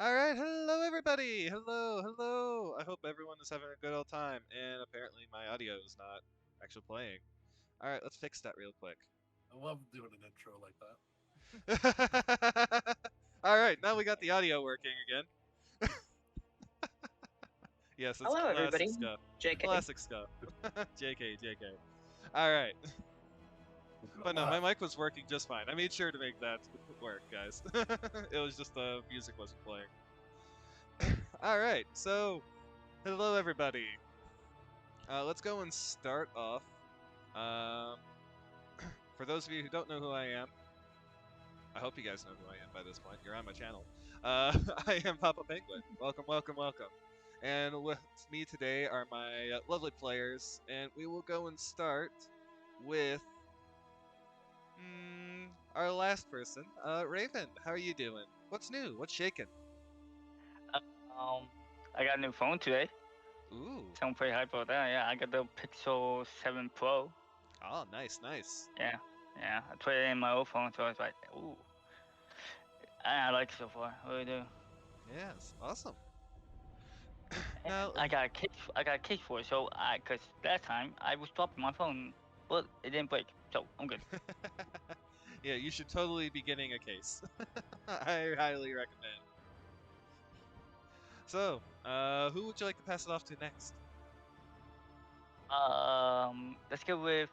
All right, hello everybody. Hello. I hope everyone is having a good old time. And apparently my audio is not actually playing. All right, let's fix that real quick. I love doing an intro like that. All right, now we got the audio working again. Yes, it's Hello, classic everybody. stuff. JK. Classic stuff. JK. All right. But no, my mic was working just fine. I made sure to make that work, guys. It was just the music wasn't playing. All right, so hello everybody. Let's go and start off. Um, for those of you who don't know who I am, I hope you guys know who I am by this point. You're on my channel. I am Papapenguin. Welcome. And with me today are my lovely players, and we will go and start with our last person, Raven. How are you doing? What's new? What's shaking? I got a new phone today. Ooh. So I'm pretty hyped about that. Yeah, I got the Pixel 7 Pro. Oh, nice. Yeah. I put it in my old phone, so I was like, ooh. I like it so far. I really do. Yes, awesome. And Now, I got a case for it, so cause last time I was dropping my phone, but it didn't break, so I'm good. yeah, you should totally be getting a case. I highly recommend. So, who would you like to pass it off to next? Let's go with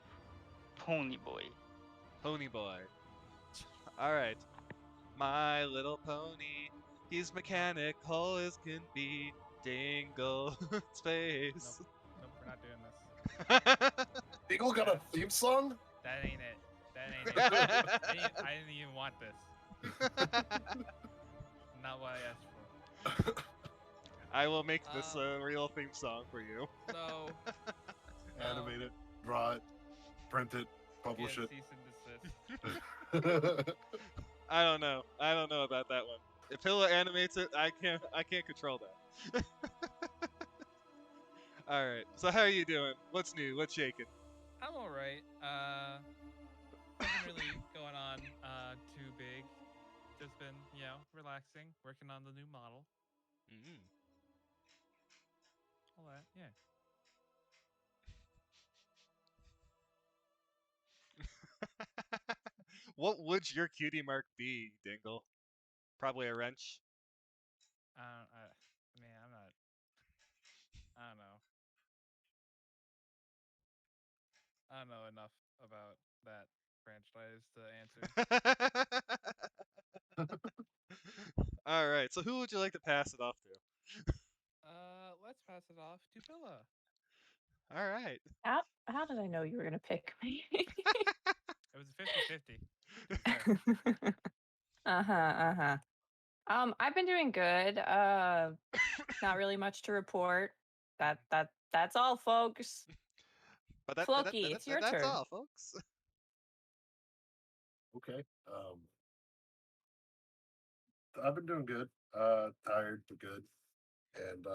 Pony Boy. Pony Boy. Alright. My little pony, he's mechanical as can be. Dingleinspace. Nope, we're not doing this. Eagle got a theme song? That ain't it. I didn't even want this. Not what I asked for. I will make this a real theme song for you. No. Animate it, draw it, print it, publish it. Cease and desist. I don't know about that one. If Hilla animates it, I can't control that. All right. So how are you doing? What's new? What's shaking? I'm alright. Nothing really going on too big. Just been, relaxing, working on the new model. All that, yeah. What would your cutie mark be, Dingle? Probably a wrench. Man, I'm not. I don't know. I don't know enough about that franchise to answer. All right. So who would you like to pass it off to? Let's pass it off to Pilla. All right. How did I know you were gonna pick me? It was a 50-50. I've been doing good. Not really much to report. That's all, folks. But Floki, it's your turn. That's all, folks. Okay. I've been doing good. Tired but good. And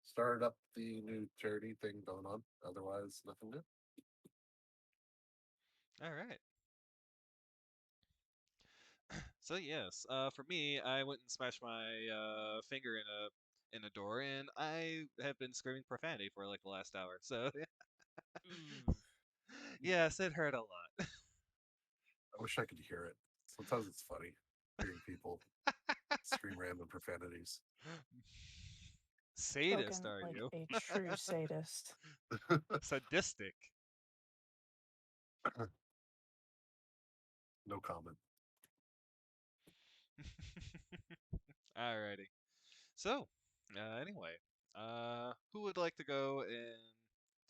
started up the new charity thing going on. Otherwise, nothing new. All right. So yes, for me, I went and smashed my finger in a door, and I have been screaming profanity for like the last hour. So yes, it hurt a lot. I wish I could hear it. Sometimes it's funny hearing people scream random profanities. Sadist, Spoken are like you? a true sadist. Sadistic. No comment. Alrighty. So, anyway, who would like to go and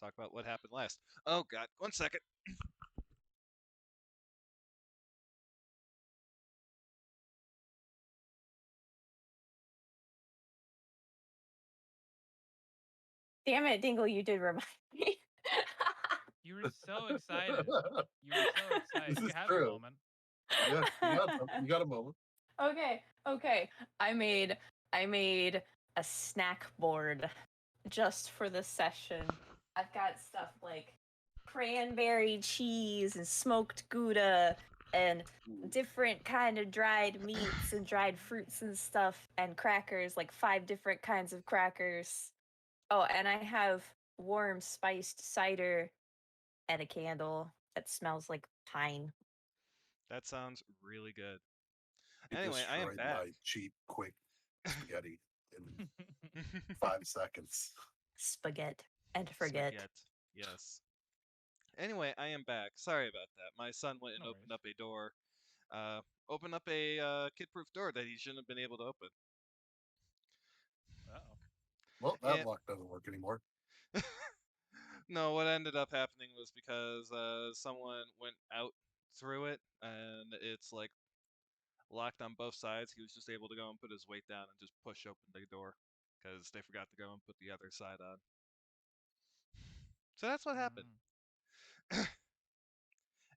talk about what happened last? Oh God, 1 second. Damn it, Dingle, you did remind me. You were so excited. This You is have true. a moment. Yeah, you got a moment. Okay. I made a snack board just for the session. I've got stuff like cranberry cheese and smoked Gouda and Ooh. different kind of dried meats and dried fruits and stuff and crackers, like 5 different kinds of crackers. Oh, and I have warm spiced cider and a candle that smells like pine. That sounds really good. You Anyway, I am destroyed back. my cheap, quick spaghetti in 5 seconds. Spaghetti and forget. Spaghetti. Yes. Anyway, I am back. Sorry about that. My son went and No opened worries. up a door. Opened up a kid-proof door that he shouldn't have been able to open. Uh-oh. Well, that And- lock doesn't work anymore. No, what ended up happening was because someone went out through it, and it's like locked on both sides. He was just able to go and put his weight down and just push open the door because they forgot to go and put the other side on. So that's what happened. Mm.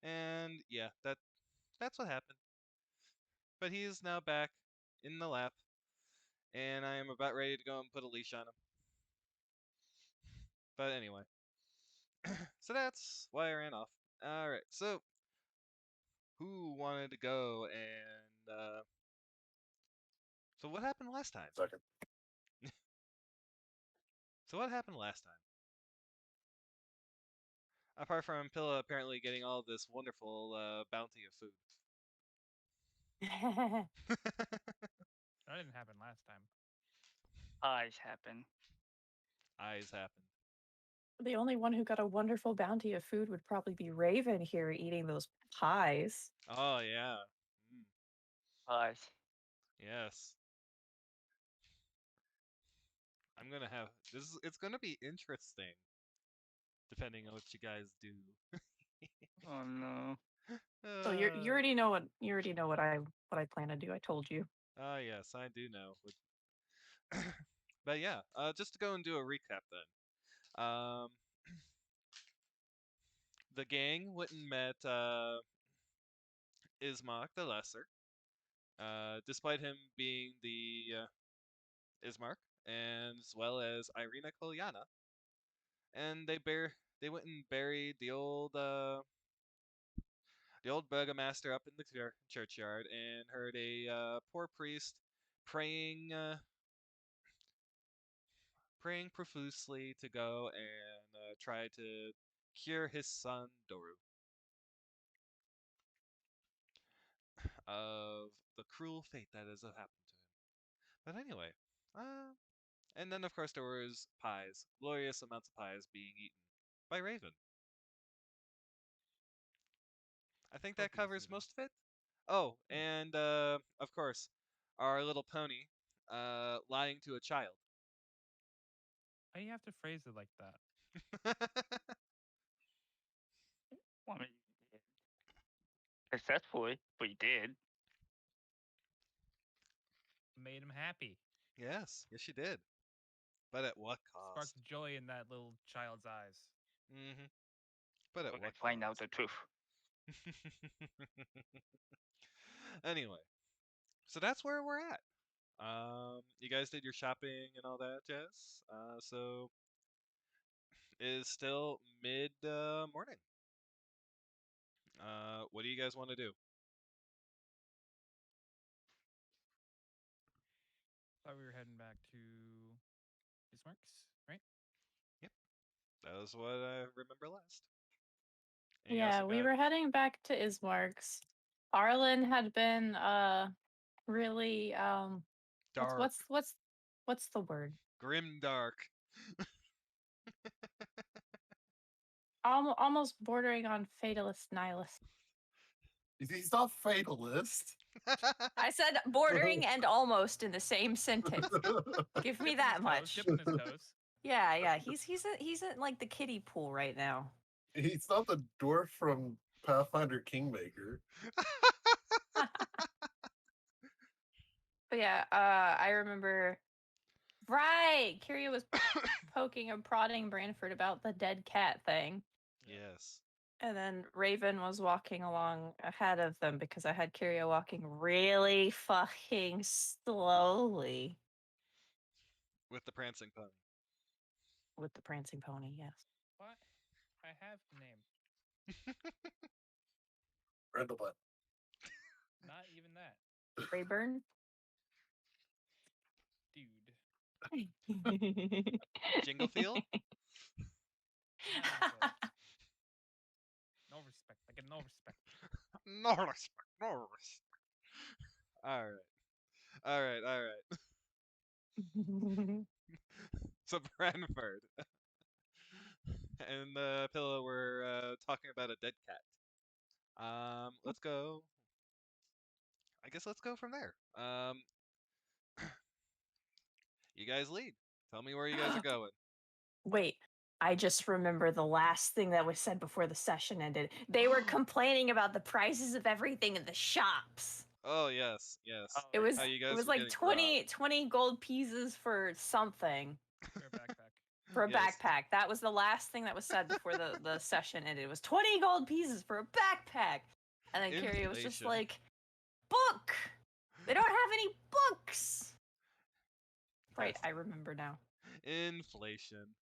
And yeah, that's what happened. But he is now back in the lap, and I am about ready to go and put a leash on him. But anyway, so that's why I ran off. All right, so who wanted to go and so what happened last time? Second. So what happened last time? Apart from Pilla apparently getting all this wonderful bounty of food. That didn't happen last time. Eyes happen. Eyes happened. The only one who got a wonderful bounty of food would probably be Raven here eating those pies. Oh yeah. Eyes. Yes. I'm gonna have this. It's gonna be interesting, depending on what you guys do. Oh no. So you already know what I plan to do. I told you. Yes, I do know. But yeah, just to go and do a recap then. The gang went and met Ismark the Lesser, despite him being the Ismark, and as well as Irina Kolyana, and they went and buried the old burgomaster up in the churchyard, and heard a poor priest praying praying profusely to go and try to cure his son Doru of the cruel fate that has happened to him. But anyway, and then of course there was pies, glorious amounts of pies being eaten by Raven. I think that Copious covers even. most of it. Oh, Yeah. and of course, our little pony lying to a child. Why do you have to phrase it like that? Well, I mean, you did. Successfully, but you did. Made him happy. Yes, yes, she did. But at what cost? Sparked joy in that little child's eyes. Mm-hmm. But at We're what gonna find out cost? the truth. Anyway, so that's where we're at. You guys did your shopping and all that jazz. So it is still mid morning. What do you guys want to do? Thought we were heading back to Bismarck's, right? That was what I remember last. And you Yeah, also we got were heading back to Ismark's. Arlen had been really dark, what's the word? grim dark. Almost bordering on fatalist nihilist. He's not fatalist. I said bordering and almost in the same sentence. Give me that much. Dipping his toes. Yeah. He's at like the kiddie pool right now. He's not the dwarf from Pathfinder Kingmaker. But yeah, I remember. Right, Kyria was poking and prodding Branford about the dead cat thing. Yes. And then Raven was walking along ahead of them because I had Kyria walking really fucking slowly With the prancing pony. with the prancing pony, yes. What? I have the name. Brindlebutt. Not even that, Rayburn. dude. Jinglefield? Not even close. No respect. I get no respect. No respect, no respect. Alright. Alright. So Brentford and Pillow were talking about a dead cat. Let's go. I guess let's go from there. You guys lead. Tell me where you guys are going. Wait, I just remember the last thing that was said before the session ended. They were complaining about the prices of everything in the shops. Oh yes, yes. Oh, It was How you it guys was were like getting 20 gold pieces for something. Your backpack. For a Yes. backpack. That was the last thing that was said before the session ended. It was 20 gold pieces for a backpack. And then Kyria was just Inflation. like, book! They don't have any books! Right, Yes. I remember now. Inflation.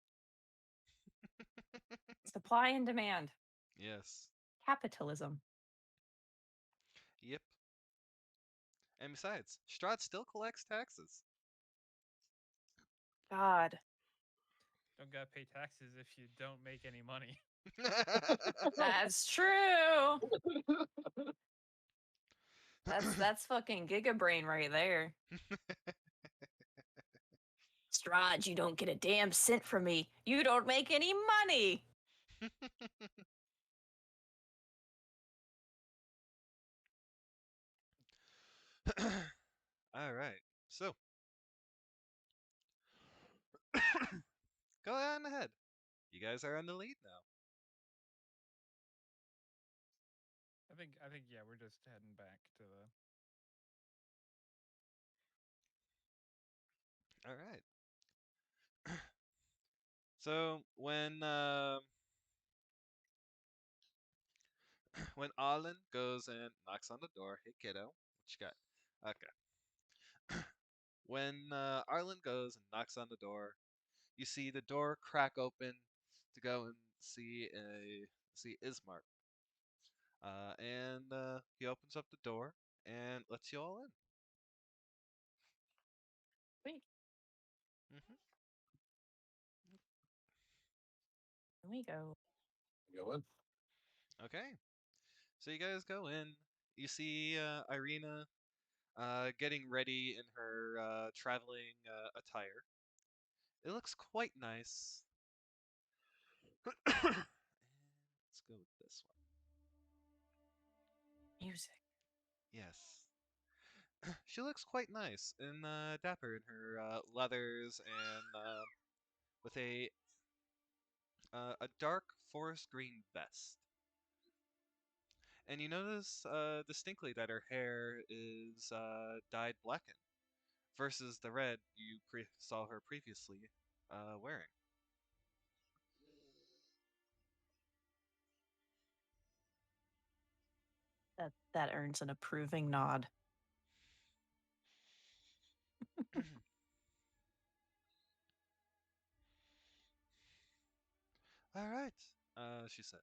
Supply and demand. Yes. Capitalism. Yep. And besides, Strahd still collects taxes. God. Don't gotta pay taxes if you don't make any money. That's true. That's fucking gigabrain right there. Strahd, you don't get a damn cent from me. You don't make any money. All right. So, go on ahead. You guys are on the lead now. I think yeah, we're just heading back to the All right. So when Arlen goes and knocks on the door, hey kiddo, what you got? Okay. When Arlen goes and knocks on the door, you see the door crack open to go and see Ismark. And he opens up the door and lets you all in. Wait, Hmm here we go. Go in. Okay. So you guys go in. You see Irina getting ready in her traveling attire. It looks quite nice. And let's go with this one. Music. Yes. She looks quite nice and dapper in her leathers and with a dark forest green vest. And you notice distinctly that her hair is dyed blackened versus the red you saw her previously wearing. That earns an approving nod. All right, she says.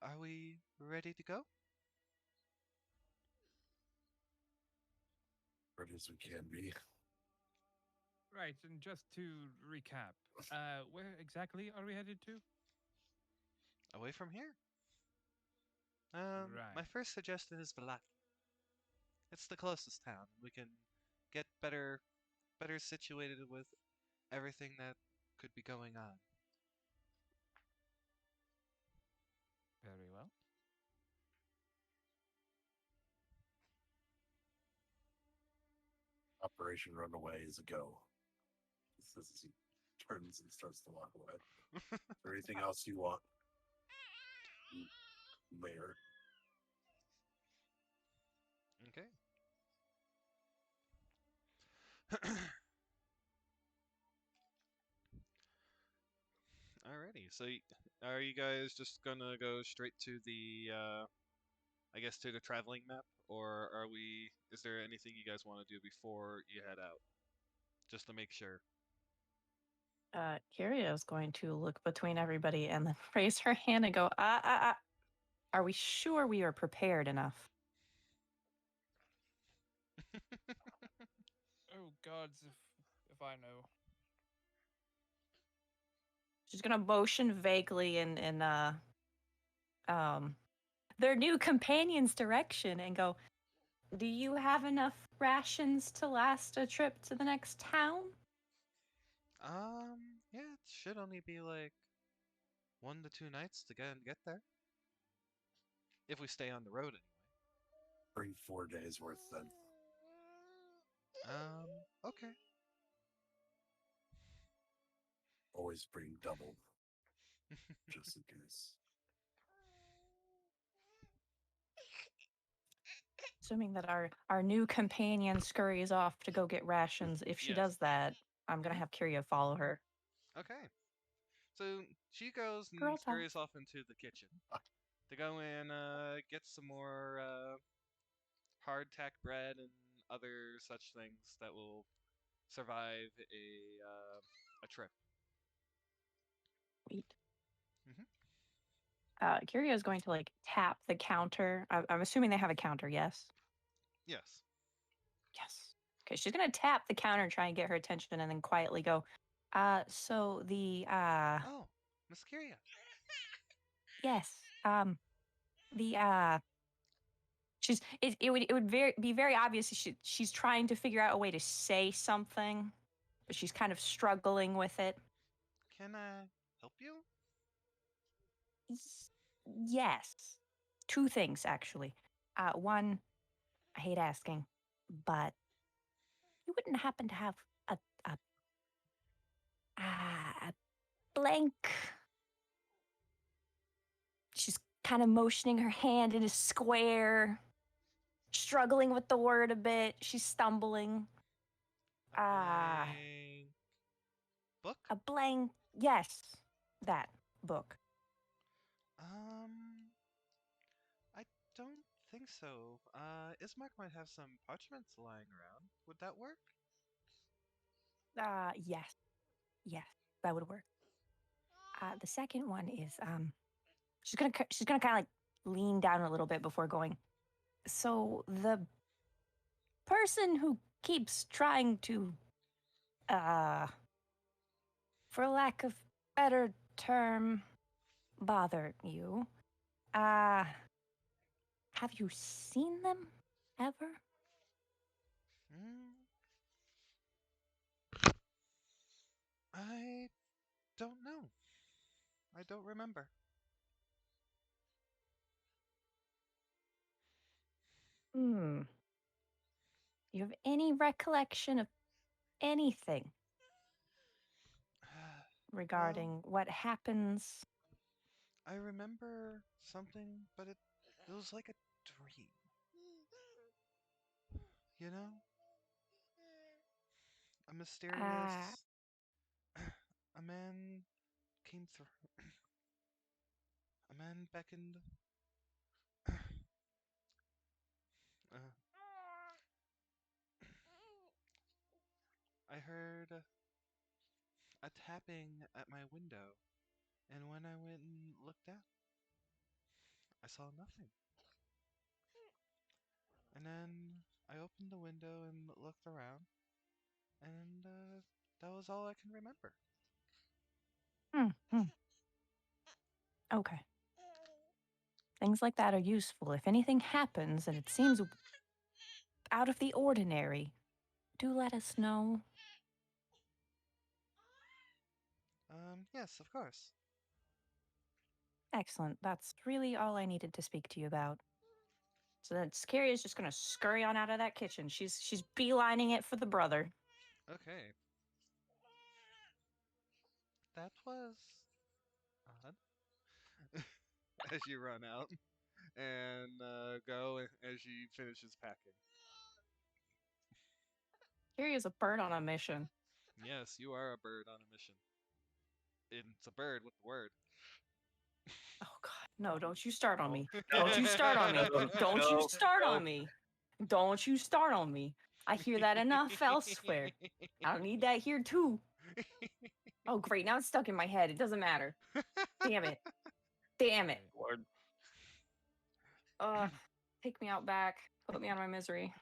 Are we ready to go? Ready as we can be. right. And just to recap, where exactly are we headed to? Away from here? My Right. first suggestion is Valaki. It's the closest town. We can get better situated with everything that could be going on. Very well. Operation Runaway is a go. He says as he turns and starts to walk away. Is there anything else you want, Mayor? Okay. Alrighty. So, are you guys just gonna go straight to the, I guess, to the traveling map, or are we? Is there anything you guys want to do before you head out, just to make sure? Kyria is going to look between everybody and then raise her hand and go, Are we sure we are prepared enough? Oh gods, if I know. She's gonna motion vaguely in their new companion's direction and go, "Do you have enough rations to last a trip to the next town?" Yeah, it should only be like 1 to 2 nights to get there. If we stay on the road anyway. Bring 4 days worth then. Okay. Always bring double, just in case. Assuming that our new companion scurries off to go get rations, if she Yes. does that, I'm gonna Mhm. have Kiria follow her. Okay. So she goes and Girl talk. scurries off into the kitchen to go and get some more hardtack bread and other such things that will survive a trip. Sweet. Mhm. Kiria is going to like tap the counter. I'm assuming they have a counter, yes? Yes. Yes. Okay, she's gonna tap the counter and try and get her attention and then quietly go, so the Oh, Miss Kyria. yes, the it would be very obvious she's trying to figure out a way to say something, but she's kind of struggling with it. Can I help you? Yes. Two things actually. One, I hate asking, but you wouldn't happen to have a a a blank. She's kind of motioning her hand in a square, struggling with the word a bit. She's stumbling. A Ah, blank book? a blank. Yes, that book. I don't think so. Ismark might have some parchments lying around. Would that work? Yes, yes, that would work. The second one is she's gonna kind of like lean down a little bit before going. So the person who keeps trying to, for lack of better term, bother you, have you seen them ever? Hmm. I don't know. I don't remember. Hmm. You have any recollection of anything Well, regarding what happens? I remember something, but it was like a dream. You know? A Uh, mysterious a man came through. A man beckoned. uh, I heard a tapping at my window, and when I went and looked out, I saw nothing. And then I opened the window and looked around, and that was all I can remember. hmm. Okay. Things like that are useful. If anything happens and it seems out of the ordinary, do let us know. Yes, of course. Excellent. That's really all I needed to speak to you about. So then Scary is just gonna scurry on out of that kitchen. She's beelining it for the brother. Okay. That was odd. As you run out and go as she finishes packing. Scary is a bird on a mission. Yes, you are a bird on a mission. It's a bird with the word. Oh God, no! Don't you start on me! No. Don't you start on me! Don't you No, start no. on me! Don't you start on me! I hear that enough elsewhere. I don't need that here too. Oh great! Now it's stuck in my head. It doesn't matter. Damn it! Damn it! Word. Take me out back. Put me out of my misery.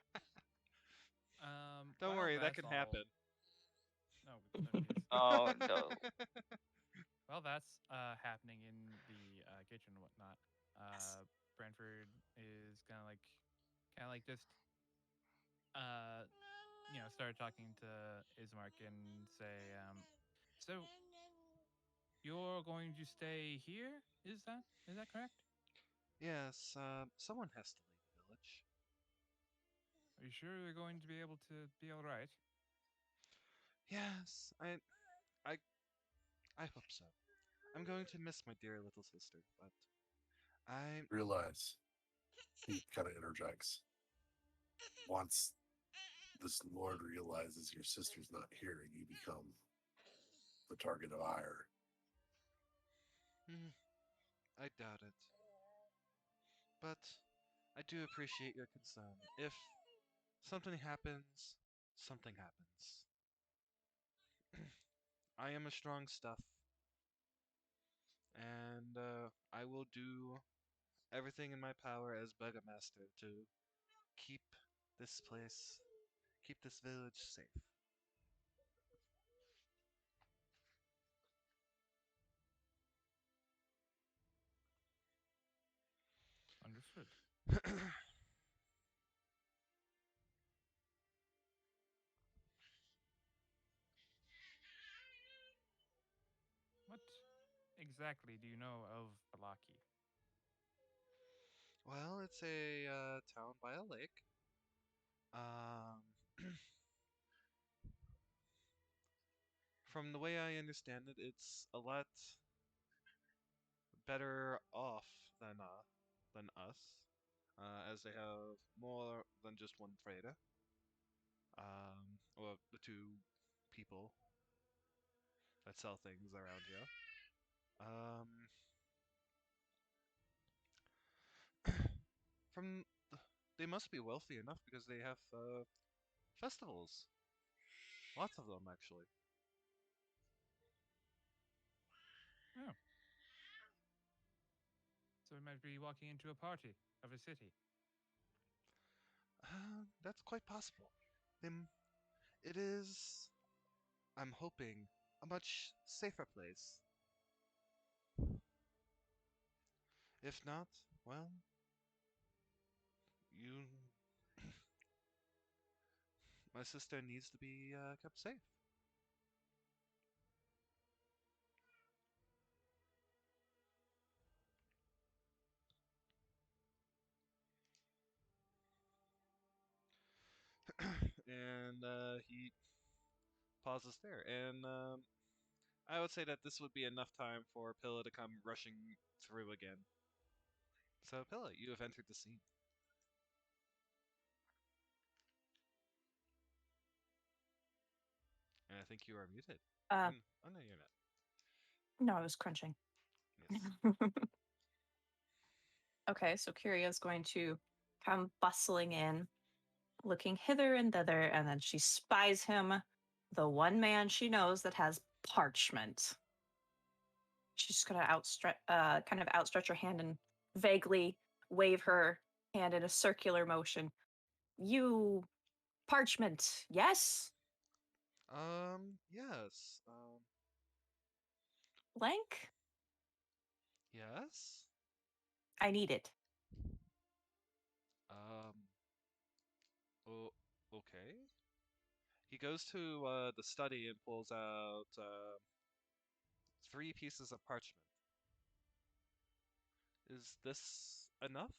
that that's can all. happen. No, no, yes. Oh no. Well, that's happening in the kitchen and whatnot. Brentford is kind of like just started talking to Ismark and say, so you're going to stay here? Is that correct? Yes, someone has to leave the village. Are you sure you're going to be able to be all right? Yes, I hope so. I'm going to miss my dear little sister, but I Realize he kind of interjects. Once this lord realizes your sister's not here, you become the target of ire. I doubt it. But I do appreciate your concern. If something happens, something happens. I am a strong stuff, and I will do everything in my power as Burgomaster to keep this place, keep this village safe. Understood. What exactly do you know of Balaki? Well, it's a town by a lake. Um, from the way I understand it, it's a lot better off than us, as they have more than just one trader. Or the two people that sell things around here. From they must be wealthy enough because they have festivals. Lots of them, actually. Oh. So we might be walking into a party of a city. That's quite possible. It is, I'm hoping, a much safer place. If not, well, you, my sister needs to be kept safe. And he pauses there, and I would say that this would be enough time for Pilla to come rushing through again. So, Pilla, you have entered the scene. And I think you are muted. Uh, Oh, no, you're not. no, I was crunching. Yes. Okay, so Kiria's going to come bustling in, looking hither and thither, and then she spies him, the one man she knows that has parchment. She's gonna kind of outstretch her hand and vaguely wave her hand in a circular motion. You parchment, yes? Yes. Blank? Yes. I need it. Um, oh, okay. He goes to the study and pulls out 3 pieces of parchment. Is this enough?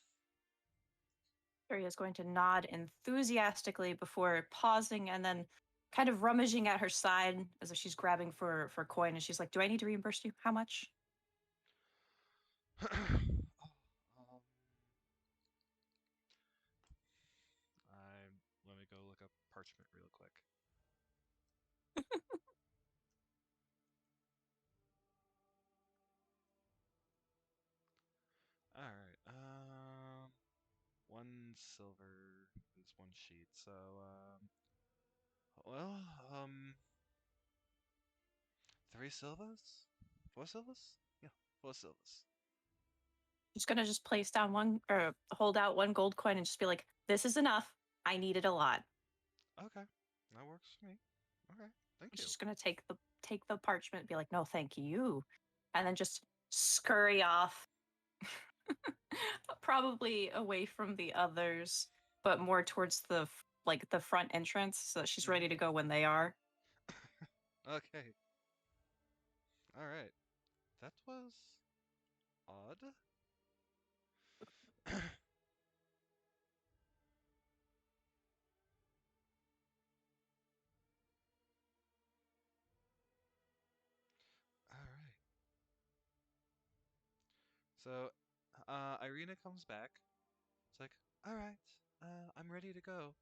Kiria's going to nod enthusiastically before pausing and then kind of rummaging at her side as if she's grabbing for coin, and she's like, "Do I need to reimburse you? How much?" Let me go look up parchment real quick. All right. 1 silver is 1 sheet. So, well, 3 silvers, 4 silvers. Yeah, 4 silvers. She's gonna just place down one or hold out one gold coin and just be like, "This is enough. I need it a lot." Okay. That works for me. Okay, thank you. She's gonna take the parchment, be like, "No, thank you," and then just scurry off, probably away from the others, but more towards the front entrance, so that she's ready to go when they are. Okay. All right. That was odd. All right. So, Irina comes back. It's like, all right, I'm ready to go.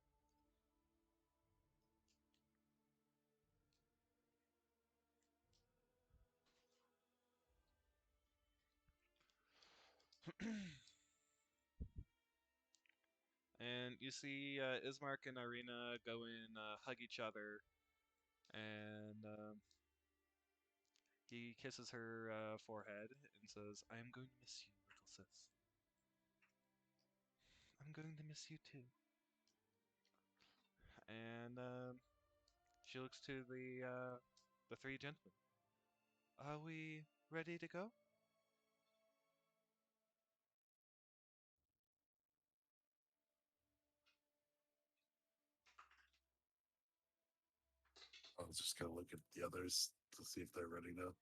And you see Ismark and Irina go in, hug each other, and he kisses her forehead and says, I am going to miss you, little sis. I'm going to miss you too. And she looks to the three gentlemen. Are we ready to go? I was just gonna look at the others to see if they're ready now.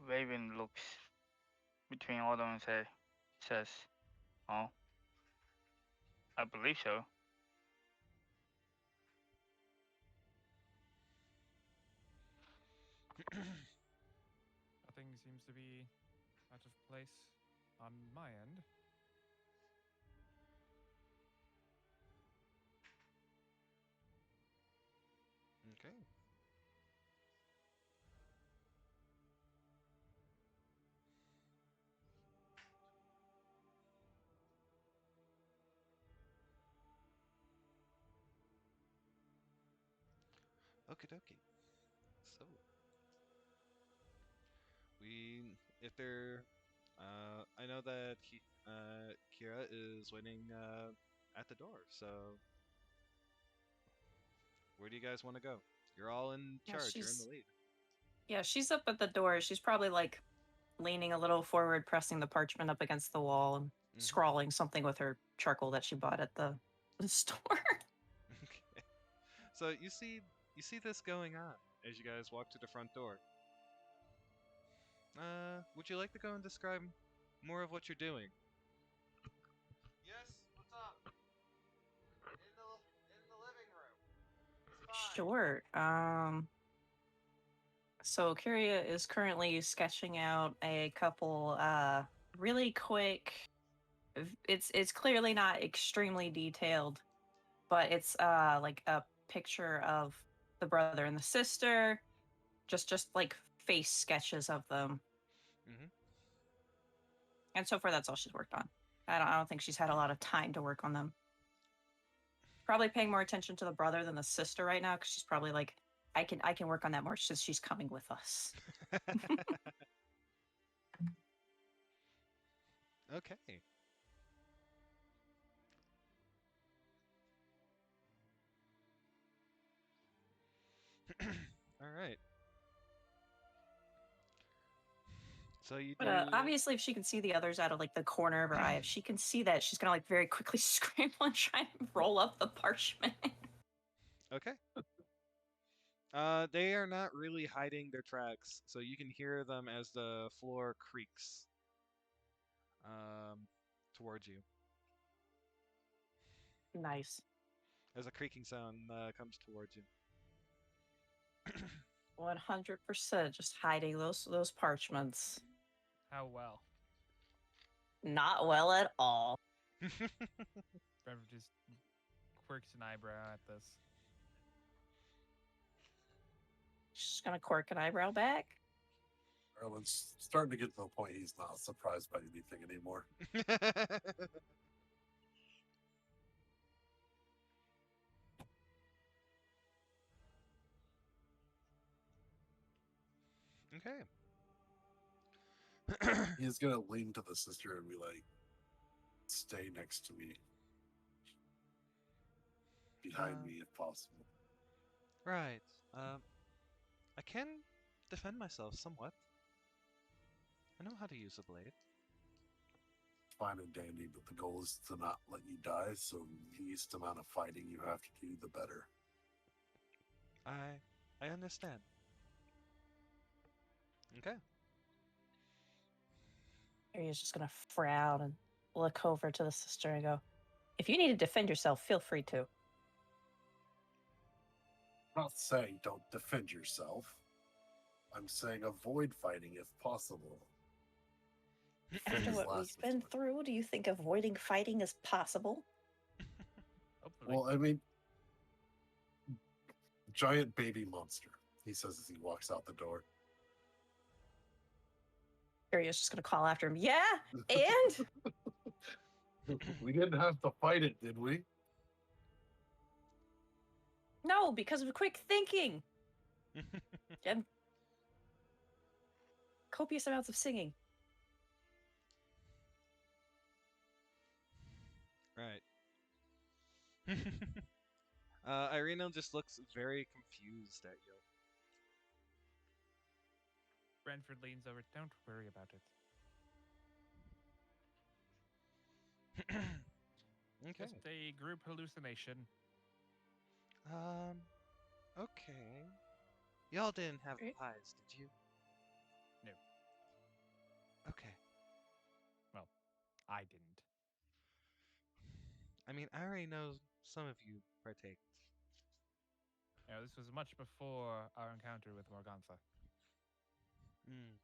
Raven looks between all of them and says, "Oh, I believe so." Nothing seems to be out of place on my end. Okay. Okie dokie. So, if they're, I know that Kira is waiting at the door. So, where do you guys want to go? You're all in Yeah, charge. You're in the lead. Yeah, she's up at the door. She's probably like leaning a little forward, pressing the parchment up against the wall and scrawling something with her charcoal that she bought at the store. Okay. So you see this going on as you guys walk to the front door. Would you like to go and describe more of what you're doing? Yes, what's up? In the living room. It's fine. Sure. So Kyria is currently sketching out a couple really quick it's clearly not extremely detailed, but it's like a picture of the brother and the sister, just like face sketches of them. Mhm. And so far that's all she's worked on. I don't think she's had a lot of time to work on them. Probably paying more attention to the brother than the sister right now, because she's probably like, I can work on that more since she's coming with us. Okay. All right. So you But do. obviously, if she can see the others out of like the corner of her eye, if she can see that, she's gonna like very quickly scramble and try and roll up the parchment. Okay. They are not really hiding their tracks, so you can hear them as the floor creaks towards you. Nice. As a creaking sound comes towards you. 100% just hiding those parchments. How well? Not well at all. Trevor just quirks an eyebrow at this. She's gonna quirk an eyebrow back. Erlen's starting to get to the point he's not surprised by anything anymore. Okay. He's gonna lean to the sister and be like, "Stay next to me, behind me if possible." Right. I can defend myself somewhat. I know how to use a blade. Fine and dandy, but the goal is to not let you die. So the least amount of fighting you have to do, the better. I understand. Okay. Arya's just gonna frown and look over to the sister and go, "If you need to defend yourself, feel free to." I'm not saying don't defend yourself. I'm saying avoid fighting if possible. After Finish what we've last been time. through, do you think avoiding fighting is possible? Hopefully. Well, I mean, giant baby monster, he says as he walks out the door. Arya's just gonna call after him, "Yeah, and?" We didn't have to fight it, did we? No, because of quick thinking and copious amounts of singing. Right. Irina just looks very confused at you. Brentford leans over. Don't worry about it. Okay. Just a group hallucination. Okay. Y'all didn't have Right. pies, did you? No. Okay. I didn't. I mean, I already know some of you partake. This was much before our encounter with Morgantha. Hmm.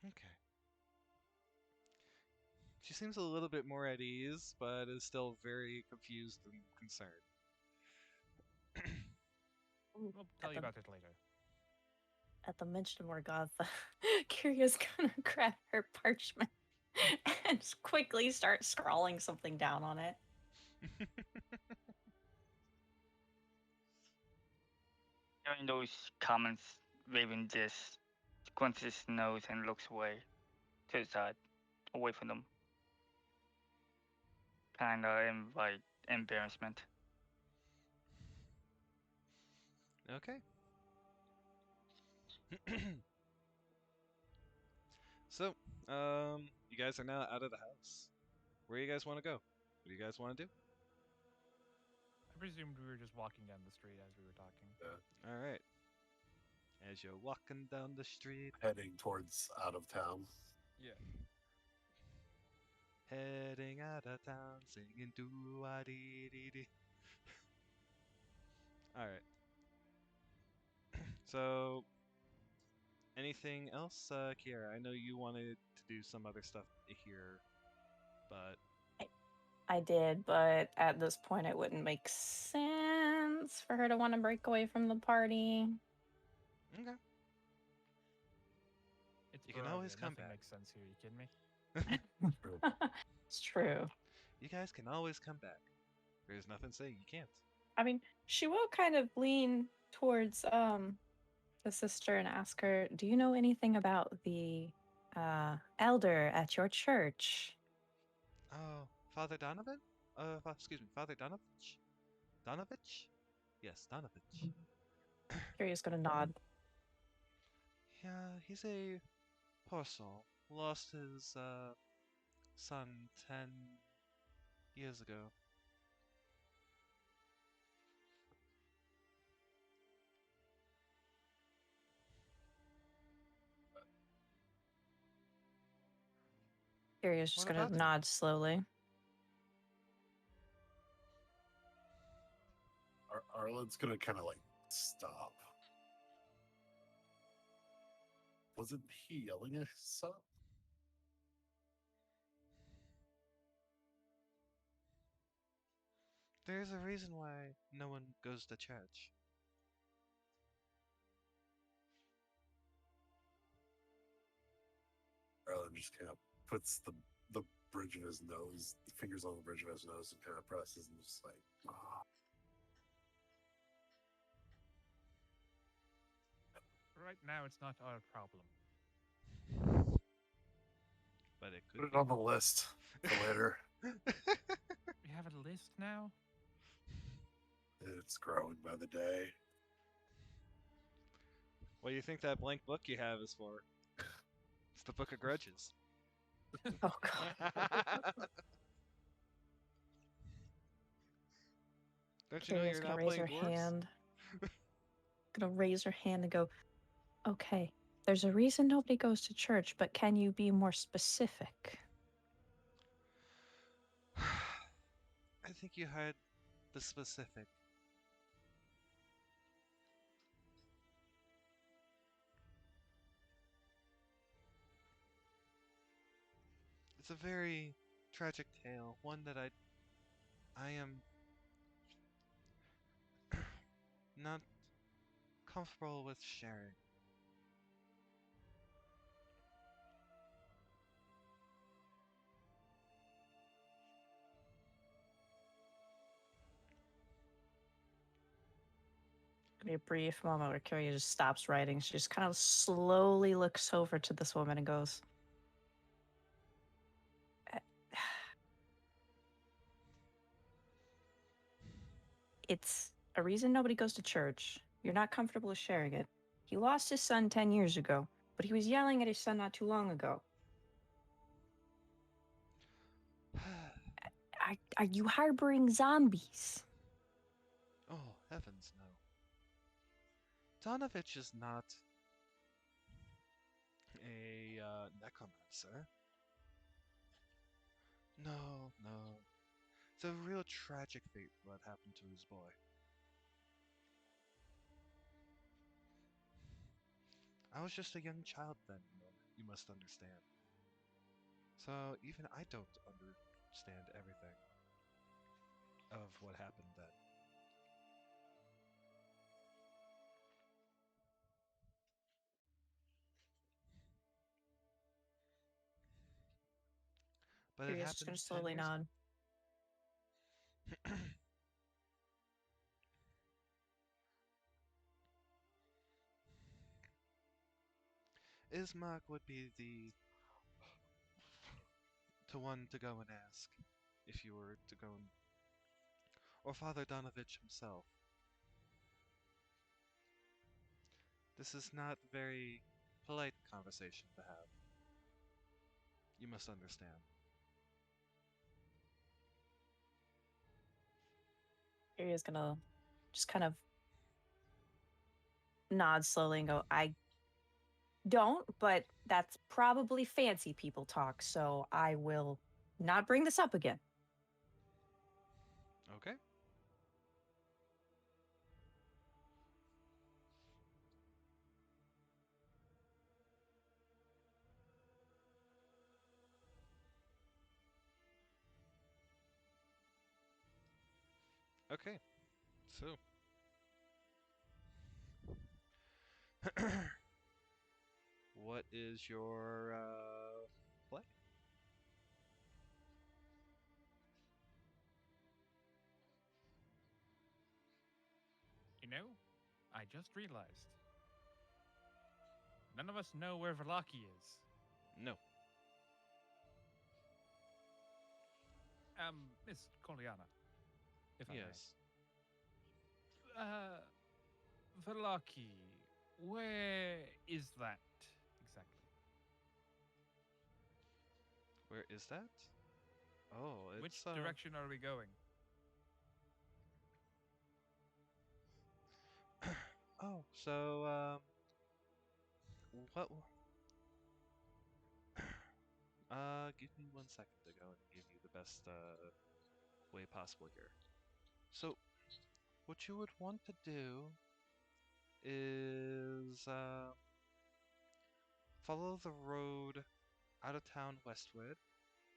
Okay. She seems a little bit more at ease, but is still very confused and concerned. We'll tell you about it later. At the mention of Morgantha, Kirya's gonna grab her parchment and quickly start scrawling something down on it. Hearing those comments, Raven just squints his nose and looks away to the side, away from them. Kinda invite embarrassment. Okay. So, you guys are now out of the house. Where do you guys want to go? What do you guys want to do? I presumed we were just walking down the street as we were talking. All right. As you're walking down the street, Heading towards out of town. Yeah. heading out of town, singing doo ah dee dee dee. All right. So, anything else, Kiara? I know you wanted to do some other stuff here, but I did, but at this point, it wouldn't make sense for her to want to break away from the party. okay. It's You can always Barovia, come nothing back. makes sense here. You kidding me? It's true. You guys can always come back. There's nothing saying you can't. I mean, she will kind of lean towards the sister and ask her, "Do you know anything about the elder at your church?" Oh, Father Donovan? Excuse me, Father Donovich? Donovich? Yes, Donovich. Kirya's gonna nod. Yeah, he's a poor soul. Lost his son 10 years ago. Kirya's just What gonna about him? nod slowly. Arlen's gonna kind of like stop. Wasn't he yelling at his son? There's a reason why no one goes to church. Arlen just kind of puts the bridge of his nose, the fingers on the bridge of his nose, and kind of presses and just like, ah. Right now, it's not our problem. It Put could it on the list for later. be. We have a list now. It's growing by the day. What do you think that blank book you have is for? It's the Book of Grudges. Oh god. Don't you know Kiria's you're gonna now raise playing her dwarves? hand. Gonna raise her hand and go, okay, there's a reason nobody goes to church, but can you be more specific? I think you had the specific. It's a very tragic tale, one that I am not comfortable with sharing. Gonna be a brief moment where Kiria just stops writing. She just kind of slowly looks over to this woman and goes, it's a reason nobody goes to church. You're not comfortable with sharing it. He lost his son 10 years ago, but he was yelling at his son not too long ago. Are you harboring zombies? Oh, heavens no. Donovich is not a necromancer. No, no. It's a real tragic fate what happened to his boy. I was just a young child then, you must understand. So even I don't understand everything of what happened then. But it Kiria's just happened gonna 10 slowly years nod. ago. Ismark would be the one to go and ask if you were to go and, or Father Donovich himself. This is not very polite conversation to have. You must understand. Kiria's gonna just kind of nod slowly and go, I don't, but that's probably fancy people talk, so I will not bring this up again. Okay. Okay. So. What is your play? You know, I just realized. None of us know where Velaki is. No. Miss Coliana, if I Yes. may. Velaki, where is that exactly? Where is that? Oh, it's Which direction are we going? Oh, so what? Give me 1 second to go and give you the best way possible here. So, what you would want to do is follow the road out of town westward,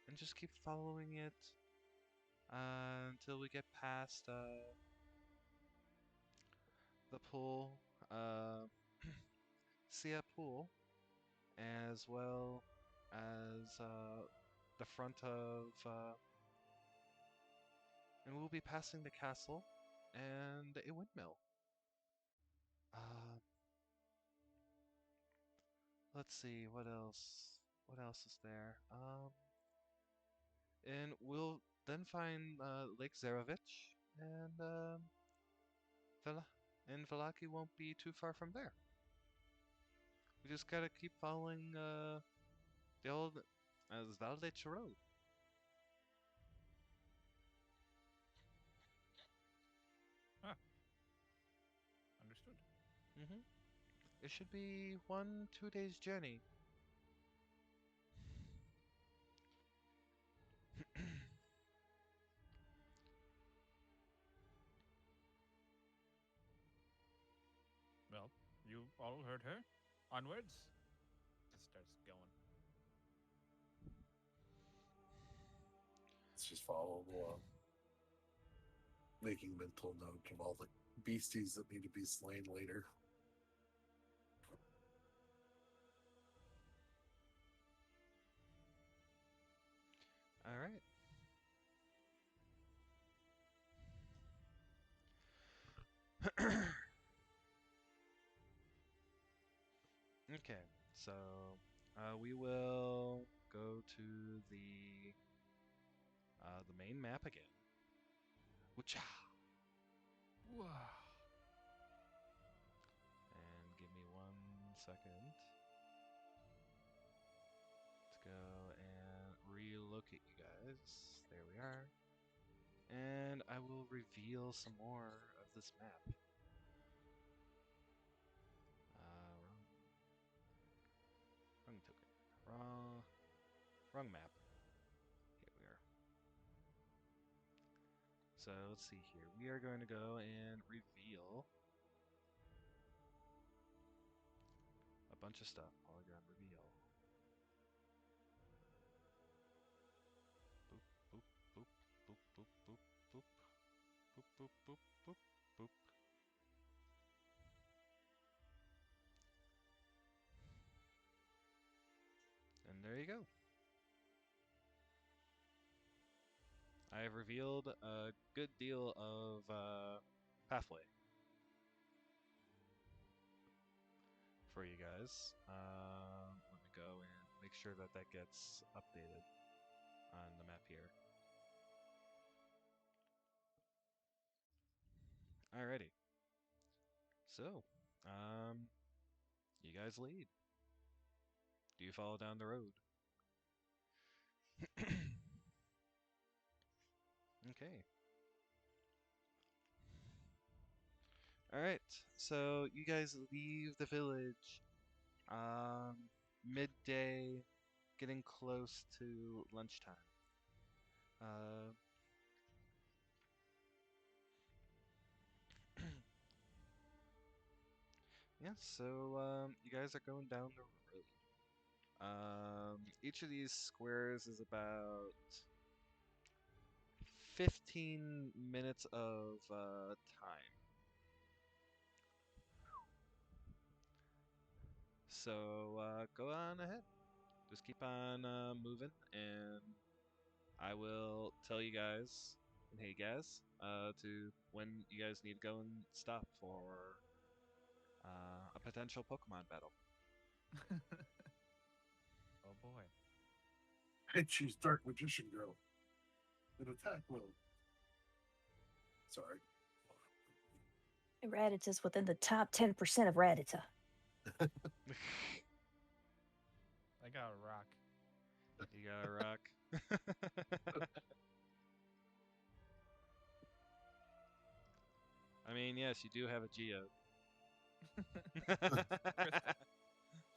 and just keep following it until we get past the pool, Sia Pool, as well as the front of, and we'll be passing the castle and a windmill. Uh, let's see, what else? what else is there? And we'll then find Lake Zarovich, and Velaki won't be too far from there. We just gotta keep following the old Zvaldich road. Understood. Mm-hmm. It should be 1-2 days journey. Well, you all heard her. Onwards. Just starts going. Let's just follow along, making mental note of all the beasties that need to be slain later. All right. Okay, so we will go to the main map again. Woocha! Wow. And give me 1 second to go and relocate you guys. There we are. And I will reveal some more of this map. Wrong token. Wrong map. Here we are. So let's see here. We are going to go and reveal a bunch of stuff. Polygon reveal. Boop, boop, boop, boop, boop, boop, boop. Boop, boop, boop, boop, boop. And there you go. I have revealed a good deal of pathway for you guys. Let me go and make sure that that gets updated on the map here. Alrighty. So, you guys lead. Do you follow down the road? Okay. Alright, so you guys leave the village midday, getting close to lunchtime. Yeah, so you guys are going down the road. Each of these squares is about 15 minutes of time. So go on ahead. Just keep on moving, and I will tell you guys, and hey guys, to when you guys need to go and stop for a potential Pokemon battle. Oh boy. And she's Dark Magician Girl in attack mode. Sorry. Rattata's within the top 10% of Rattata. I got a rock. You got a rock. I mean, yes, you do have a Geode.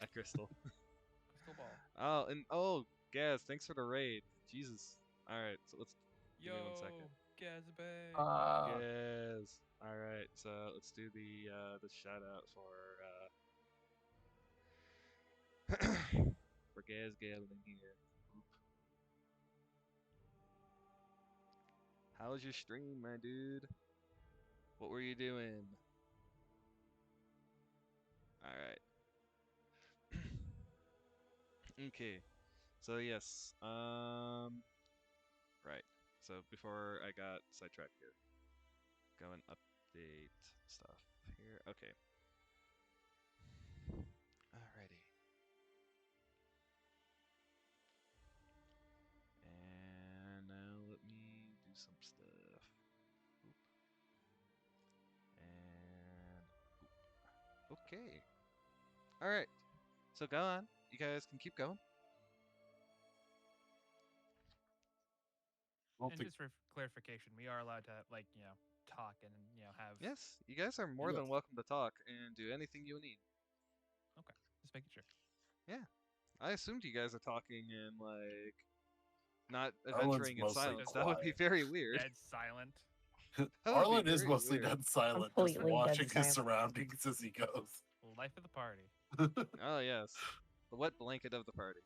A crystal. Crystal ball. Oh, and Gaz, thanks for the raid. Jesus. All right, so let's give me 1 Yo, second. Gazbay. Gaz. All right, so let's do the shout out for for Gaz Galen here. Oop. How was your stream, my dude? What were you doing? All right. Okay. So yes. Right. So before I got sidetracked here, go and update stuff here. Okay. Alrighty. Okay. All right. So go on. You guys can keep going. I don't And think just for clarification, we are allowed to like talk and have. Yes, you guys are more Yes. than welcome to talk and do anything you need. Okay, just making sure. Yeah. I assumed you guys are talking and like not Arlen's adventuring in mostly silence. That would be quiet. very weird. Dead silent. That would be Arlen is very mostly weird. dead silent, just Completely dead watching his silent. surroundings as he goes. Life of the party. Oh yes, the wet blanket of the party.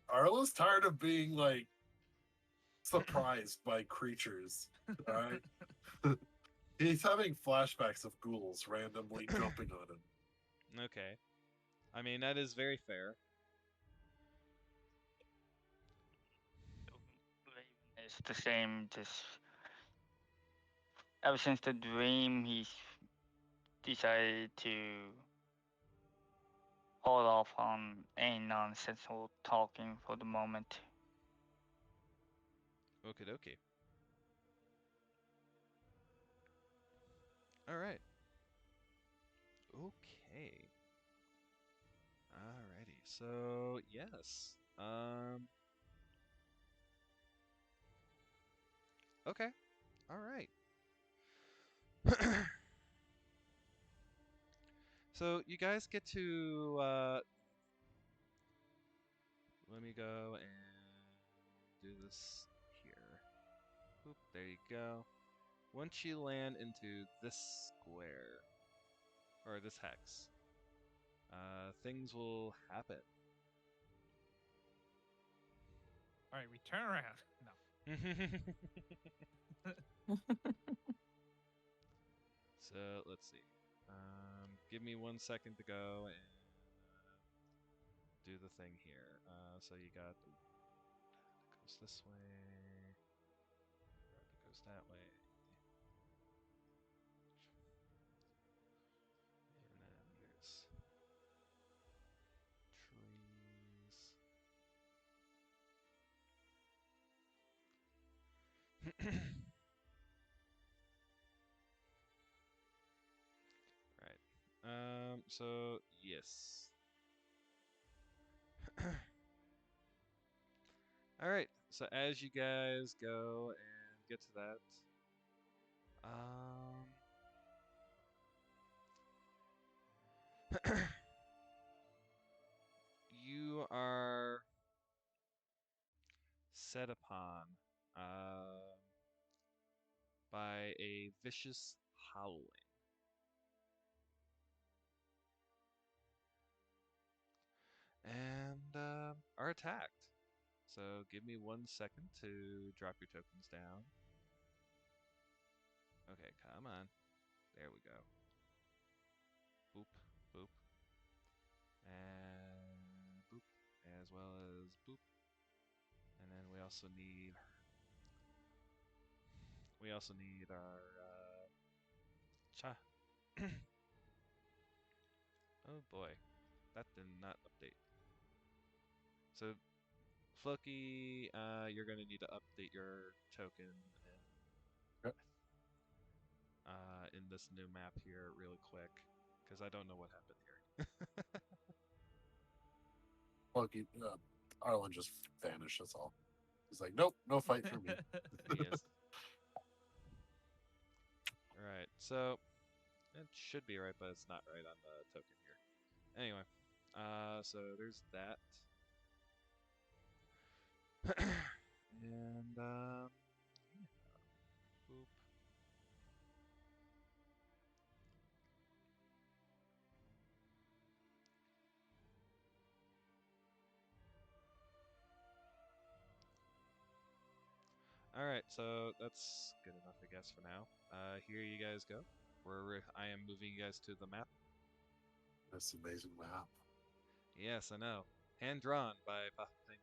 Arlen's tired of being like surprised by creatures. All right, he's having flashbacks of ghouls randomly jumping on him. Okay, I mean that is very fair. Raven is the same. Just ever since the dream, he's decided to hold off on any nonsensical talking for the moment. Okie dokie. All right. Okay. Alrighty. So yes. Okay. All right. So you guys get to let me go and do this here. Oop, there you go. Once you land into this square or this hex, things will happen. All right, we turn around. No. So let's see. Give me 1 second to go and do the thing here. So you got it goes this way. It goes that way. And then there's trees. Right. So yes. All right. So as you guys go and get to that, you are set upon by a vicious howling. And are attacked. So give me 1 second to drop your tokens down. Okay, come on. There we go. Boop, boop. And boop. As well as boop. And then we also need our cha. Oh boy, that did not update. So, Floki, you're gonna need to update your token in this new map here really quick, because I don't know what happened here. Look, Arlen just vanished. That's all. He's like, nope, no fight for me. He is. Alright, so it should be right, but it's not right on the token here. Anyway, so there's that. And yeah. Boop. Alright, so that's good enough, I guess, for now. Here you guys go. I am moving you guys to the map. That's an amazing map. Yes, I know. Hand drawn by Papapenguin.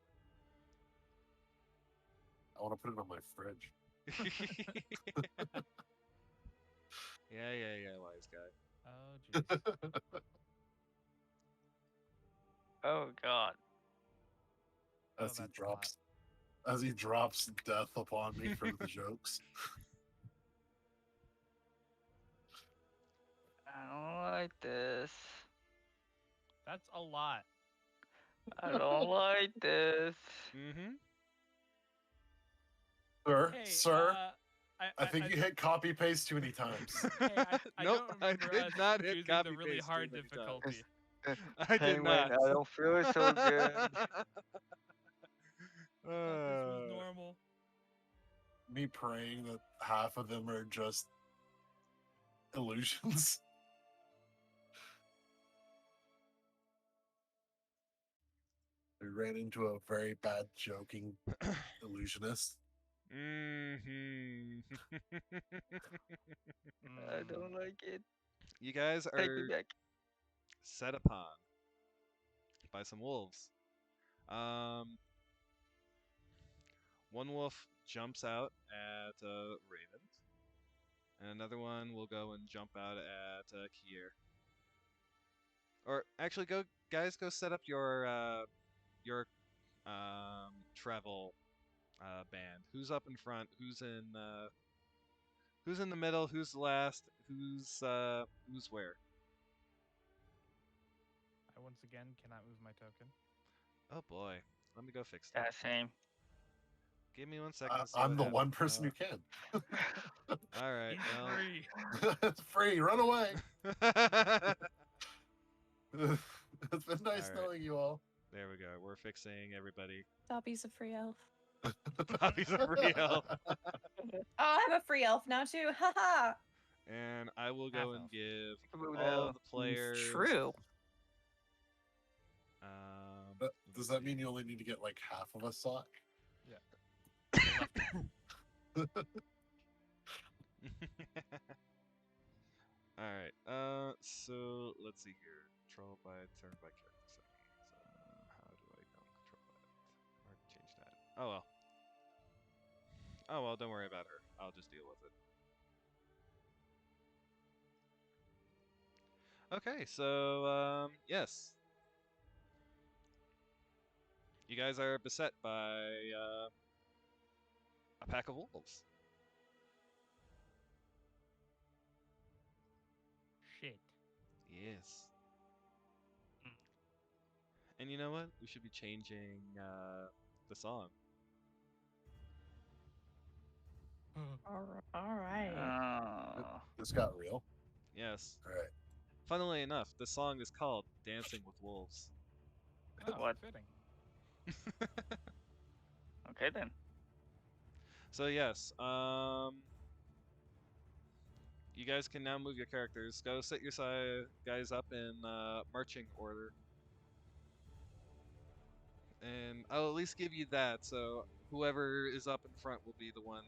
I want to put it on my fridge. Yeah, wise guy. Oh jeez. Oh God. Oh, As he that's drops, as he drops death upon me for the jokes. I don't like this. That's a lot. I don't like this. Mm-hmm. Sir, Hey, sir, I think you hit copy paste too many times. Hey, I Nope, don't I remember did us not hit choosing copy the really paste hard too many difficulty. I did Penguin, not. I don't feel so good. I thought this was normal. Me praying that half of them are just illusions. We ran into a very bad joking illusionist. Mm-hmm. I don't like it. You guys Take are me back. set upon by some wolves. One wolf jumps out at Raven, and another one will go and jump out at Kier. Or actually, go guys, go set up your travel band. Who's up in front? Who's in the middle? Who's last? Who's where? I once again cannot move my token. Oh boy, let me go fix that. Yeah, same. Give me 1 second. To see I'm what the happened. one person who can. All right. He's Well. free. It's free. Run away. It's been nice All right. knowing you all. There we go. We're fixing everybody. Dobby's a free elf. Dobby's a free elf. Oh, I'm a free elf now too. Haha. And I will go and Half-elf. give Blue all now. of the players. True. Does that mean you only need to get like half of a sock? All right. So let's see here. Control by turn by character settings. How do I go control that? Or change that? Oh well. Oh well. Don't worry about her. I'll just deal with it. Okay. So yes. You guys are beset by a pack of wolves. Shit. Yes. And you know what? We should be changing the song. All right. Oh. This got real. Yes. All right. Funnily enough, the song is called "Dancing with Wolves." Oh, What? fitting. Okay then. So yes, you guys can now move your characters. Go set your guys up in marching order, and I'll at least give you that. So whoever is up in front will be the one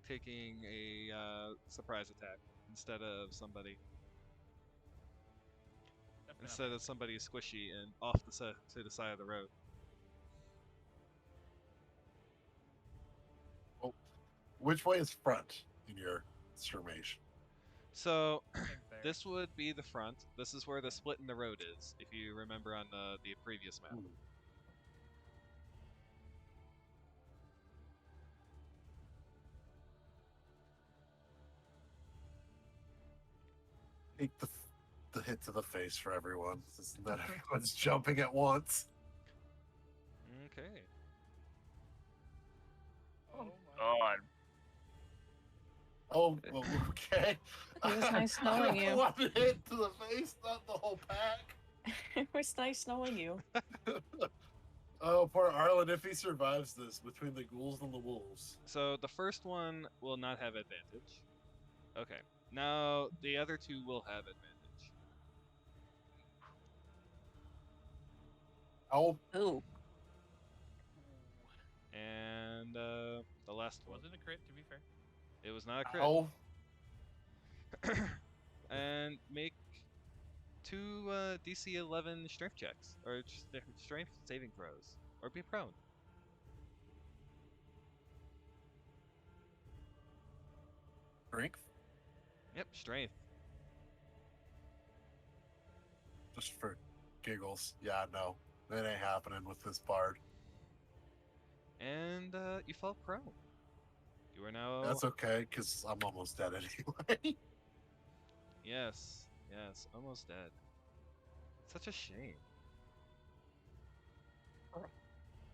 taking a surprise attack instead of somebody squishy and off to the side of the road. Well, which way is front in your summation? So I think there. this would be the front. This is where the split in the road is, if you remember on the previous map. Take the hit to the face for everyone. Isn't that everyone's jumping at once? Okay. Oh my God. Oh, well, okay. It was nice knowing you. One hit to the face, not the whole pack. It was nice knowing you. Oh, poor Arlen, if he survives this between the ghouls and the wolves. So the first one will not have advantage. Okay. Now the other two will have advantage. Oh, Ooh. And the last It one. wasn't a crit, to be fair. It was not a crit. ow. And make two DC 11 strength checks or strength saving throws, or be prone. Strength? Yep, strength. Just for giggles. Yeah, no. That ain't happening with this bard. And you fall prone. You are now. That's okay, because I'm almost dead anyway. Yes, almost dead. Such a shame.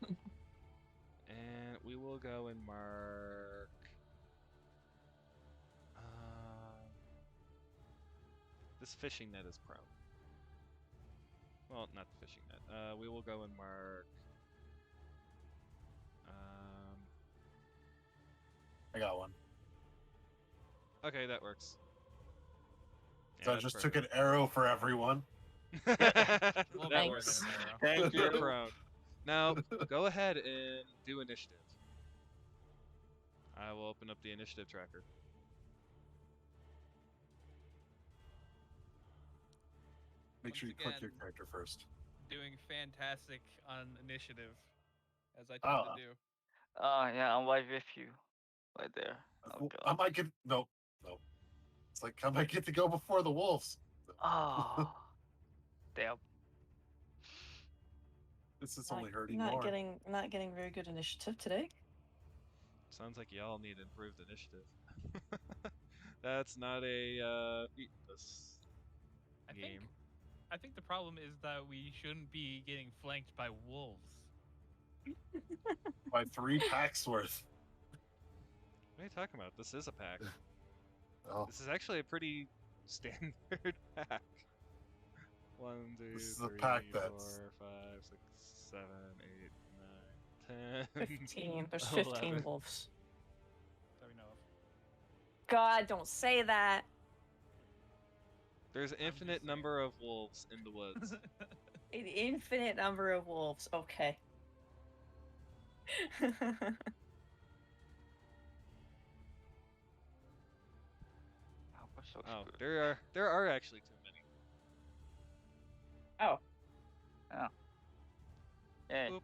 And we will go and mark. This fishing net is prone. Well, not the fishing net. We will go and mark. I got one. Okay, that works. So I that's just took an arrow for everyone. perfect. A little That bit works. more than an arrow. Thank You're you. prone. Now, go ahead and do initiative. I will open up the initiative tracker. Make sure you Once click your again, character first. Doing fantastic on initiative, as I Oh. tend to do. Yeah, I'm right with you. Right there. Oh, I God. might get no. It's like I might get to go before the wolves. Oh. Damn. This is Not, only hurting not more. getting very good initiative today. Sounds like y'all need improved initiative. That's not a feat this I game. think the problem is that we shouldn't be getting flanked by wolves. By 3 packs worth. What are you talking about? This is a pack. Oh, This is actually a pretty standard pack. 1, 2, This is a 3, pack 4, that's- 5, 6, 7, 8, 9, 10. 15. There's 11. 15 wolves. That we know of. God, don't say that. There's an infinite saying. number of wolves in the woods. An infinite number of wolves. Okay. Oh, we're so Oh, screwed. there are actually too many. Oh, Hey, Oop.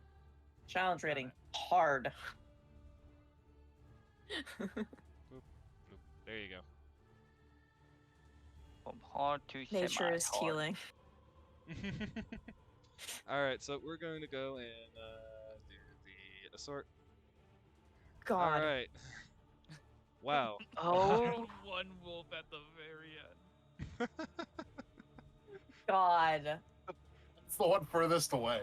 challenge rating hard. Oop. There you go. from hard to Nature is semi-hard. healing. Alright, so we're going to go and do the assort. God. Alright. Wow. Oh. One wolf at the very end. God. it's the one furthest away.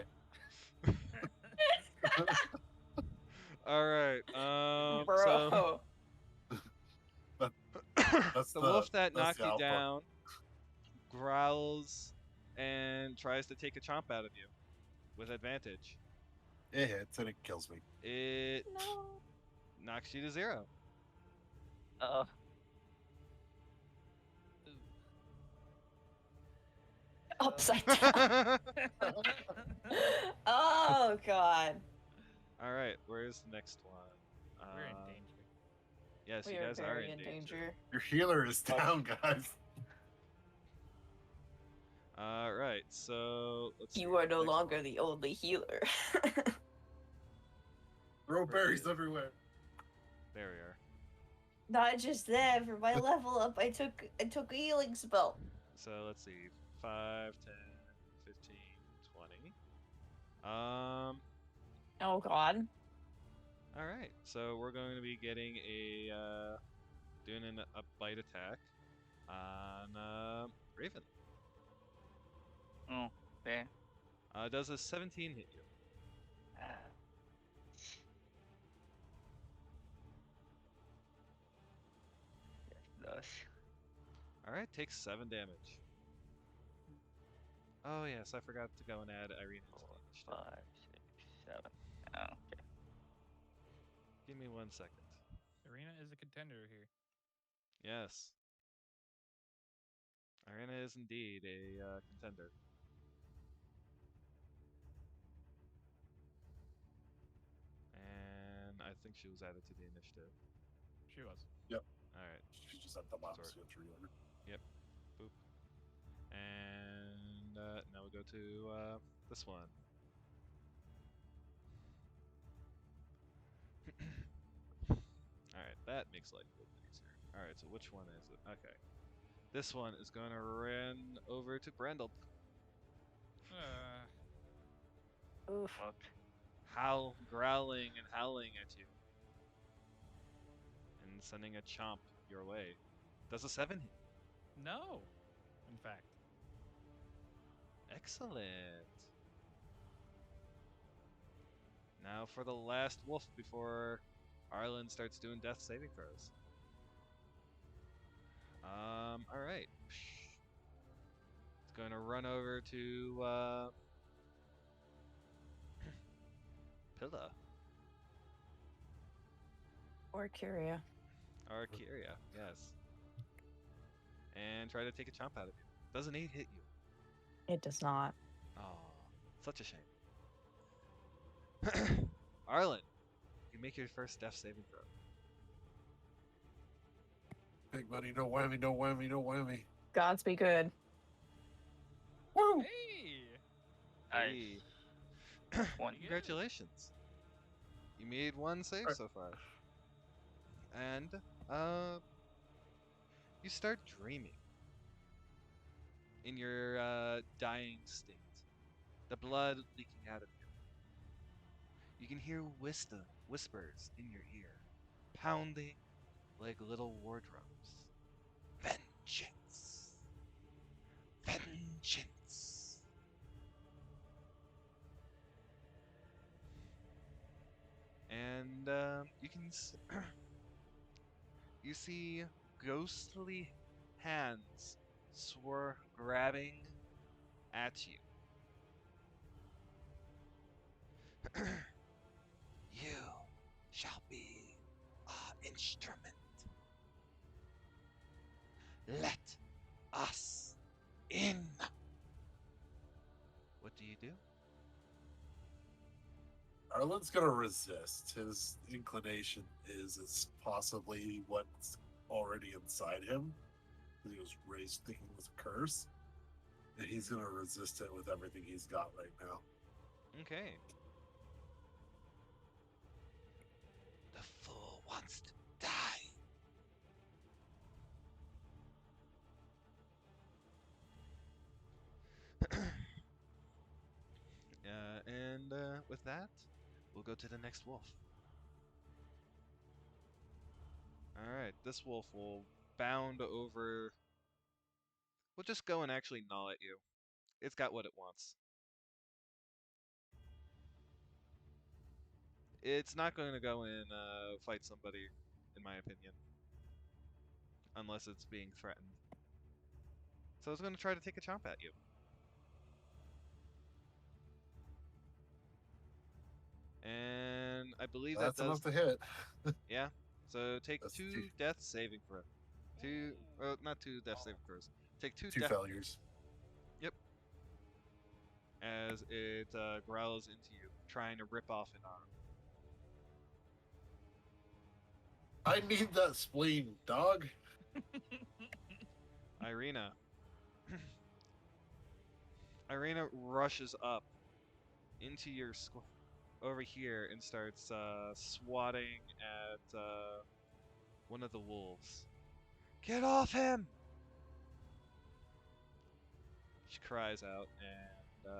Alright, so Bro. That's the wolf that that's knocked the you alpha. down growls and tries to take a chomp out of you with advantage. It hits and it kills me. It No. knocks you to 0. Upside down. Oh, God. Alright, where's the next one? We're in danger. Yes, We you are guys are very in danger. Your healer is down, guys. Alright, so let's see. You are no Next longer one. the only healer. Throw berries Where is- everywhere. There we are. Not just that, for my level up, I took a healing spell. So let's see. 5, 10, 15, 20. Oh, God. Alright, so we're going to be getting a doing a bite attack on Raven. Oh, there. Does a 17 hit you? Yes, it does. Alright, takes 7 damage. Oh yes, I forgot to go and add Irene to 4, the initiative. 5, 6, 7. Oh, okay. Give me 1 second. Arena is a contender here. Yes. Irina is indeed a contender. And I think she was added to the initiative. She was. Alright. She's just at the bottom, Sorry. so you have to reorder. Boop. And now we go to this one. Alright, that makes life a little bit easier. Alright, so which one is it? Okay. This one is going to run over to Brandel. Oof. What? Growling and howling at you. And sending a chomp your way. Does a 7 hit? No. In fact. Excellent. Now for the last wolf before Arlen starts doing death saving throws. All right. It's going to run over to Pilla Or Curia. or Kyria, yes, and try to take a chomp out of you. Doesn't 8 hit you? It does not. Oh, such a shame. Arlen, you make your first death saving throw. Big money, no whammy, no whammy, no whammy. Gods be good. Woo! Hey! Hey. One. Congratulations. You made one save so far. And you start dreaming in your dying state. The blood leaking out of you. You can hear whispers in your ear, pounding like little war drums. Vengeance! Vengeance! And you can you see ghostly hands grabbing at you. You shall be our instrument. Let us in. What do you do? Arlen's gonna resist. His inclination is it's possibly what's already inside him. He was raised thinking it was a curse. And he's gonna resist it with everything he's got right now. Okay. The fool wants to die. And with that, we'll go to the next wolf. Alright, this wolf will bound over. We'll just go and actually gnaw at you. It's got what it wants. It's not going to go and fight somebody, in my opinion. Unless it's being threatened. So it's going to try to take a chomp at you. And I believe That's that does... enough to hit. Yeah. So take That's 2 two. death saving throws. Not 2 death saving throws. Take 2 Two death... failures. Yep. As it growls into you, trying to rip off an arm. I need that spleen, dog. Irina. Irina rushes up into your over here and starts swatting at one of the wolves. Get off him! She cries out and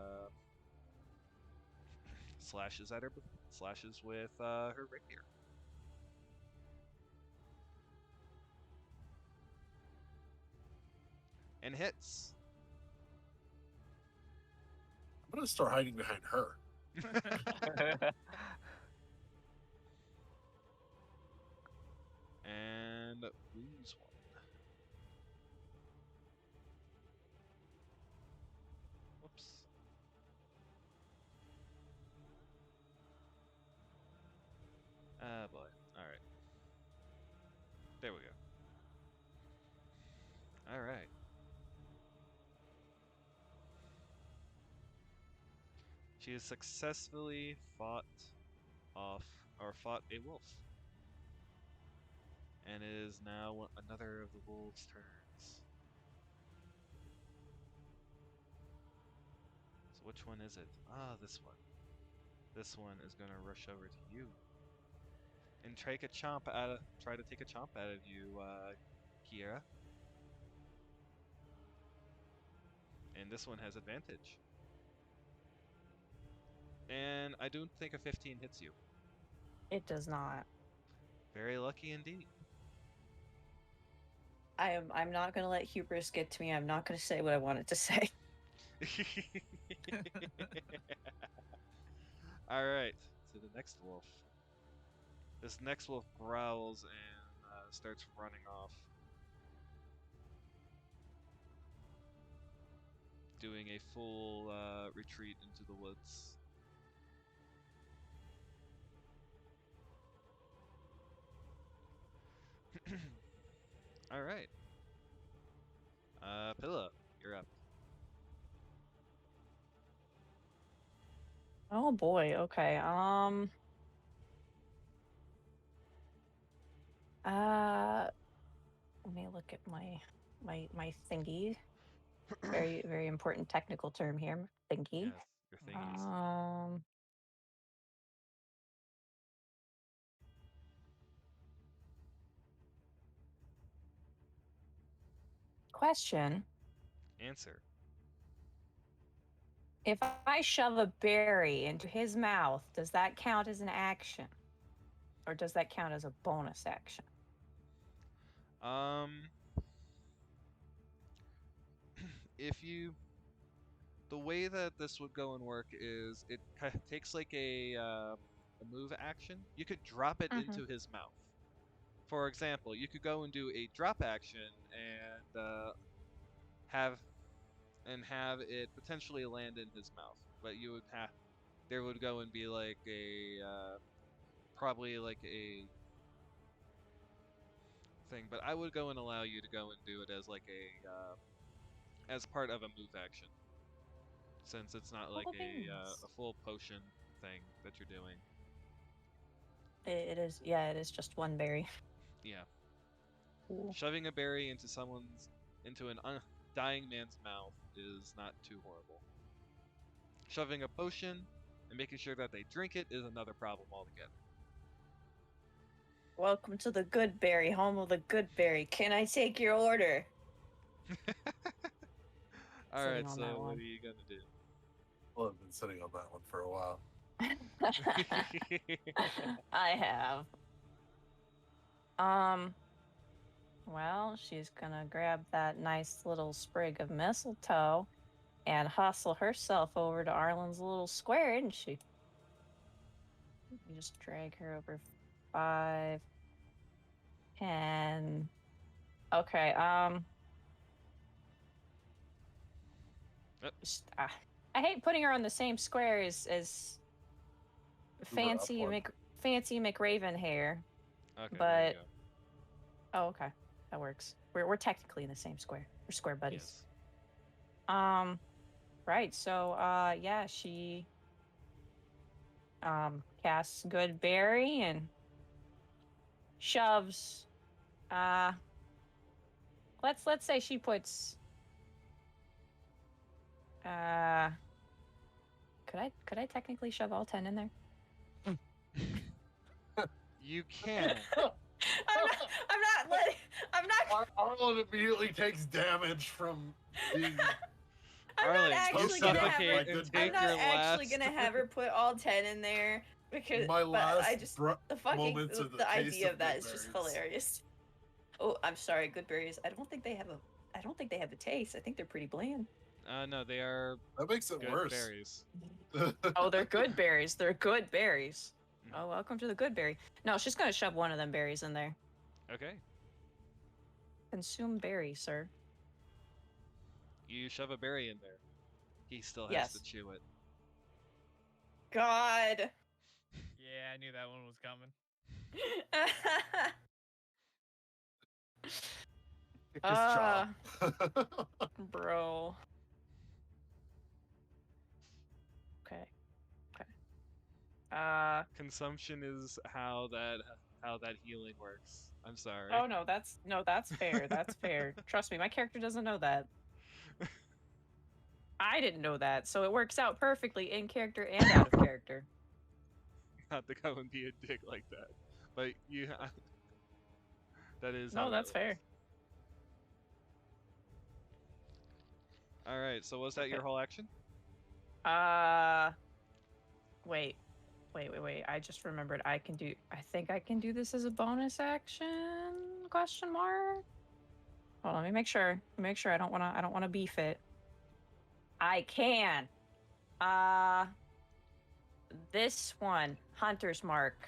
slashes at her. Slashes with her rapier. And hits. I'm gonna start hiding behind her. And lose one. Whoops. Ah, boy. Alright. There we go. Alright. She has successfully fought a wolf. And it is now another of the wolves' turns. So which one is it? Ah, this one. This one is gonna rush over to you. And try to take a chomp out of you, Kiera. And this one has advantage. And I don't think a 15 hits you. It does not. Very lucky indeed. I'm not gonna let hubris get to me. I'm not gonna say what I wanted to say. Alright, to the next wolf. This next wolf growls and starts running off. Doing a full retreat into the woods. Alright. Pilla, you're up. Oh boy, okay. Let me look at my thingy. Very important technical term here. Thingy. Yes, your thingies. Question. Answer. If I shove a berry into his mouth, does that count as an action? Or does that count as a bonus action? If you, the way that this would go and work is it takes like a move action. You could drop it into his mouth. For example, you could go and do a drop action and have it potentially land in his mouth, but you would have there would go and be like a probably like a thing, but I would go and allow you to go and do it as like a as part of a move action, since it's not like a full potion thing that you're doing. It is, yeah, it is just one berry. Yeah. Cool. Shoving a berry into an dying man's mouth is not too horrible. Shoving a potion and making sure that they drink it is another problem altogether. Welcome to the good berry, home of the good berry. Can I take your order? Alright, so what are you gonna do? Well, I've been sitting on that one for a while. I have. Well, she's gonna grab that nice little sprig of mistletoe and hustle herself over to Arlen's little square, isn't she? You just drag her over 5, 10. Okay, just, I hate putting her on the same square as fancy McRaven hair. Okay, but there you go. Oh, okay, that works. We're technically in the same square. We're square buddies. Yes. Right. So yeah, she casts Good Berry and shoves. Let's say she puts. Could I technically shove all 10 in there? You can. I'm not. Arlen immediately takes damage from being. I'm not actually gonna have her. I'm not your actually last... gonna have her put all 10 in there because My last I just the fucking moments of the idea of of that is berries. just hilarious. Oh, I'm sorry, good berries. I don't think they have a taste. I think they're pretty bland. No, they are. That makes it good worse. Berries. Oh, they're good berries. They're good berries. Oh, welcome to the good berry. No, she's gonna shove one of them berries in there. Okay. Consume berry, sir. You shove a berry in there. He still has Yes. to chew it. God. Yeah, I knew that one was coming. Kick his jaw. Bro. Okay. Consumption is how that healing works. I'm sorry. Oh no, that's fair. That's fair. Trust me, my character doesn't know that. I didn't know that, so it works out perfectly in character and out of character. Not to go and be a dick like that, but you. That is. No, that's fair. All right. So was that your whole action? Wait. I just remembered I think I can do this as a bonus action? Question mark. Well, let me make sure. I don't wanna beef it. I can. This one. Hunter's Mark.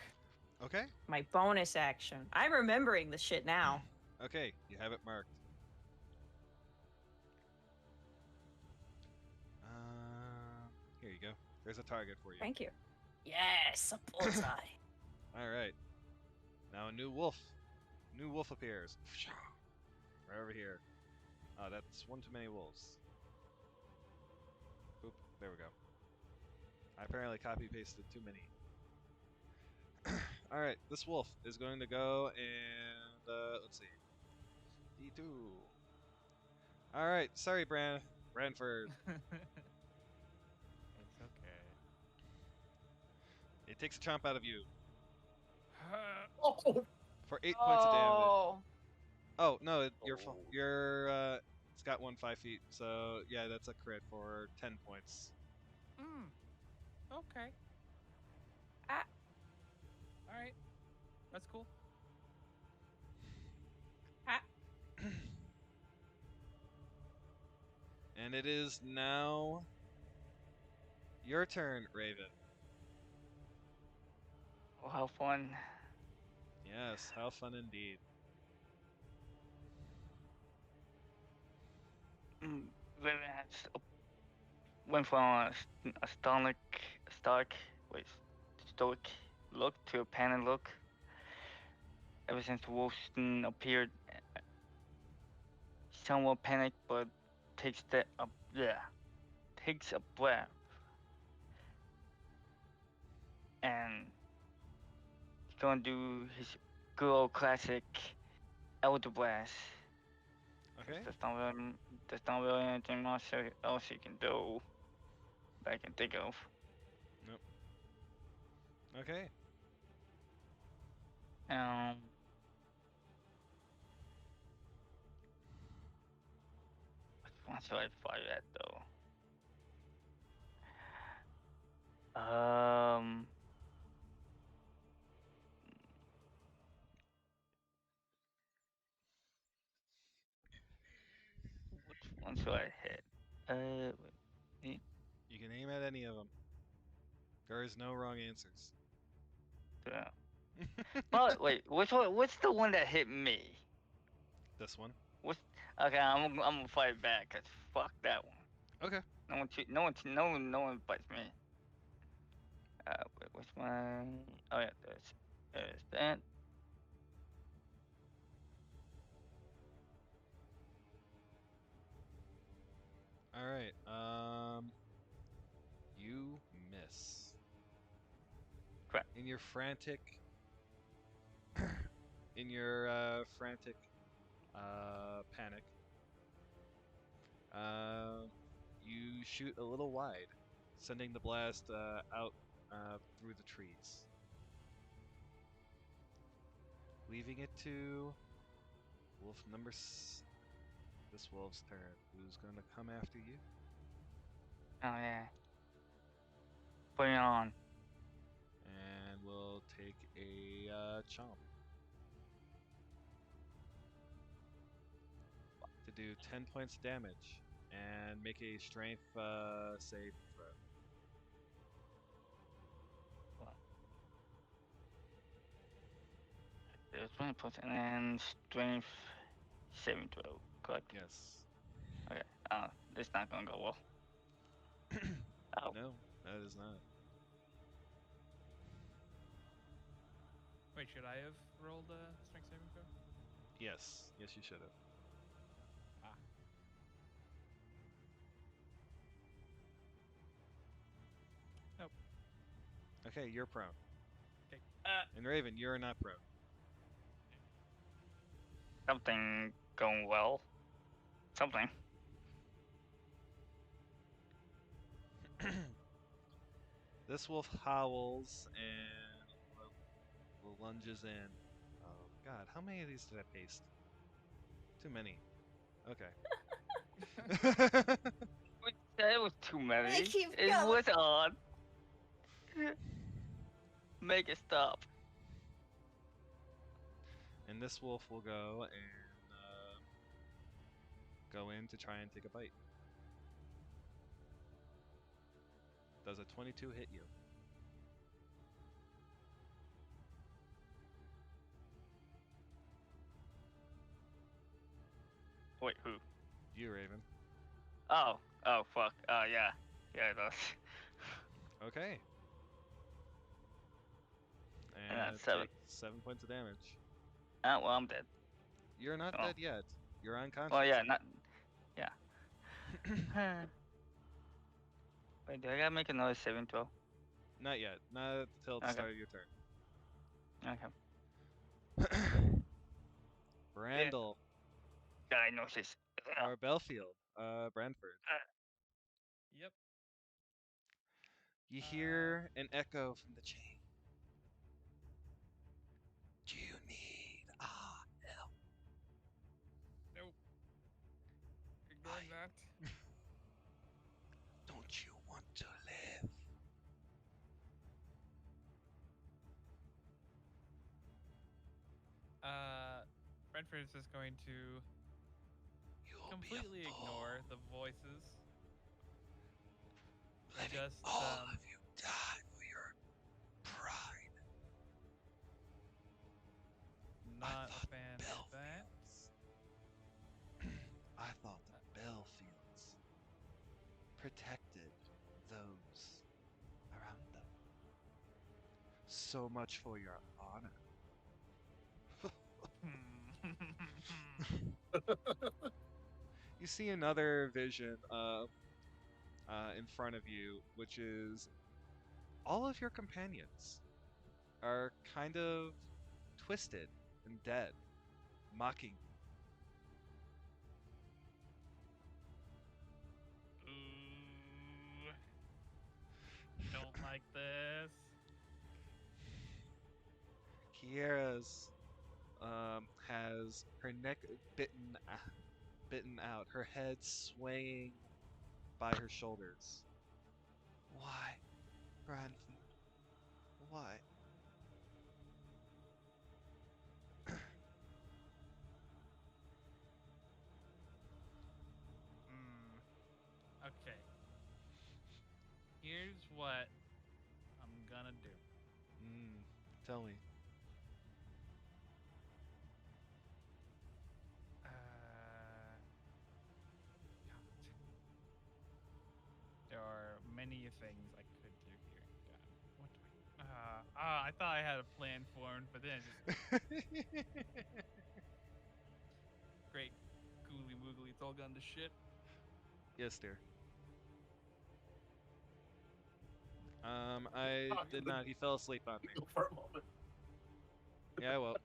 Okay. My bonus action. I'm remembering the shit now. Okay, you have it marked. Here you go. There's a target for you. Thank you. Yes, a bullseye. All right. Now a new wolf. New wolf appears. Right over here. Oh, that's one too many wolves. Oop, there we go. I apparently copy pasted too many. All right, this wolf is going to go and let's see. D2. All right, sorry, Branford. It's okay. It takes a chomp out of you Oh, for 8 points of damage. Oh. Oh no, you're Oh. it's got 5 feet, so yeah, that's a crit for 10 points. Okay. Ah. All right. That's cool. Ah. And it is now your turn, Raven. Oh, how fun. Yes, how fun indeed. Raven has went from a stoic look to a panic look. Ever since Wolfson appeared, somewhat panicked, but takes a breath, and he's gonna do his good old classic Elder Blast. Okay. There's not really anything much else he can do that I can think of. Nope. Okay. Which one should I fire at though? Which one should I hit? Wait, You can aim at any of them. There is no wrong answers. well, wait, which one? What's the one that hit me? This one. What's okay? I'm gonna fight back. Cause fuck that one. Okay. No one bites me. Wait, which one? Oh yeah, there's that. All right. You miss. Crap. In your frantic panic, you shoot a little wide, sending the blast out through the trees, leaving it to wolf this wolf's turn. Who's gonna come after you? Oh yeah. Bring it on. And we'll take a chomp to do 10 points of damage and make a strength save throw. There's 20 points and then strength saving throw. Correct. Yes. Okay. It's not gonna go well. Oh. No, that is not. Wait, should I have rolled a strength saving throw? Yes. Yes, you should have. Nope. Okay, you're prone. Okay. And Raven, you're not prone. Something going well. Something. This wolf howls and lunges in. Oh God, how many of these did I paste? Too many. Okay. That was too many. They keep It going. was on. Make it stop. And this wolf will go and go in to try and take a bite. Does a 22 hit you? Wait, who? You, Raven. Oh, fuck. Yeah. Yeah, it does. Okay. And that's And 7. take 7 points of damage. Ah, well, I'm dead. You're not Oh. dead yet. You're unconscious. Well, yeah, not. Yeah. Wait, do I gotta make another saving throw? Not yet. Not until the Okay. start of your turn. Okay. Brandel Diagnosis. or Belfield. Brantford. Yep. You hear an echo from the chain. Do you need help? Nope. Ignoring that. Don't you want to live? Brentford is just going to You'll completely be a ignore fool. the voices. Letting Just, all of you die for your pride. Not a thought fan of that. I thought the Belfields protected those around them. So much for your honor. You see another vision in front of you, which is all of your companions are kind of twisted and dead, mocking you. Ooh. Don't like this. Kiera's has her neck bitten out, her head swaying by her shoulders. Why, Brandford? Why? Okay. Here's what I'm gonna do. Tell me. There are many things I could do here. God, what do I? I thought I had a plan formed, but then it just great googly woogly. It's all gone to shit. Yes, dear. I did not. He fell asleep on me. For a moment. Yeah, I will.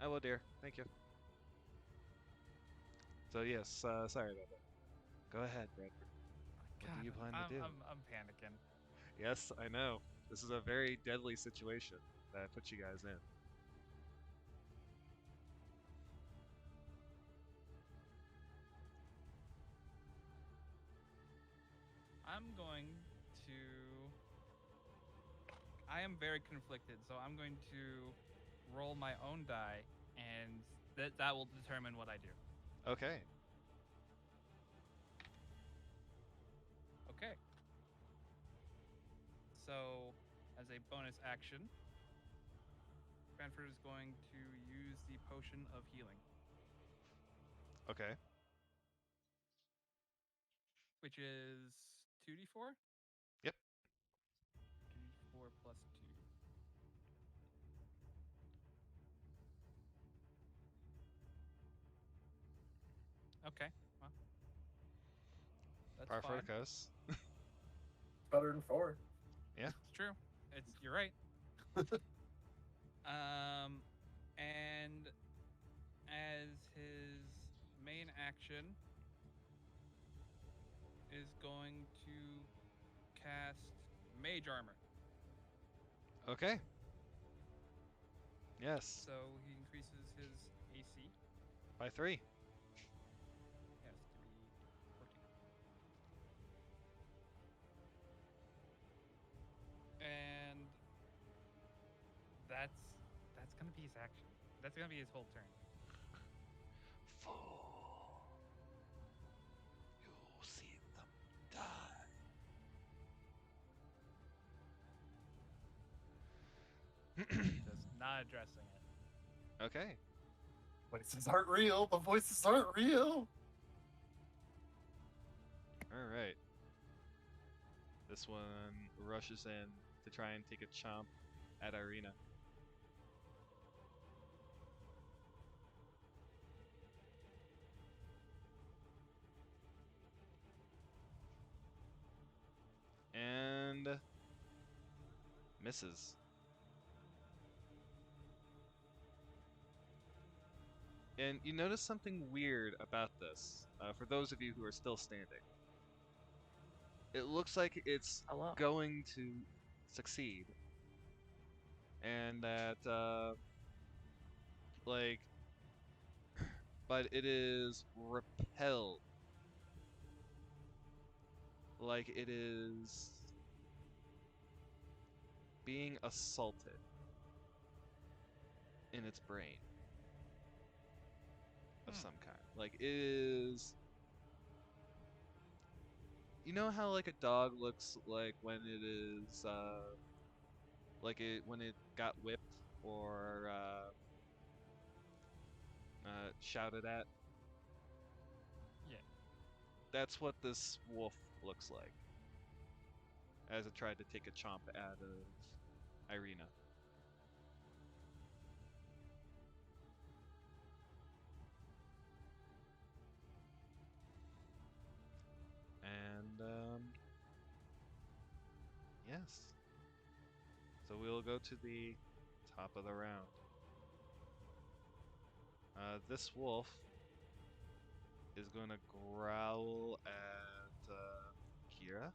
I will, dear. Thank you. So yes, sorry about that. Go ahead, Bradford. What do you plan to do? I'm panicking. Yes, I know. This is a very deadly situation that I put you guys in. I am very conflicted, so I'm going to roll my own die, and that will determine what I do. Okay. Okay. So, as a bonus action, Cranford is going to use the potion of healing. Okay. Which is 2d4? Yep. 2d4 plus 2. Okay, well. That's Par for the fine. coast. Better than 4. Yeah. It's true. You're right. And as his main action is going to cast Mage Armor. Okay. Yes. So he increases his AC. By 3. Yes, to be 14. And that's gonna be his action. That's gonna be his whole turn. Fool. You'll see them die. Just not addressing it. Okay. Voices aren't real. The voices aren't real. All right. This one rushes in to try and take a chomp at Irina. And misses. And you notice something weird about this, for those of you who are still standing. It looks like it's Hello. going to succeed. And that, like, but it is repelled. Like it is being assaulted in its brain of some kind. Like it is. You know how like a dog looks like when it is like it when it got whipped or shouted at? Yeah. That's what this wolf looks like as it tried to take a chomp out of Irina. And yes. So we'll go to the top of the round. This wolf is going to growl at Kira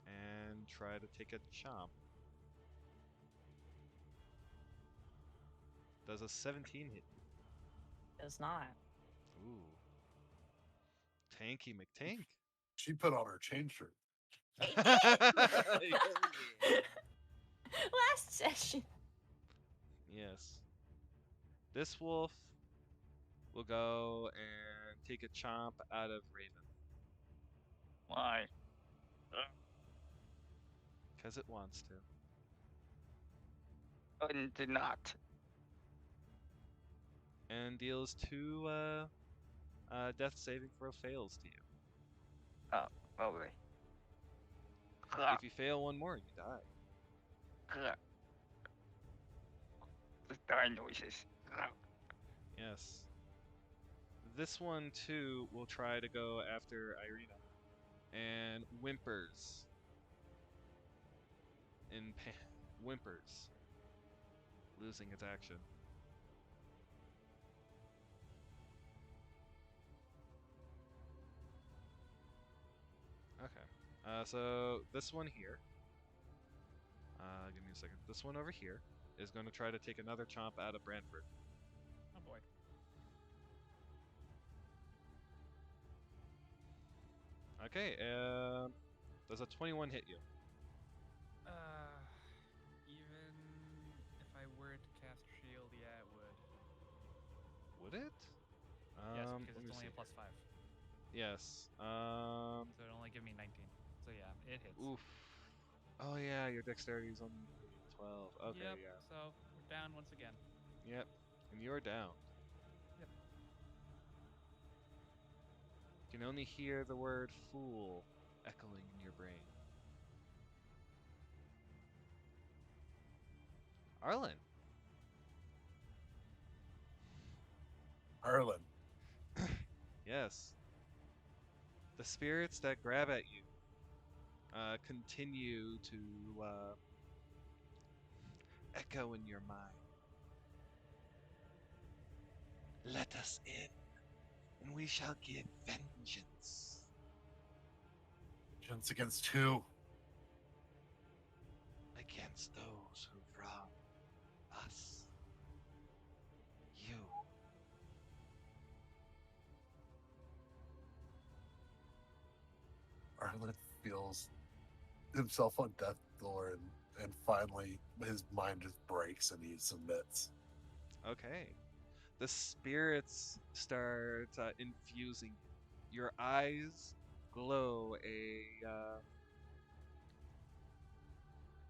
and try to take a chomp. Does a 17 hit you? Does not. Ooh. Tanky McTank. She put on her chain shirt. Last session. Yes. This wolf will go and take a chomp out of Raven. Why? Because it wants to. Button did not. And deals 2 death saving throw fails to you. Oh, lovely. If you fail one more, you die. The die noises. Yes. This one too will try to go after Irina and whimpers. Whimpers, losing its action. Okay. So this one here. Give me a second. This one over here is going to try to take another chomp out of Brantford. Oh boy. Okay. Does a 21 hit you? Even if I were to cast shield, yeah, it would. Would it? Yes, let because me it's only see a plus here. 5. Yes. So it'll only give me 19. So yeah, it hits. Oof. Oh yeah, your dexterity is only 12. Okay, Yep, yeah. so we're down once again. Yep. And you're down. Yep. You can only hear the word fool echoing in your brain. Arlen. Arlen. Yes. The spirits that grab at you continue to echo in your mind. Let us in, and we shall give vengeance. Vengeance against who? Against those who wrong us. You. Arlen feels himself on death door, and finally his mind just breaks and he submits. Okay. The spirits start infusing you. Your eyes glow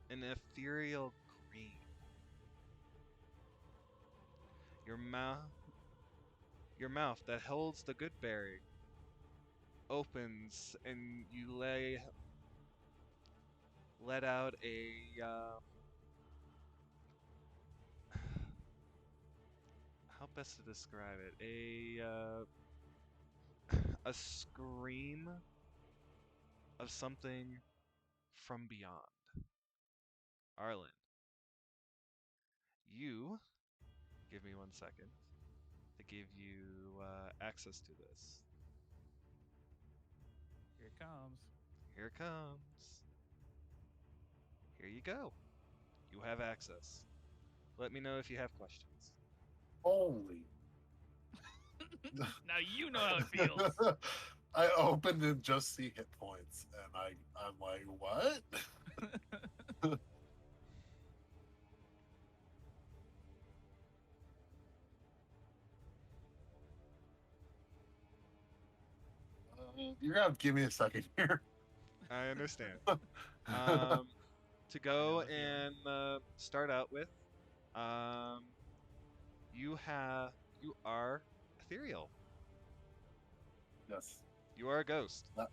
an ethereal green. Your mouth that holds the good berry opens, and you let out a how best to describe it? A scream of something from beyond. Arlen, you give me 1 second to give you access to this. Here it comes. Here it comes. Here you go. You have access. Let me know if you have questions. Holy. Now you know how it feels. I opened and just see hit points, and I'm like, what? You're gonna have to give me a second here. I understand. To go the feeling. and start out with, you are ethereal. Yes, You are a ghost. that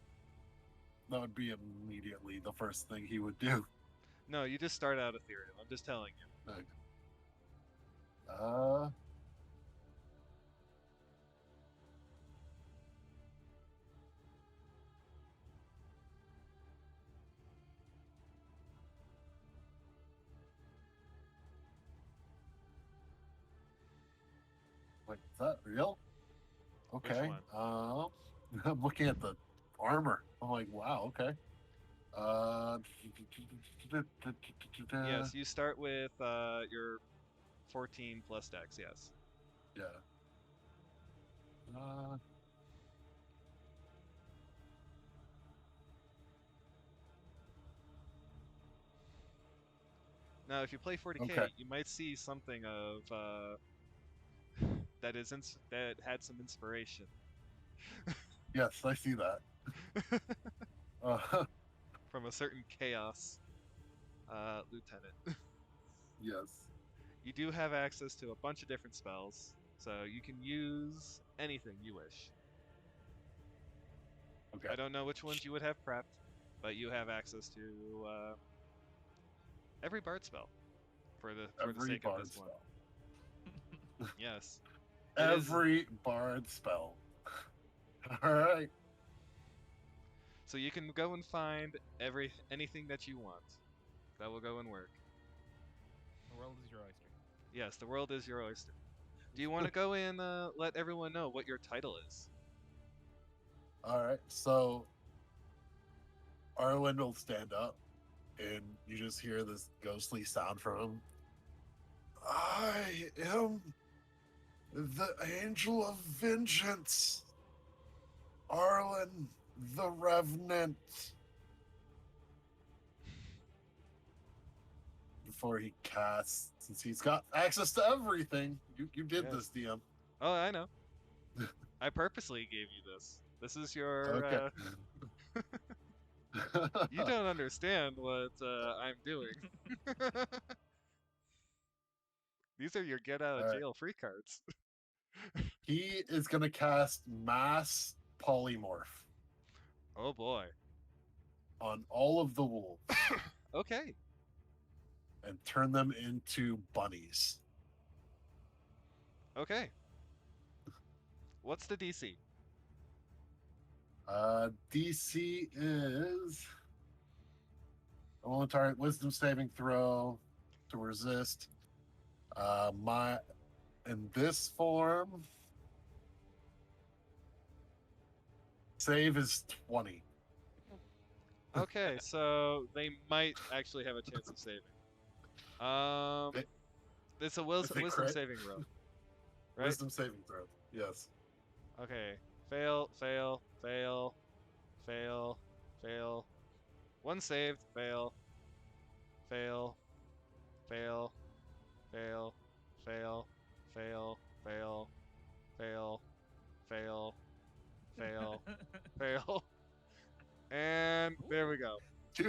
would be immediately the first thing he would do. No, you just start out ethereal. I'm just telling you. Like, Wait, is that real? Okay. one? I'm looking at the armor. I'm like, wow, okay. Yes, you start with your 14 plus dex. Yes. Yeah. Now, if you play 40k, Okay. you might see something of that had some inspiration. Yes, I see that. From a certain chaos lieutenant. Yes. You do have access to a bunch of different spells, so you can use anything you wish. Okay. I don't know which ones you would have prepped, but you have access to every bard spell for the Every sake of bard this one. spell. Yes. It is- Every bard spell. All right. So you can go and find anything that you want. That will go and work. The world is your oyster. Yes, the world is your oyster. Do you want to go and let everyone know what your title is? All right. So Arlen will stand up, and you just hear this ghostly sound from him. I am the Angel of Vengeance, Arlen the Revenant. Before he casts, since he's got access to everything, you did Yes. this, DM. Oh, I know. I purposely gave you this. This is your. Okay. You don't understand what I'm doing. These are your get out of Alright. jail free cards. He is going to cast Mass Polymorph Oh boy. on all of the wolves Okay. and turn them into bunnies. Okay. What's the DC? DC is target wisdom saving throw to resist. In this form, save is 20. Okay, so they might actually have a chance of saving. It's a wisdom crit? saving row, right? Wisdom saving throw. Yes. Okay. Fail, fail, fail, fail, fail. One saved. Fail, fail, fail, fail, fail, fail, fail, fail, fail, fail, fail. And there we go.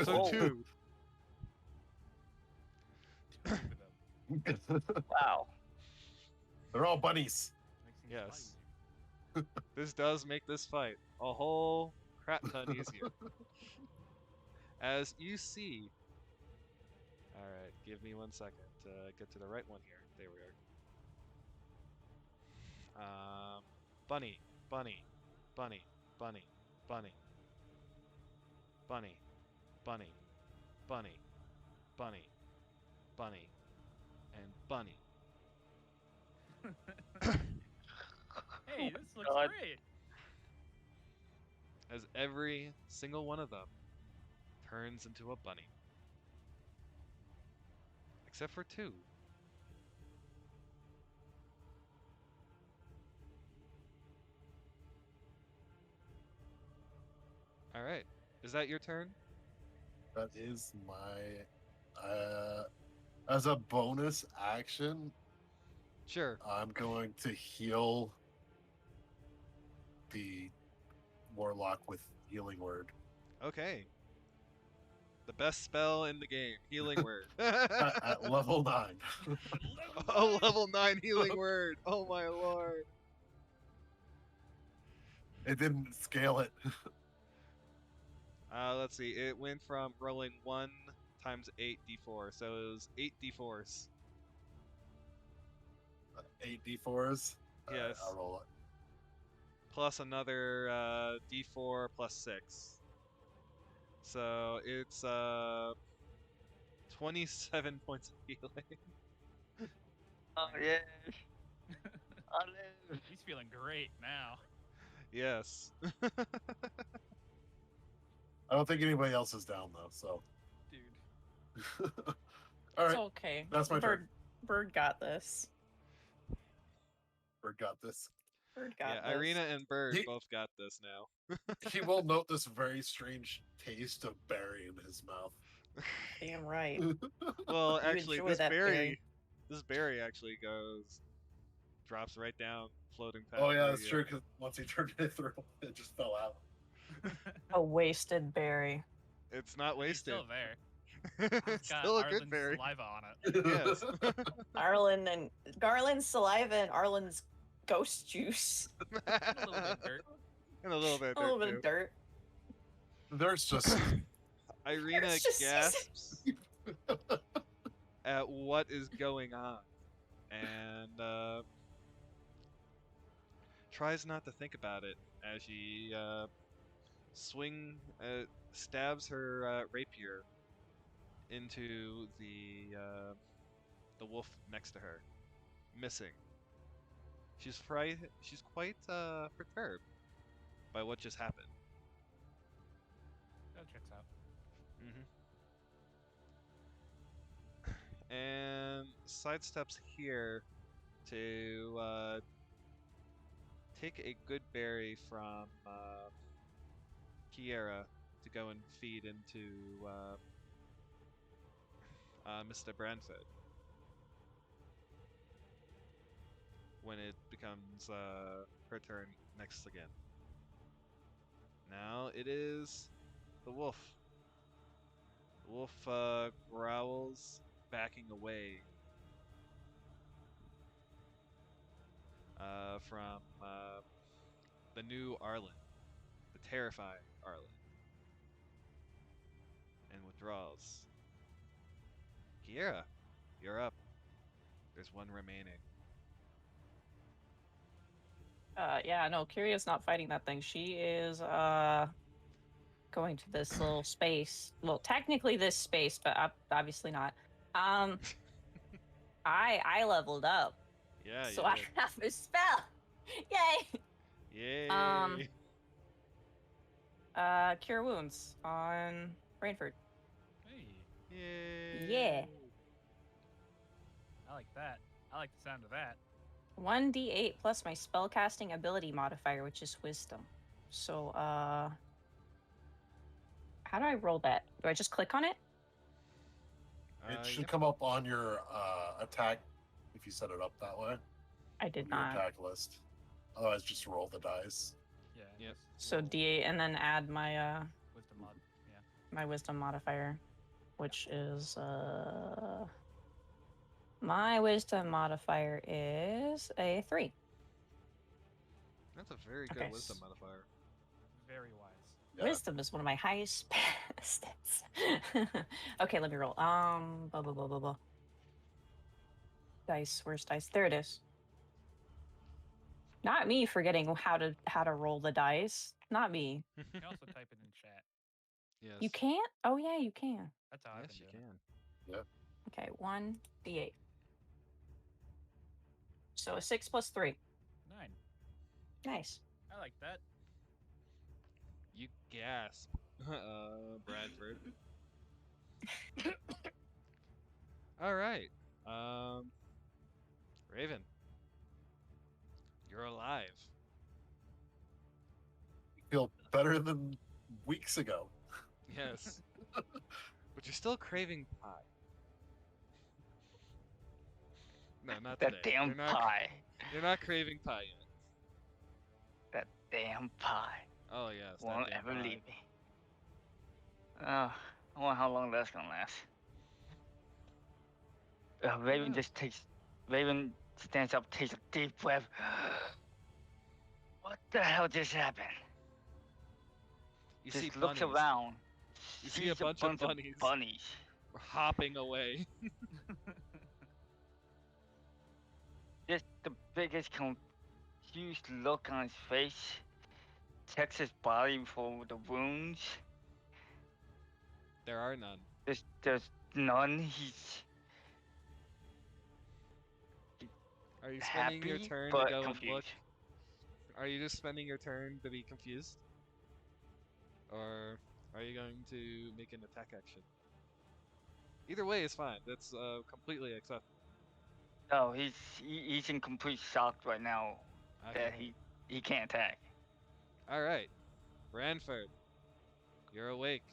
So Oh. 2. For them. Wow. They're all bunnies. Makes things Yes. light. This does make this fight a whole crap ton easier. As you see. Alright, give me 1 second to get to the right one here. There we are. Bunny, bunny, bunny, bunny, bunny, bunny, bunny, bunny, bunny, bunny, and bunny. Hey, this looks God. great. As every single one of them turns into a bunny. Except for 2. Alright. Is that your turn? That is my. As a bonus action, Sure. I'm going to heal the warlock with healing word Okay. The best spell in the game. Healing word. at level 9. Oh, level 9 healing word. Oh my lord. It didn't scale it. Let's see. It went from rolling 1 times 8d4, so it was 8d4s. 8 d4s. Yes. I'll roll it. Plus another d4 plus 6. So it's 27 points of healing. Oh yeah. I live. He's feeling great now. Yes. I don't think anybody else is down though. So. Dude. All It's right. okay. That's my turn. Bird got this. Bird got this. Bird got Yeah, this. Irina and Bird He- both got this now. He will note this very strange taste of berry in his mouth. Damn right. Well, You actually, enjoy this that berry, berry. this berry actually drops right down, floating past. Oh yeah, the, that's true. Because once he turned it through, it just fell out. A wasted berry. It's not He's wasted. still there. It's Got still a Arlen's good berry. saliva on it. Yes. Garland's saliva and Arlen's ghost juice. A little bit of dirt. And a little bit of A little dirt, bit too. of dirt. There's just Irina It's just- gasps at what is going on and tries not to think about it as she stabs her rapier into the wolf next to her, missing. She's quite perturbed by what just happened. That checks out. And sidesteps here to take a good berry from Kiera to go and feed into Mr. Branford when it becomes her turn next again. Now it is the wolf. The wolf growls, backing away from the new Arlen, the terrifying Arlen, and withdraws. Kiera, you're up. There's one remaining. Yeah, no, Kiria's not fighting that thing. She is going to this little space. Well, technically this space, but obviously not. I leveled up, Yeah, so you I did. have a spell. Yay! Yay! Cure wounds on Rainford. Hey, Yay! Yeah. I like that. I like the sound of that. 1d8 plus my spellcasting ability modifier, which is wisdom. So, how do I roll that? Do I just click on it? it should Yep. come up on your attack if you set it up that way. I did Your not. attack list. Otherwise, just roll the dice. Yeah. Yep. just So roll d8 and then add my wisdom mod. Yeah. my wisdom modifier, which is My wisdom modifier is a 3. That's a very good Okay, wisdom modifier. Very wise. Yeah. Wisdom is one of my highest stats. Okay, let me roll. Blah, blah, blah, blah, blah. Dice, where's dice? There it is. Not me forgetting how to roll the dice. Not me. You can also type it in chat. Yes. You can't? Oh yeah, you can. That's how I've Yes, been you doing can. Okay, 1d8. So a 6 plus 3. it. 9. Nice. I like that. You gasp, Bradford. All right. Raven. You're alive. You feel better than weeks ago. Yes. But you're still craving pie. No, not That today. damn pie. You're not craving pie yet. That damn pie Oh yes, that won't damn ever pie. leave me. I wonder how long that's gonna last. Raven knows? just takes. Raven stands up, takes a deep breath. What the hell just happened? You Just see looks bunnies. around. You see a sees bunch of bunnies. Hopping away. Just the biggest confused look on his face. Checks his body for the wounds. There are none. There's none. He's Are you spending your happy turn to but go and confused. look? Are you just spending your turn to be confused? Or are you going to make an attack action? Either way is fine. That's completely acceptable. No, he's in complete shock right now that Okay. he can't attack. All right. Branford, you're awake.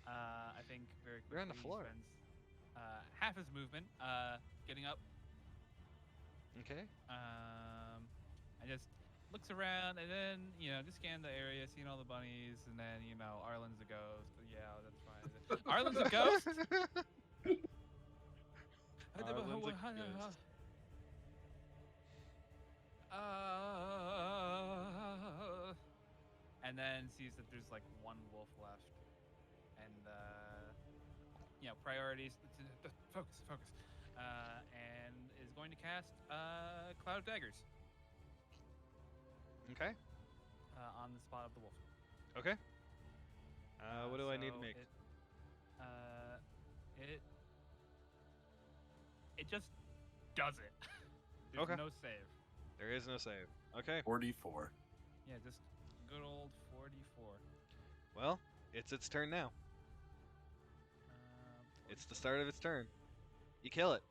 I think very quickly You're on the he floor. spends half his movement getting up. Okay. I just looks around and then just scan the area, seeing all the bunnies, and then Arlen's a ghost. Yeah, that's fine. Arlen's a ghost. Arlen's a ghost. And then sees that there's like one wolf left, and priorities. Focus. And is going to cast Cloud of Daggers Okay. on the spot of the wolf. Okay. What do I need to So make? It just does it. There's Okay. no save. There is no save. Okay. 44. Yeah, just good old 44. Well, it's its turn now. It's the start of its turn. You kill it.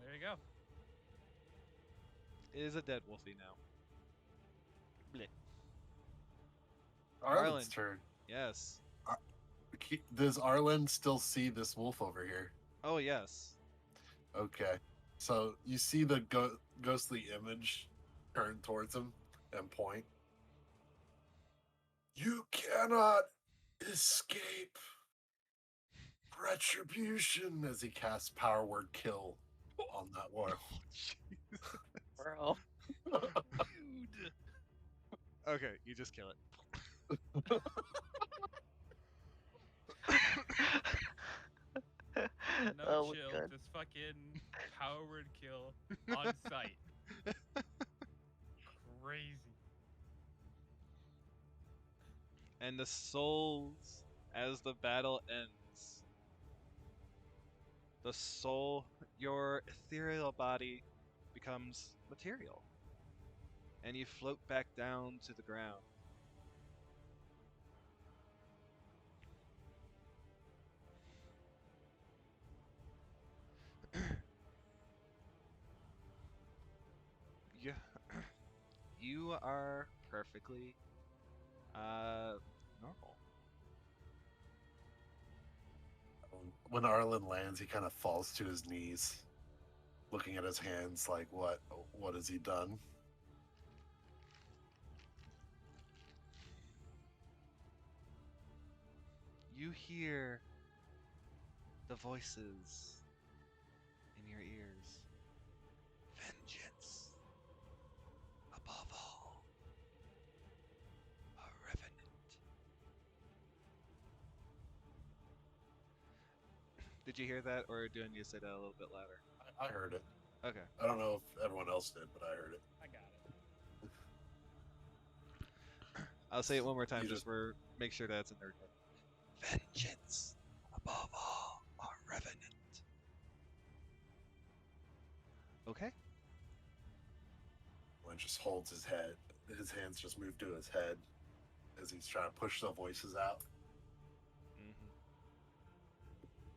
There you go. It is a dead wolfie now. Blech. Arlen's turn. Yes. Does Arlen still see this wolf over here? Oh yes. Okay. So you see the ghostly image turn towards him and point. You cannot escape retribution as he casts Power Word Kill on that wolf. Bro. Dude. Okay, you just kill it. No Oh my chill, God. just fucking power word kill on sight. Crazy. And the souls, as the battle ends, the soul, your ethereal body becomes material. And you float back down to the ground. Yeah. You are perfectly normal. When Arlen lands, he kind of falls to his knees, looking at his hands like, what has he done? You hear the voices in your ears. Vengeance, above all, a revenant. Did you hear that, or do I need to say that a little bit louder? I heard it. Okay. I don't know if everyone else did, but I heard it. I got it. I'll say it one more time You just just- for make sure that's in the recording. Vengeance, above all, a revenant. Okay. When just holds his head. His hands just move to his head as he's trying to push the voices out.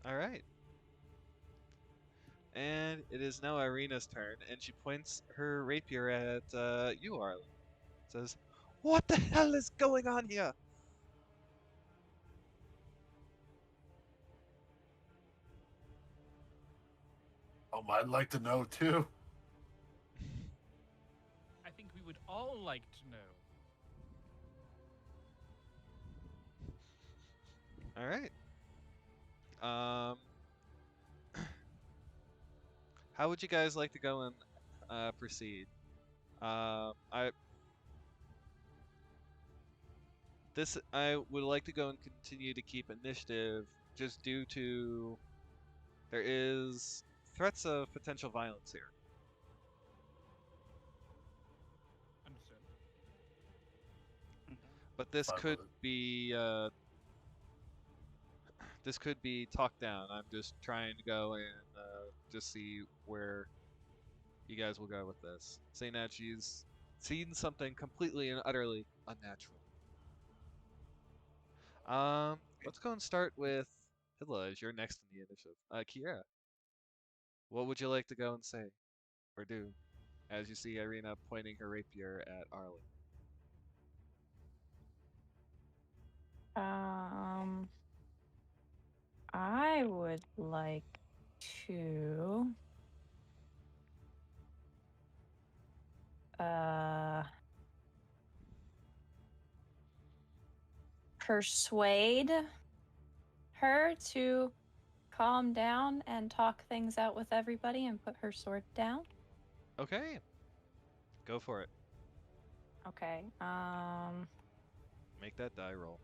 All right. And it is now Irina's turn, and she points her rapier at you, Arlen. Says, "What the hell is going on here?" I'd like to know too. I think we would all like to know. All right. How would you guys like to go and proceed? I would like to go and continue to keep initiative, just due to there is threats of potential violence here. Understood. But this Fine could with it. be this could be talked down. I'm just trying to go and just see where you guys will go with this. Saying that she's seen something completely and utterly unnatural. Let's go and start with Hilla as you're next in the initiative. Kiera, what would you like to go and say or do as you see Irina pointing her rapier at Arlen? I would like to persuade her to calm down and talk things out with everybody and put her sword down. Okay, go for it. Okay. Make that die roll.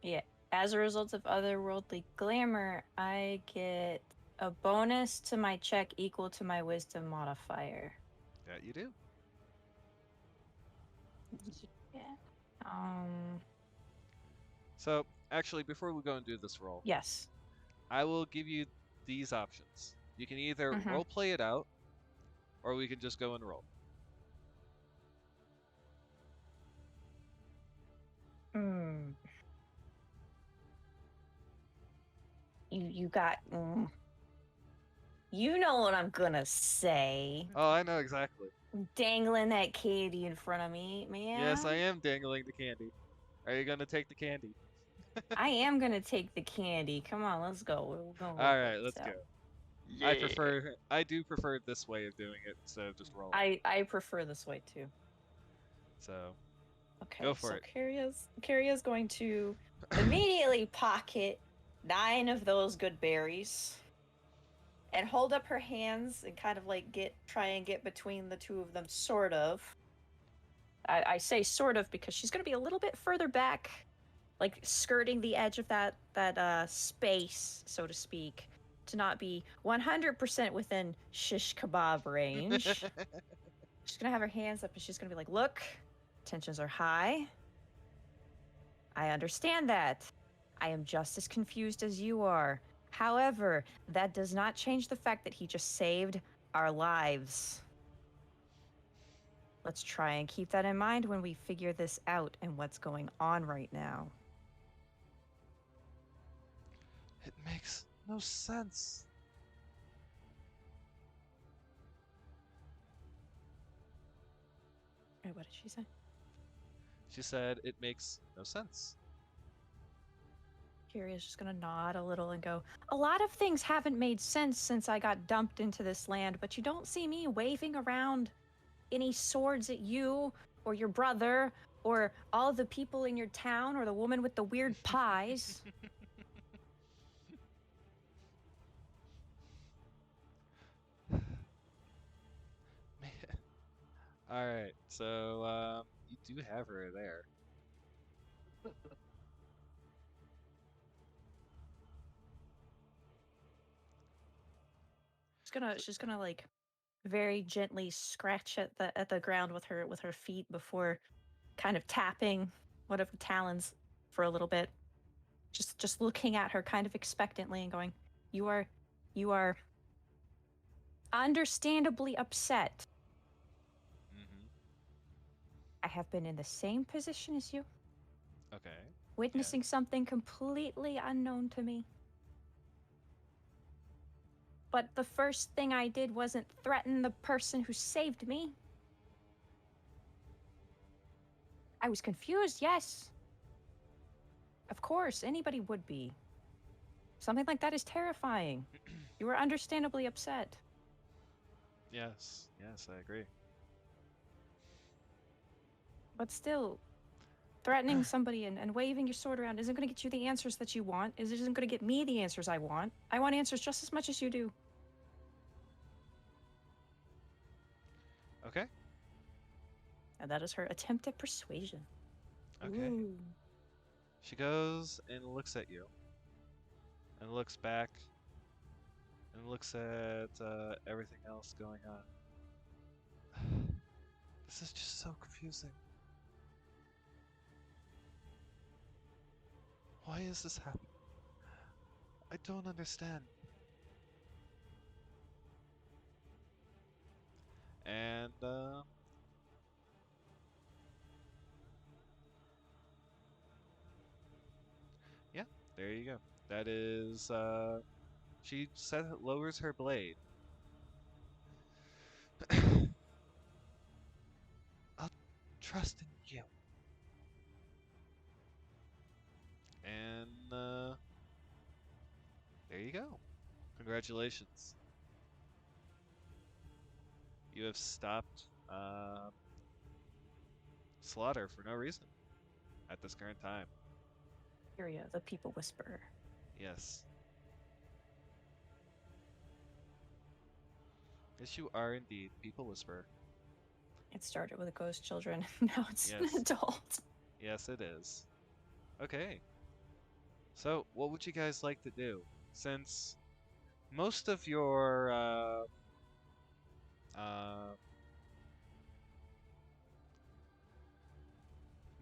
Yeah. As a result of otherworldly glamour, I get a bonus to my check equal to my wisdom modifier. That you do. Yeah. So, actually, before we go and do this roll, Yes. I will give you these options. You can either Mhm. role play it out, or we can just go and roll. Hmm. You got. You know what I'm gonna say. Oh, I know exactly. Dangling that candy in front of me, man. Yes, I am dangling the candy. Are you gonna take the candy? I am gonna take the candy. Come on, let's go. We're going. All right, let's go. Yeah. I do prefer this way of doing it instead of just rolling. I prefer this way too. So, Okay, Go for so it. Kyria's going to immediately pocket 9 of those good berries and hold up her hands and kind of like try and get between the two of them, sort of. I say sort of because she's going to be a little bit further back, like skirting the edge of that space, so to speak, to not be 100% within shish kebab range. She's gonna have her hands up and she's gonna be like, "Look, tensions are high. I understand that. I am just as confused as you are. However, that does not change the fact that he just saved our lives. Let's try and keep that in mind when we figure this out and what's going on right now." It makes no sense. Wait, what did she say? She said it makes no sense. Kyria's just gonna nod a little and go, "A lot of things haven't made sense since I got dumped into this land, but you don't see me waving around any swords at you or your brother or all the people in your town or the woman with the weird pies." All right, so you do have her there. She's gonna like very gently scratch at the ground with her feet before kind of tapping one of the talons for a little bit. Just looking at her kind of expectantly and going, you are understandably upset. Mm-hmm. I have been in the same position as you, Okay. witnessing something completely unknown to me. But the first thing I did wasn't threaten the person who saved me. I was confused, yes. Of course, anybody would be. Something like that is terrifying. You were understandably upset. Yes, I agree. But still, threatening somebody and waving your sword around isn't going to get you the answers that you want. It isn't going to get me the answers I want. I want answers just as much as you do. Okay. And that is her attempt at persuasion. Okay. Ooh. She goes and looks at you, and looks back, and looks at everything else going on. This is just so confusing. Why is this happening? I don't understand. And yeah, there you go. That is she lowers her blade. I'll trust in you. And there you go. Congratulations. You have stopped slaughter for no reason at this current time. Syria, the people whisperer. Yes. Yes, you are indeed people whisperer. It started with ghost children. Now it's Yes. an adult. Yes, it is. Okay. So, what would you guys like to do? Since most of your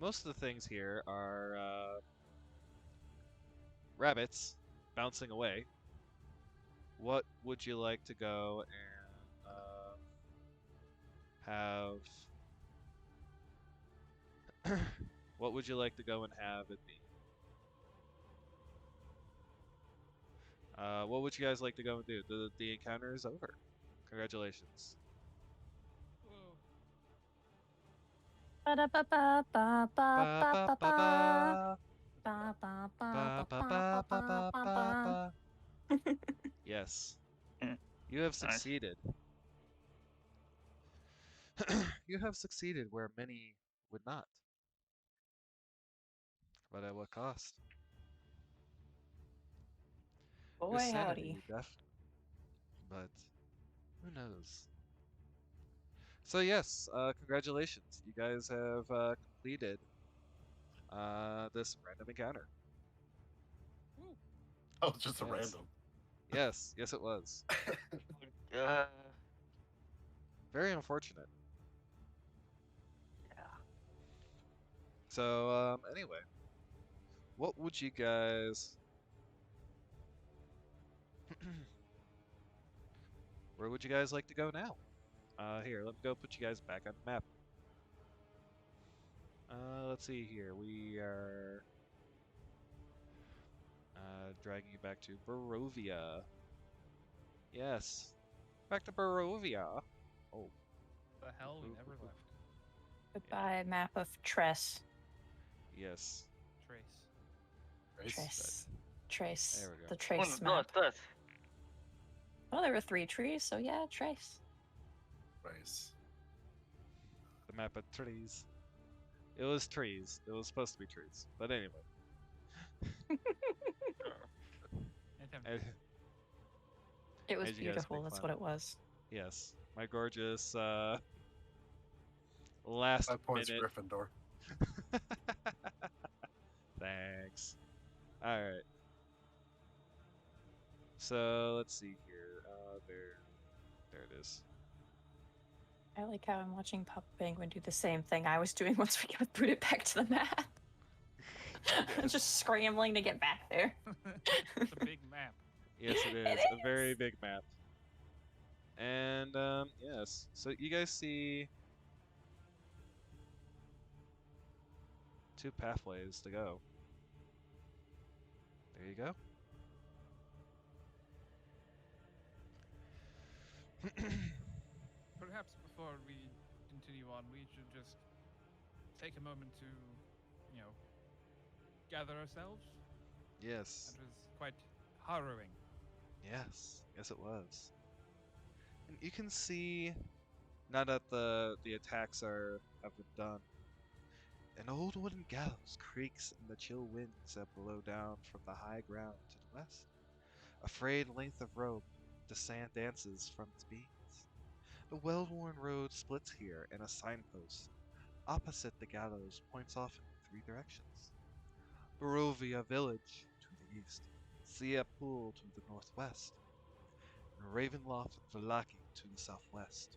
most of the things here are rabbits bouncing away. What would you like to go and have? What would you like to go and have it be? What would you guys like to go and do? The encounter is over. Congratulations. Whoa. Ba ba ba ba. Ba ba ba ba ba ba ba. Yes, Mm, you have nice. succeeded. You have succeeded where many would not. But at what cost? Your Boy, howdy. sanity, definitely. But who knows? So yes, congratulations. You guys have completed this random encounter. Woo. Oh, it's just a Yes. random. Yes, it was. Uh, Very unfortunate. yeah. So, anyway, what would you guys... Where would you guys like to go now? Here, let me go put you guys back on the map. Let's see here. We are dragging you back to Barovia. Yes, back to Barovia. Oh, The hell we never left. Goodbye, map of Tress. yes. Trace. Trace. Trace. There we go. The Oh, Trace no, map. that's Well, there were 3 trees, so yeah, Trace. Nice. The map of trees. It was trees. It was supposed to be trees. But anyway. Anytime. It was As you guys beautiful, make that's fun. what it was. Yes, my gorgeous last 5 points minute. Gryffindor. Thanks. All right. So let's see here. There it is. I like how I'm watching Papa Penguin do the same thing I was doing once we got booted back to the map. Yes. Just scrambling to get back there. It's a big map. Yes, it is. It A very is. big map. And yes. So you guys see 2 pathways to go. There you go. Perhaps before we continue on, we should just take a moment to, gather ourselves. Yes. That was quite harrowing. Yes. Yes, it was. And you can see, now that the attacks have been done, an old wooden gallows creaks in the chill winds that blow down from the high ground to the west. A frayed length of rope, the sand dances from its beams. The well-worn road splits here, and a signpost opposite the gallows points off in 3 directions. Barovia village to the east, Sia Pool to the northwest, and Ravenloft Vallaki to the southwest.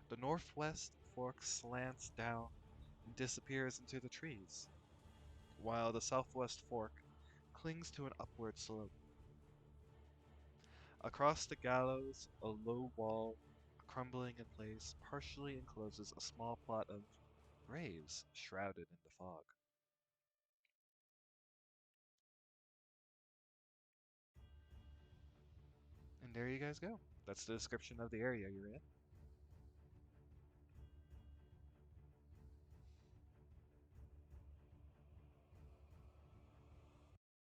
The northwest fork slants down and disappears into the trees, while the southwest fork clings to an upward slope. Across the gallows, a low wall, crumbling in place, partially encloses a small plot of graves shrouded in the fog. And there you guys go. That's the description of the area you're in.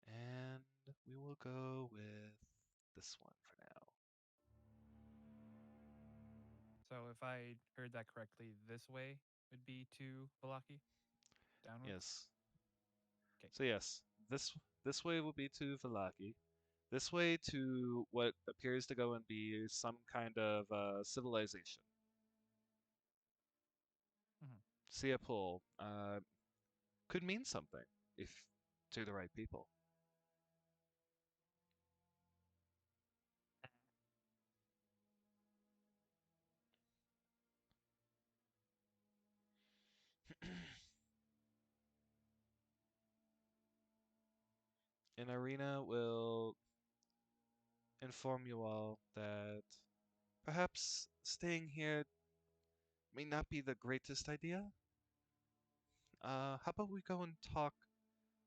And we will go with this one for now. So if I heard that correctly, this way would be to Balaki? Downward? Yes. Okay. So yes, this way will be to Vallaki. This way to what appears to go and be some kind of civilization. Mhm. Sia Pool could mean something if to the right people. And Arena will inform you all that perhaps staying here may not be the greatest idea. How about we go and talk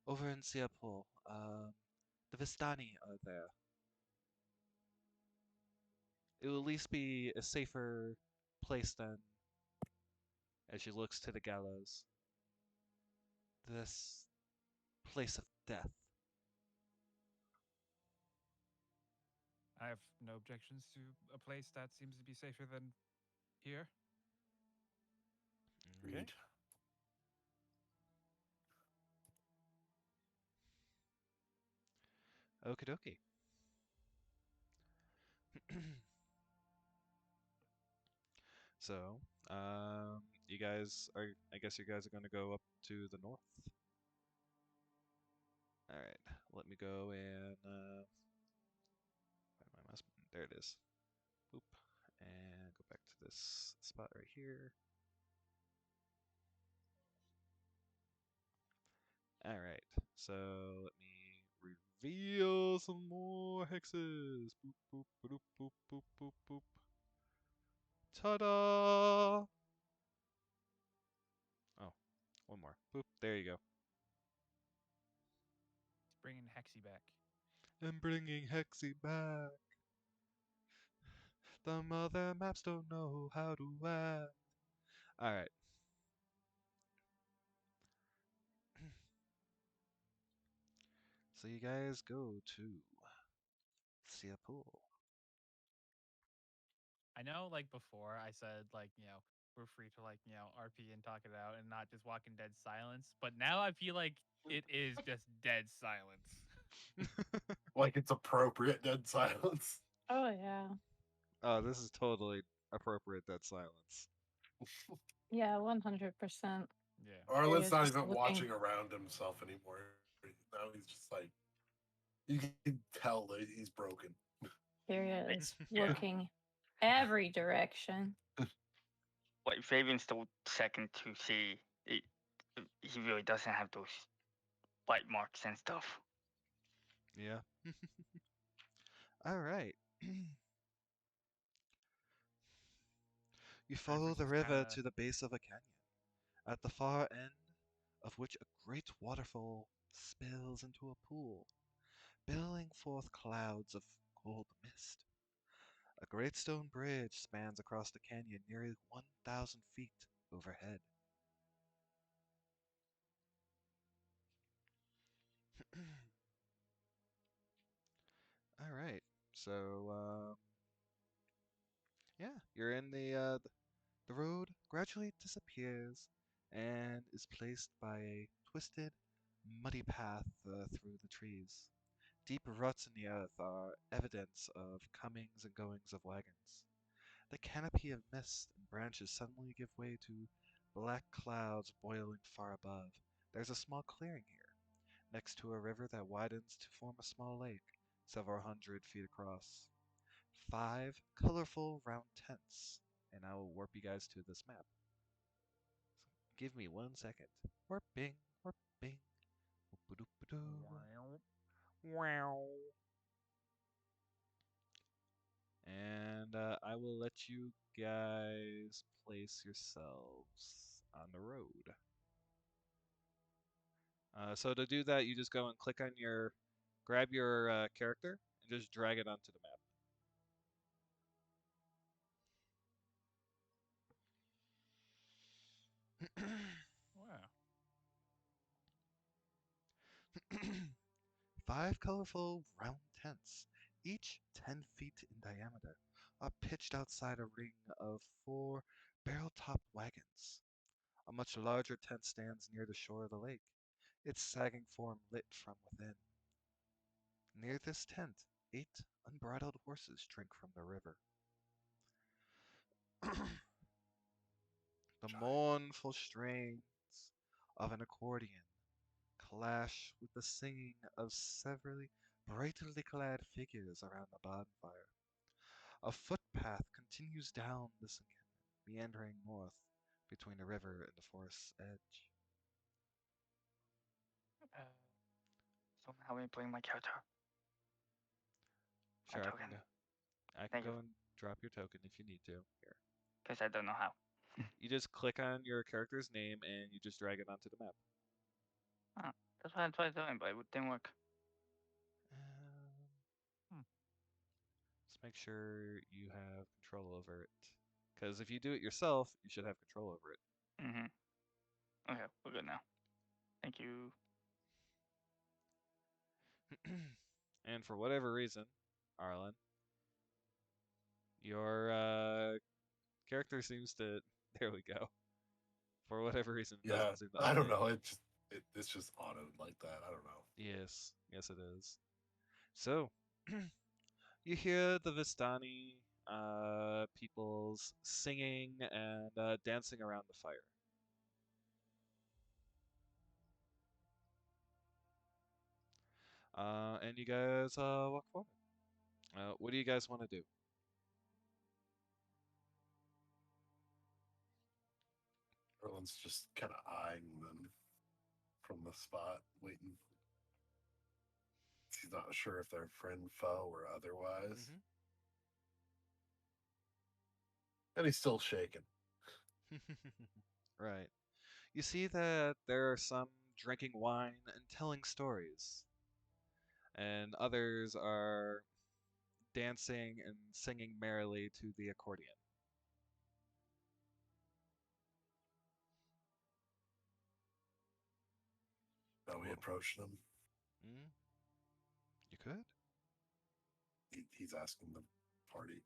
over in Siapol? The Vistani are there. It will at least be a safer place than, as she looks to the gallows, this place of death. I have no objections to a place that seems to be safer than here. Okay. Agreed. Okie dokie. So, you guys are, I guess you guys are going to go up to the north. Alright, let me go and, find my mouse button. There it is. Boop. And go back to this spot right here. Alright, so let me reveal some more hexes. Boop, boop, boop, boop, boop, boop, boop. Ta-da! Oh, one more. Boop, there you go. It's bringing Hexy back. I'm bringing Hexy back. The mother maps don't know how to act. Alright. So you guys go to Siapul. I know, like before, I said we're free to RP and talk it out and not just walk in dead silence. But now I feel like it is just dead silence. Like it's appropriate dead silence. Oh yeah. Oh, this is totally appropriate dead silence. Yeah, 100%. Yeah. Arlen's not just even looking- watching around himself anymore. Now he's just like, you can tell that he's broken. Tyria is Yeah. looking every direction. Like Fabian's the second to see it. He really doesn't have those bite marks and stuff. Yeah. All right. You follow Reference the is river kinda- to the base of a canyon, at the far end of which a great waterfall spills into a pool, billowing forth clouds of cold mist. A great stone bridge spans across the canyon nearly 1,000 feet overhead. All right, so yeah, you're in the road gradually disappears and is placed by a twisted, muddy path through the trees. Deep ruts in the earth are evidence of comings and goings of wagons. The canopy of mist and branches suddenly give way to black clouds boiling far above. There's a small clearing here, next to a river that widens to form a small lake, several hundred feet across. 5 colorful round tents, and I will warp you guys to this map. So give me 1 second. Warping, warping. Wow. And I will let you guys place yourselves on the road. So to do that, you just go and click on grab your character and just drag it onto the map. Wow. 5 colorful round tents, each 10 feet in diameter, are pitched outside a ring of 4 barrel-topped wagons. A much larger tent stands near the shore of the lake, its sagging form lit from within. Near this tent, 8 unbridled horses drink from the river. The mournful strains of an accordion clash with the singing of severally brightly clad figures around the bonfire. A footpath continues down this encampment, meandering north between the river and the forest's edge. Uh, so how am I playing my character? My Sure, token. I can Thank go you. and drop your token if you need to. Here. Because I don't know how. You just click on your character's name and you just drag it onto the map. Oh, that's what I tried doing, but it didn't work. Um, Let's make sure you have control over it. Because if you do it yourself, you should have control over it. Mm-hmm. Okay, we're good now. Thank you. And for whatever reason, Arlen, your character seems to. There we go. For whatever reason, it Yeah, doesn't seem to I don't update. know. It's just autoed like that. I don't know. Yes, yes, it is. So, you hear the Vistani peoples singing and dancing around the fire. And you guys walk forward. What do you guys want to do? Erlen's just kind of eyeing them from the spot, waiting. He's not sure if they're friend, foe, or otherwise. And he's still shaking. Right. You see that there are some drinking wine and telling stories, and others are dancing and singing merrily to the accordion. Now we Whoa. approach them. Mm? You could? He's asking the party.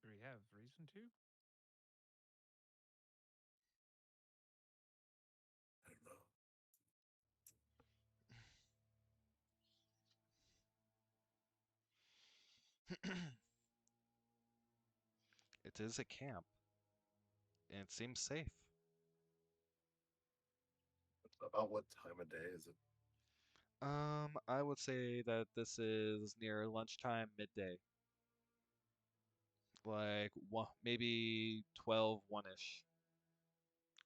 Do we have reason to? I don't know. It is a camp, and it seems safe. About what time of day is it? I would say that this is near lunchtime, midday. Like one, maybe 12, 1-ish.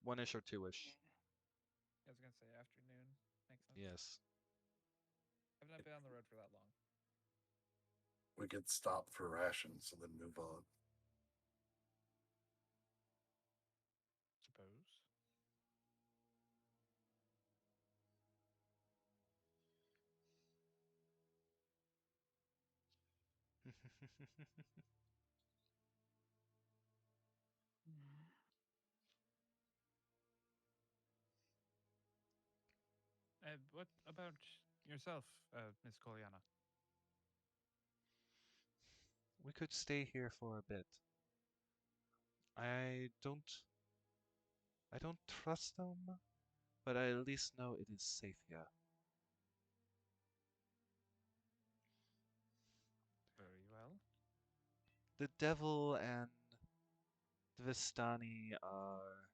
1-ish or 2-ish. I was gonna say afternoon. Makes sense. Yes. I've not been on the road for that long. We could stop for rations and then move on. Suppose. What about yourself, Miss Coliana? We could stay here for a bit. I don't trust them, but I at least know it is safe here. Very well. The devil and the Vistani are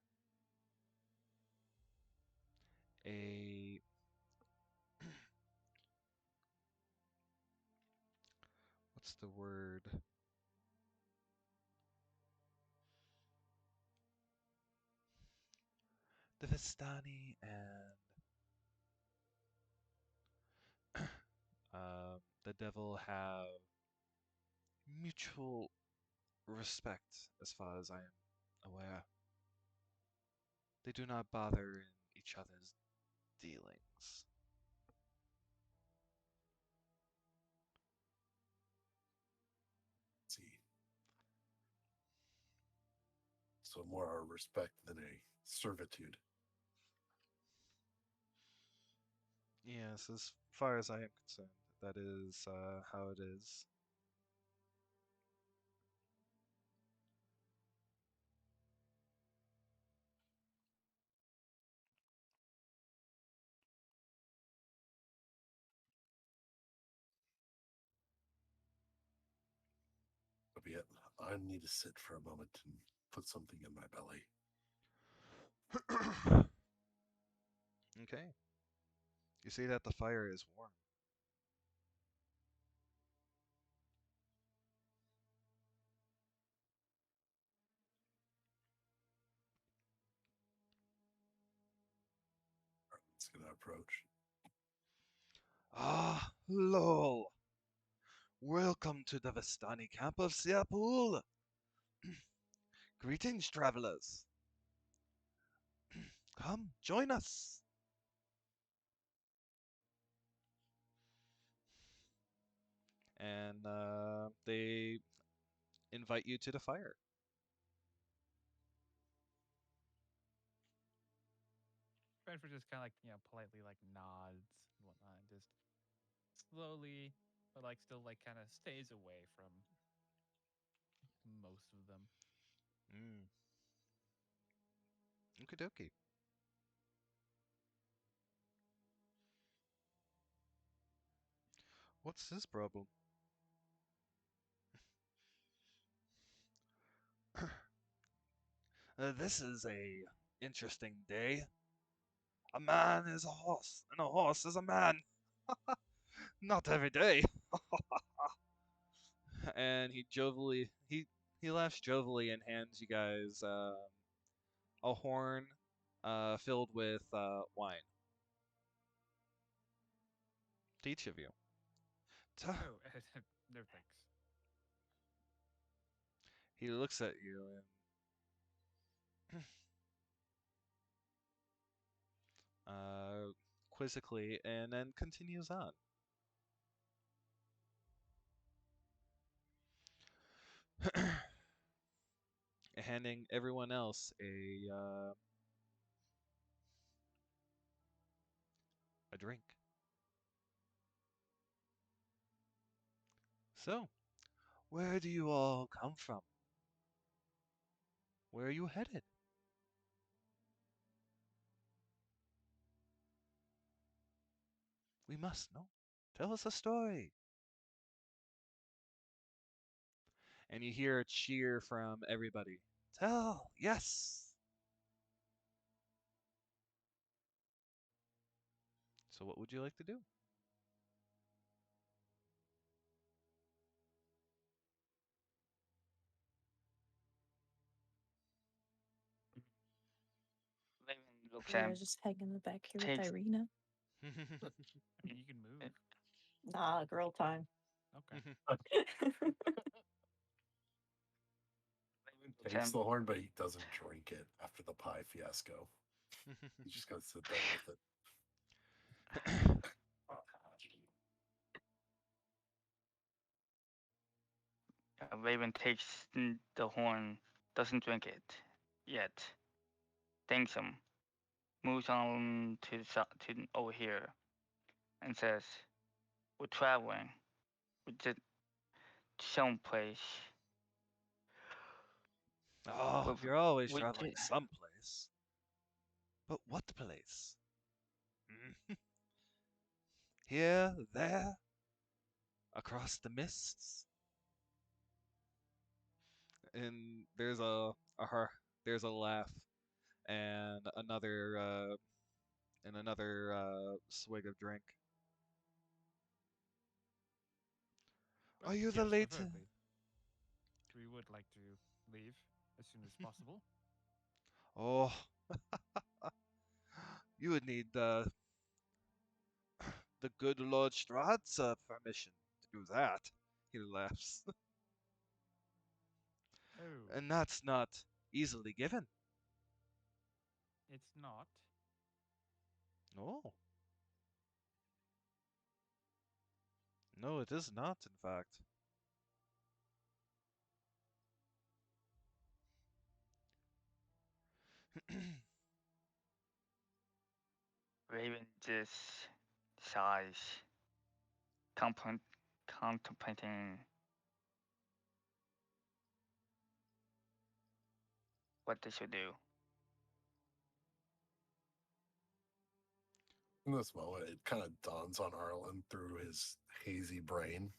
a what's the word? The Vistani and the devil have mutual respect as far as I am aware. They do not bother in each other's dealings. Let's see. So more a respect than a servitude. Yes, as far as I am concerned, that is how it is. So be it. I need to sit for a moment and put something in my belly. Okay. You see that the fire is warm. It's going to approach. Ah, lol. Welcome to the Vistani camp of Siapul. Greetings, travelers. Come, join us. And they invite you to the fire. Bradford just kind of like politely like nods and whatnot, and just slowly, but like still like kind of stays away from most of them. Mm. Okie dokie. What's his problem? This is a interesting day. A man is a horse, and a horse is a man. Not every day. And he laughs jovially and hands you guys a horn filled with wine. To each of you. Oh, no thanks. He looks at you and quizzically, and then continues on. Handing everyone else a drink. So, where do you all come from? Where are you headed? We must know. Tell us a story. And you hear a cheer from everybody. Tell, yes. So what would you like to do? Raven looks Or at just hang in the back here with takes Irina. I mean, you can move. Nah, girl time. Okay. Raven Takes the horn, but he doesn't drink it after the pie fiasco. He's just gonna sit there with it. Raven takes the horn, doesn't drink it yet, thanks him, moves on to over here, and says, "We're traveling. We're just someplace. Oh, With- you're always we traveling ju- someplace. But what place? Here, there, across the mists? And there's a laugh and another swig of drink. Are you the Yes, late? preferably. We would like to leave as soon as possible. Oh, you would need the good Lord Strahd's permission to do that. He laughs. Oh, And that's not easily given. it's not. No. No, it is not, in fact. Raven just sighs, contemplating what they should do. In this moment, it kind of dawns on Arlen through his hazy brain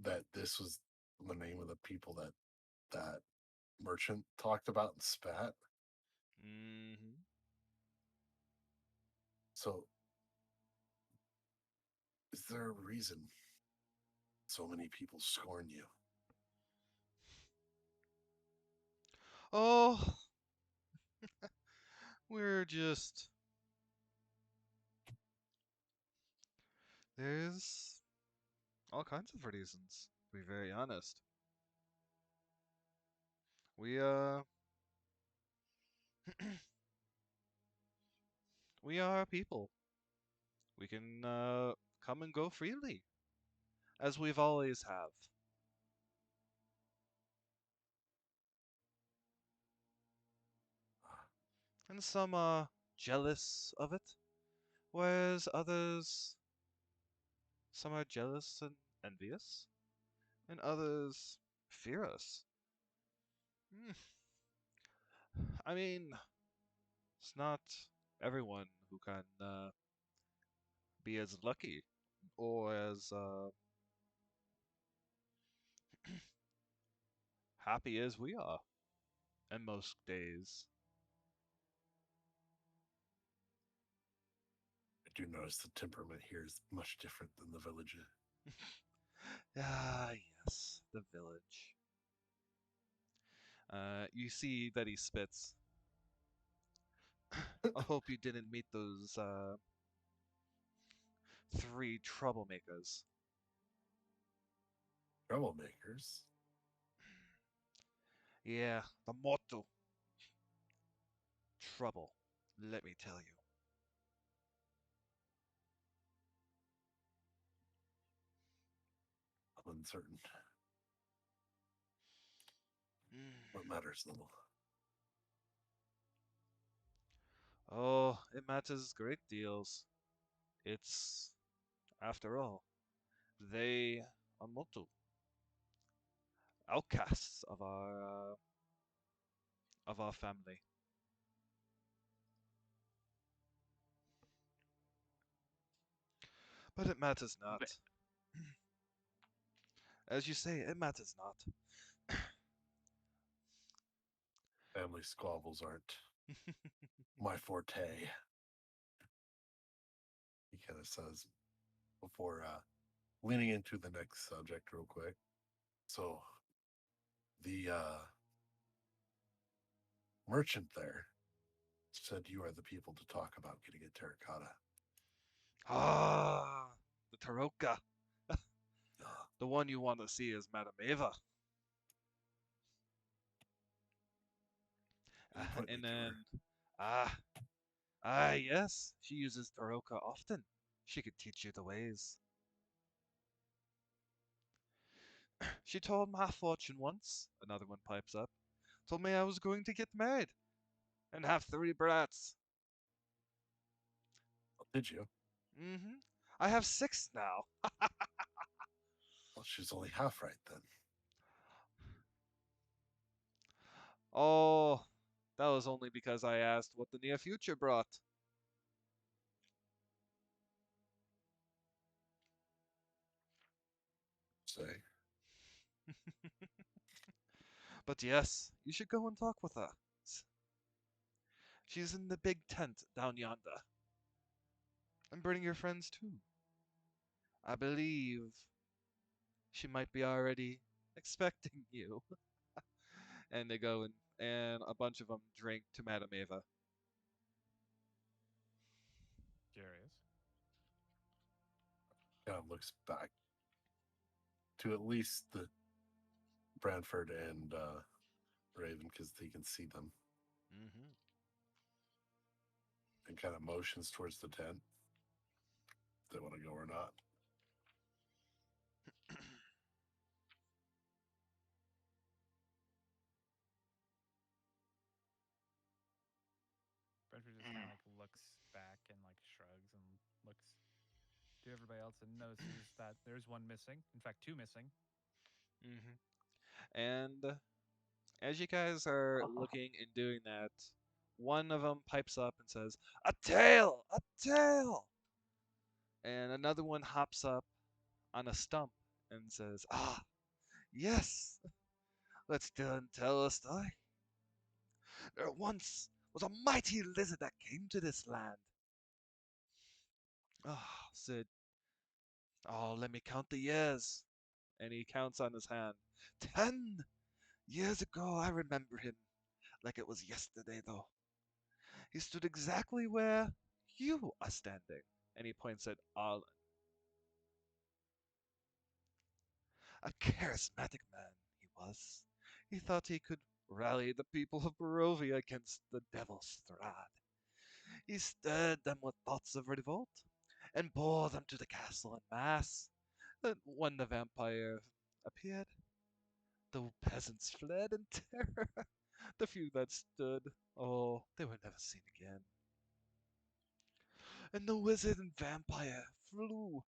that this was the name of the people that merchant talked about and spat. Mm-hmm. So, is there a reason so many people scorn you? Oh, we're just. There's all kinds of reasons, to be very honest. We, we are a people. We can, come and go freely, as we've always have. And some are jealous of it, whereas some are jealous and envious, and others fear us. Hmm. I mean, it's not everyone who can be as lucky or as happy as we are in most days. I do notice the temperament here is much different than the village. Ah, yes, the village. You see that he spits. I hope you didn't meet those three troublemakers. Troublemakers. Yeah, the motto. Trouble, let me tell you. I'm uncertain. Mm. What matters little. Oh, it matters great deals. It's, after all, they are motto. Outcasts of our family. But it matters not. But As you say, it matters not. Family squabbles aren't my forte. He kind of says before leaning into the next subject real quick. So the merchant there said you are the people to talk about getting a terracotta. Ah, the Taroka. Uh, The one you want to see is Madame Eva. you put me And to her. then, yes, she uses Taroka often. She could teach you the ways. She told my fortune once, another one pipes up. Told me I was going to get married and have 3 brats. Did you? Mm-hmm. I have 6 now. Well, she's only half right then. Oh, that was only because I asked what the near future brought. Say, But yes, you should go and talk with her. She's in the big tent down yonder. And bring your friends too. I believe she might be already expecting you. And they go and a bunch of them drink to Madame Eva. Curious. kind of looks back to at least the Branford and Raven because he can see them, Mm-hmm. and kind of motions towards the tent. If they want to go or not. Brentford just kind of like looks back and like shrugs and looks to everybody else and notices that there's one missing. In fact, 2 missing. Mm-hmm. And as you guys are looking and doing that, one of them pipes up and says, "A tail! A tail!" And another one hops up on a stump and says, "Ah, yes! Let's tell a story. There once was a mighty lizard that came to this land." Ah, said, "Oh, let me count the years." And he counts on his hand. 10 years ago, I remember him like it was yesterday, though. He stood exactly where you are standing. And he points at Arlen. A charismatic man he was. He thought he could rally the people of Barovia against the devil Strahd. He stirred them with thoughts of revolt and bore them to the castle en masse. And when the vampire appeared, the peasants fled in terror. The few that stood, oh, they were never seen again. And the wizard and vampire flew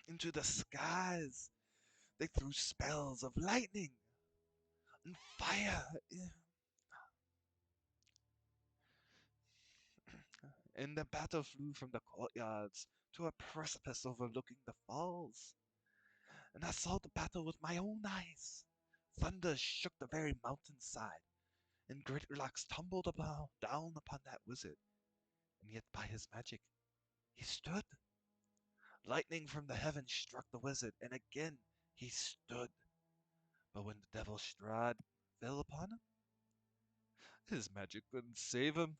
into the skies. They threw spells of lightning and fire. And the battle flew from the courtyards to a precipice overlooking the falls. And I saw the battle with my own eyes. Thunder shook the very mountainside, and great rocks tumbled down upon that wizard. And yet by his magic he stood. Lightning from the heavens struck the wizard, and again he stood. But when the devil Strahd fell upon him, his magic couldn't save him.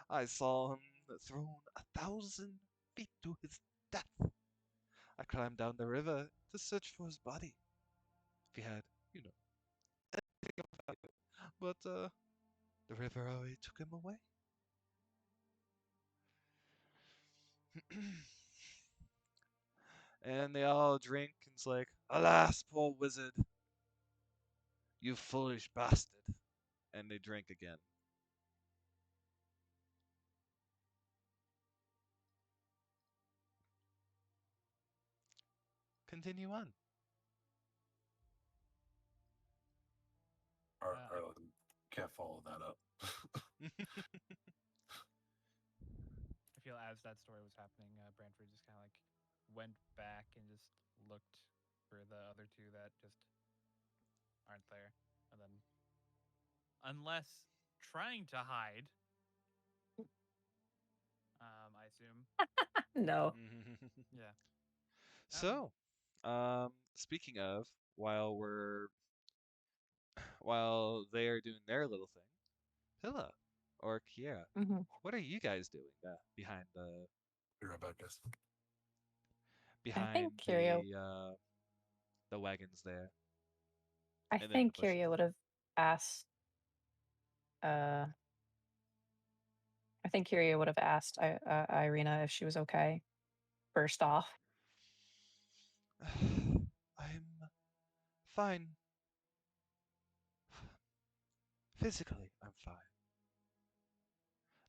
I saw him thrown 1,000 feet to his death. I climbed down the river to search for his body. If he had, you know, anything of value. But the river already took him away. And they all drink, and it's like, "Alas, poor wizard, you foolish bastard." And they drink again. Continue on. Arlen can't follow that up. I feel as that story was happening, Brantford just kind of like went back and just looked for the other two that just aren't there. And then, unless trying to hide, I assume. No. Yeah. So, speaking of, while they are doing their little thing, Pilla or Kiera, Mhm. what are you guys doing behind Be right back, guys. I think the wagons there I and then the think bushes? Kyria would have asked. I think Kyria would have asked Irina if she was okay. First off, I'm fine. Physically, I'm fine.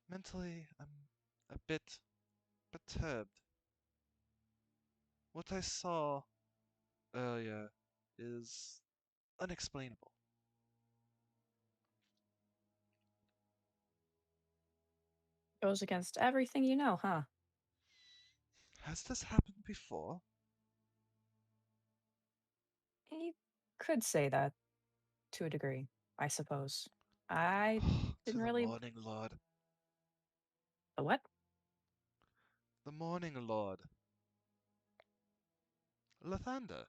Mentally, I'm a bit perturbed. What I saw earlier is unexplainable. goes against everything you know, huh? Has this happened before? You could say that to a degree, I suppose. I To didn't the really. Morning Lord. The what? The Morning Lord. Lathander.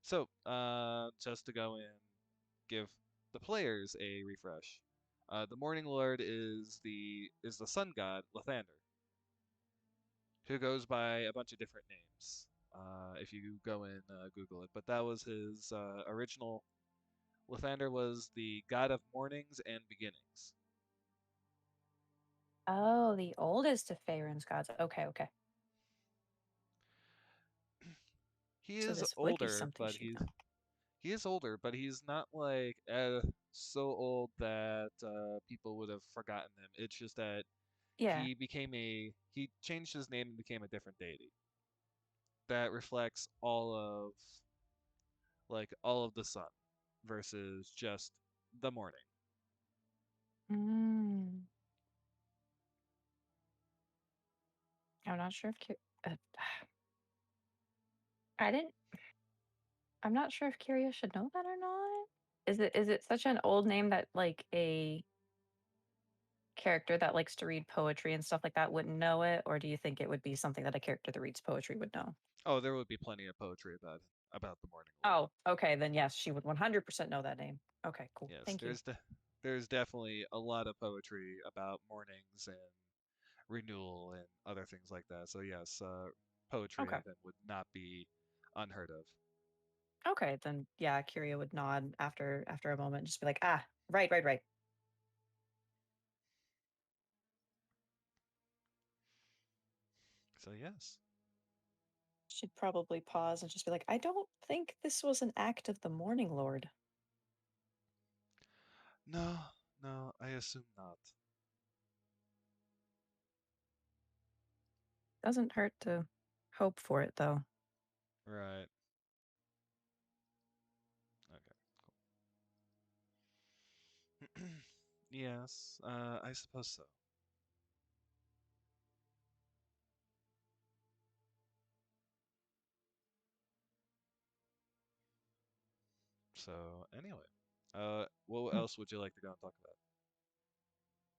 So, just to go in, give the players a refresh. The Morning Lord is the sun god Lathander, who goes by a bunch of different names. If you go and Google it, but that was his original. Lathander was the god of mornings and beginnings. Oh, the oldest of Faerun's gods. Okay, okay. He So is this would be older, something but she'd know. he's not like so old that people would have forgotten him. It's just that Yeah. he changed his name and became a different deity that reflects all of the sun versus just the morning. Mm. I'm not sure if I didn't. I'm not sure if Kyria should know that or not. Is it such an old name that like a character that likes to read poetry and stuff like that wouldn't know it, or do you think it would be something that a character that reads poetry would know? Oh, there would be plenty of poetry about the morning lord. Oh, okay, then yes, she would 100% know that name. Okay, cool. Yes, Thank you. there's definitely a lot of poetry about mornings and renewal and other things like that. So yes, poetry Okay. then would not be unheard of. Okay, then yeah, Kyria would nod after a moment, just be like, ah, right, right, right. So yes. She'd probably pause and just be like, I don't think this was an act of the Morning Lord. No, no, I assume not. Doesn't hurt to hope for it though. Right. Okay. Cool. Yes, I suppose so. So anyway, what Hmm. else would you like to go and talk about?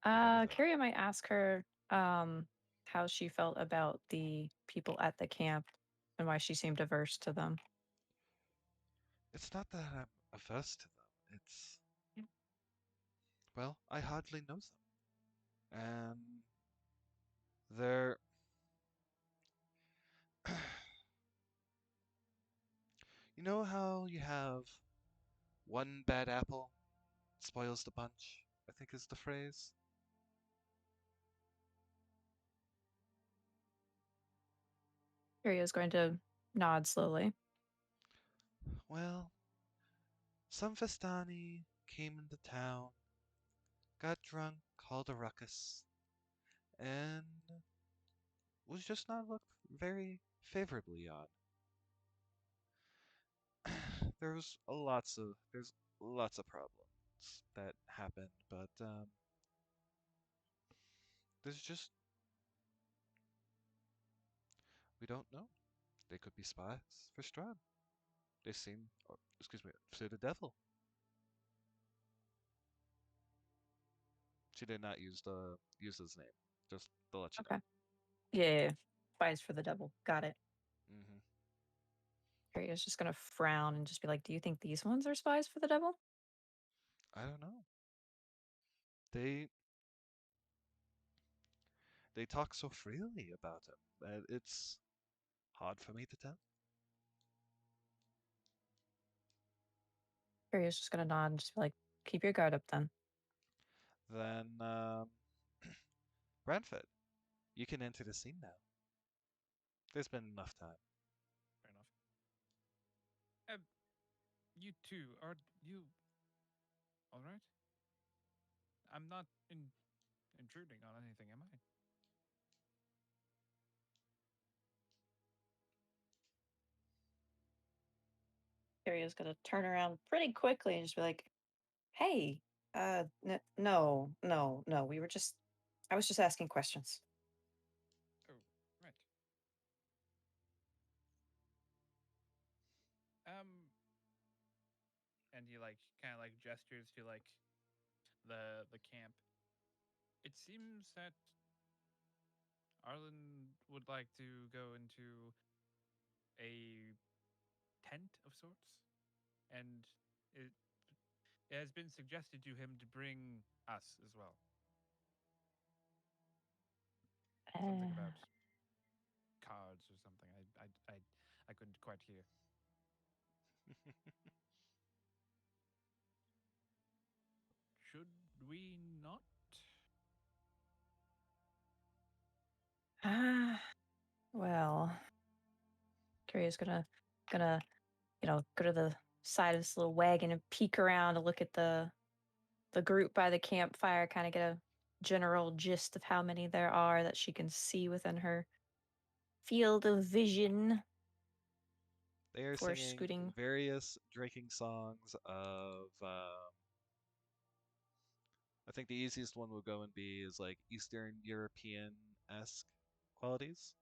If anything. Kyria might ask her how she felt about the people at the camp and why she seemed averse to them. It's not that I'm averse to them. Well, I hardly know them. And they're you know how you have one bad apple spoils the bunch, I think is the phrase. Kyria's going to nod slowly. Well, some Vistani came into town, got drunk, called a ruckus, and was just not looked very favorably on. There's lots of problems that happened, but There's just we don't know. They could be spies for Strahd. They seem, or, excuse me, for the devil. She did not use his name. Just to let you Okay. Yeah. Spies for the devil. Got it. know. Harriet's just gonna frown and just be like, "Do you think these ones are spies for the devil?" I don't know. They talk so freely about him that it's hard for me to tell. Harriet's just gonna nod and just be like, "Keep your guard up, then." Then, Branford, you can enter the scene now. There's been enough time. Fair enough. You two, are you all right? I'm not intruding on anything, am I? Harriet's gonna turn around pretty quickly and just be like, "Hey, no, no, no. I was just asking questions." Oh, right. Um, and he like kind of like gestures to like the camp. It seems that Arlen would like to go into a tent of sorts, and it, it has been suggested to him to bring us as well. Something about cards or something. I couldn't quite hear. Should we not? Well, Harriet's gonna go to the side of this little wagon and peek around to look at the group by the campfire, kind of get a general gist of how many there are that she can see within her field of vision. They are For singing scooting. various drinking songs of. I think the easiest one will go and be is like Eastern European esque qualities.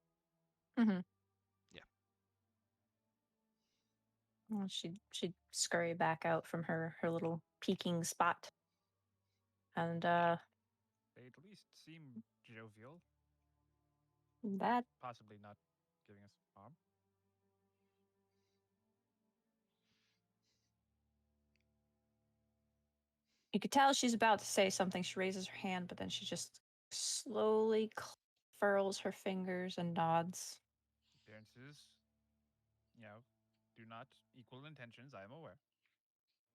Mm-hmm. Yeah. Well, she'd scurry back out from her little peeking spot, and They at least seem jovial, that possibly not giving us harm. you could tell she's about to say something. She raises her hand, but then she just slowly furls her fingers and nods. Appearances, do not equal intentions. I am aware.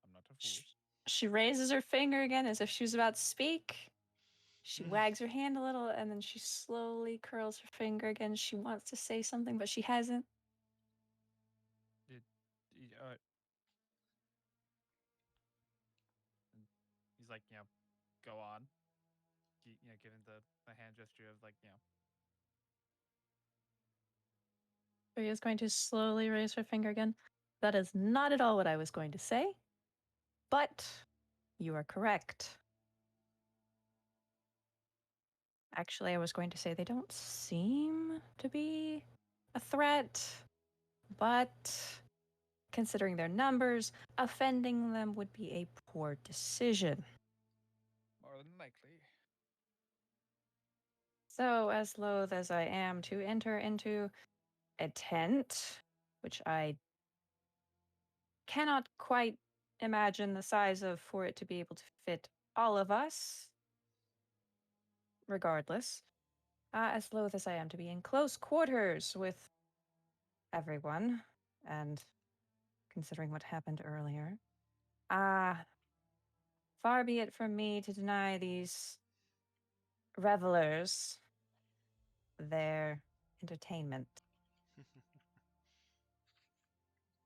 I'm not a fool. She raises her finger again as if she was about to speak. She wags her hand a little, and then she slowly curls her finger again. She wants to say something, but she hasn't. And he's like, go on. Given the hand gesture of like, She is going to slowly raise her finger again. That is not at all what I was going to say, but you are correct. Actually, I was going to say they don't seem to be a threat, but considering their numbers, offending them would be a poor decision. more than likely. So, as loath as I am to enter into a tent, which I cannot quite imagine the size of for it to be able to fit all of us, regardless, as loath as I am to be in close quarters with everyone, and considering what happened earlier, far be it from me to deny these revelers their entertainment.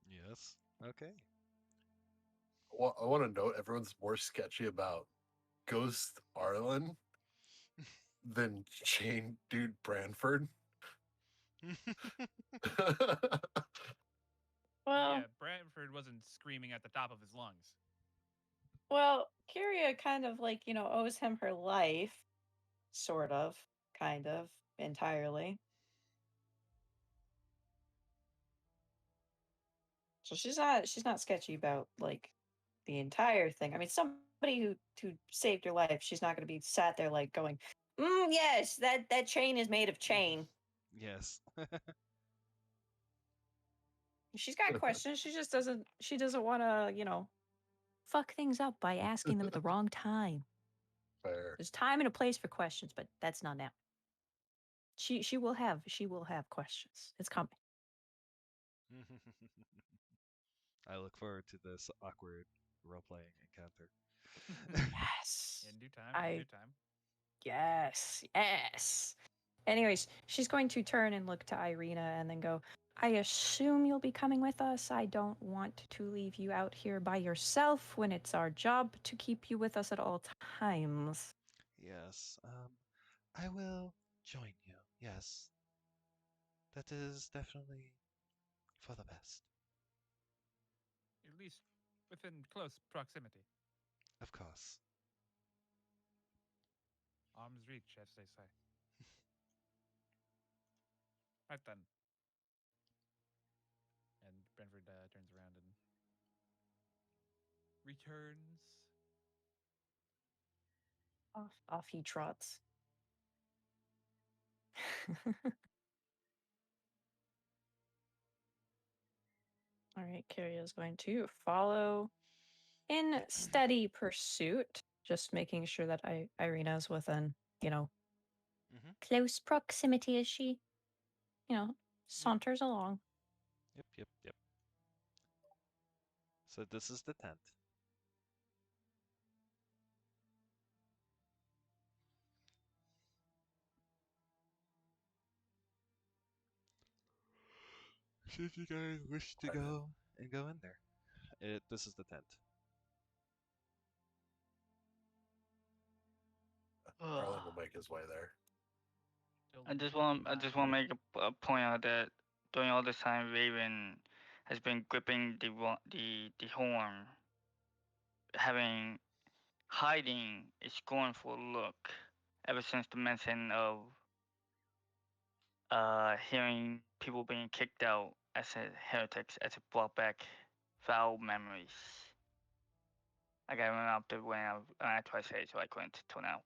Yes. Okay. Well, I want to note everyone's more sketchy about Ghost Arlen than Jane Dude Branford. Well, Yeah, Bradford wasn't screaming at the top of his lungs. well, Kyria kind of owes him her life, sort of. kind of entirely. So she's not sketchy about like the entire thing. I mean, somebody who saved your life, she's not going to be sat there like going, yes, that chain is made of chain. Yes. She's got questions. She doesn't want to, fuck things up by asking them at the wrong time. Fair. There's time and a place for questions, but that's not now. She will have questions. It's coming. I look forward to this awkward role-playing encounter. Yes. In due time. In due time. Yes. Anyways, she's going to turn and look to Irina and then go, I assume you'll be coming with us. I don't want to leave you out here by yourself when it's our job to keep you with us at all times. Yes, I will join you. Yes. That is definitely for the best. At least within close proximity. Of course. Arm's reach, as they say. Right then. And Brentford turns around and returns. Off he trots. All right, Kiria is going to follow in steady pursuit, just making sure that Irina's within, close proximity as she, saunters along. Yep. So this is the tent. Should you guys wish to go in there? This is the tent. Arlen will make his way there. I just want to make a point out that during all this time, Raven has been gripping the horn, hiding a scornful look ever since the mention of hearing people being kicked out as heretics, as it brought back foul memories. I got run up to when I tried to say it, so I couldn't till now.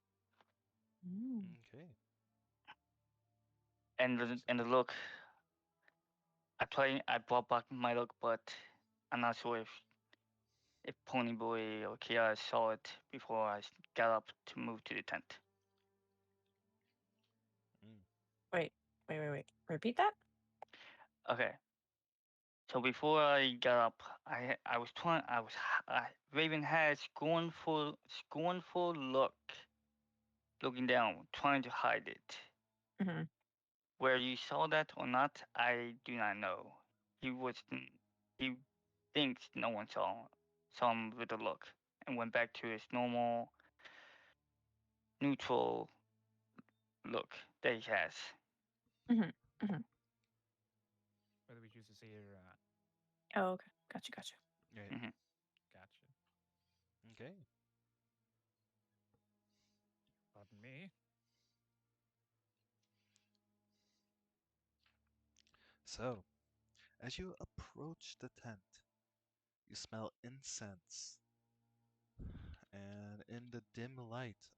Okay. And the look, I brought back my look, but I'm not sure if Ponyboy or Kia saw it before I got up to move to the tent. Wait. Repeat that? Okay. So before I got up, Raven had scornful look, looking down, trying to hide it. Mm-hmm. Where you saw that or not, I do not know. He thinks no one saw him with a look, and went back to his normal, neutral look that he has. Whether we choose to see it or not. Oh, okay. Gotcha. Right. Mhm. Gotcha. Okay. Pardon me. So, as you approach the tent, you smell incense, and in the dim light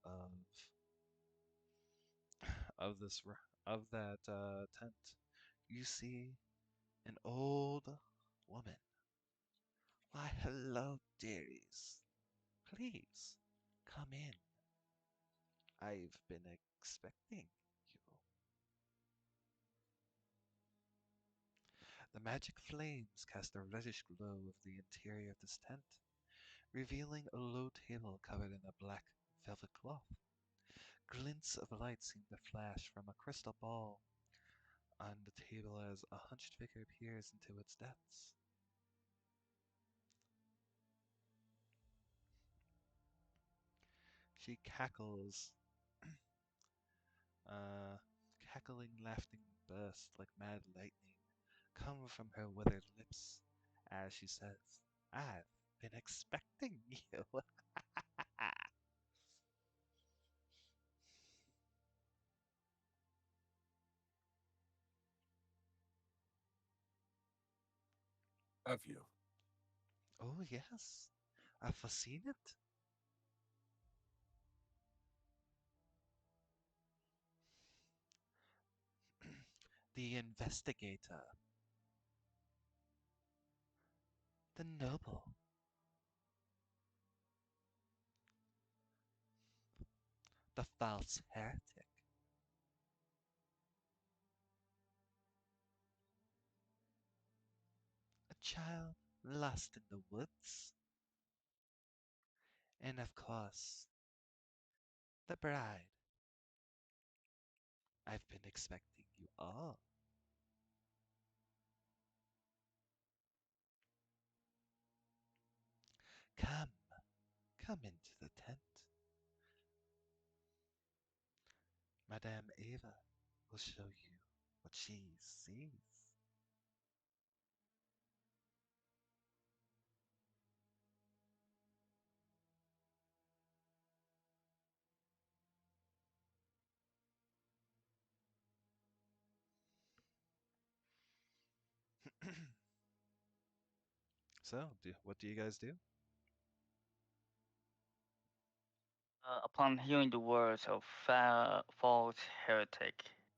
of that tent, you see an old woman. Why, hello, dearies. Please come in. I've been expecting you. The magic flames cast a reddish glow over the interior of this tent, revealing a low table covered in a black velvet cloth. Glints of light seem to flash from a crystal ball on the table as a hunched figure peers into its depths. She cackles, cackling, laughing bursts like mad lightning come from her withered lips as she says, I've been expecting you. Have you? Oh, yes. I've foreseen it. The investigator. The noble. The false heretic. A child lost in the woods. And of course, the bride. I've been expecting you all. Come, come into the tent. Madame Eva will show you what she sees. So, what do you guys do? Upon hearing the words of false heretic,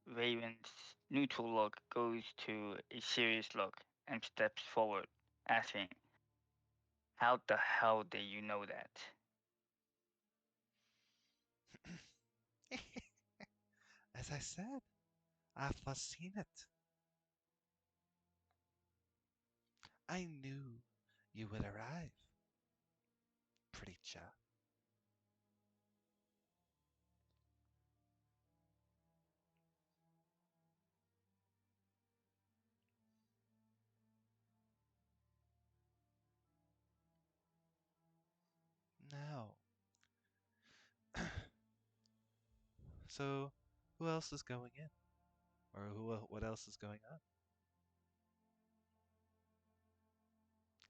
Raven's neutral look goes to a serious look and steps forward, asking, "How the hell did you know that?" As I said, I've foreseen it. I knew you would arrive, preacher. Now, so who else is going in? Or what else is going on?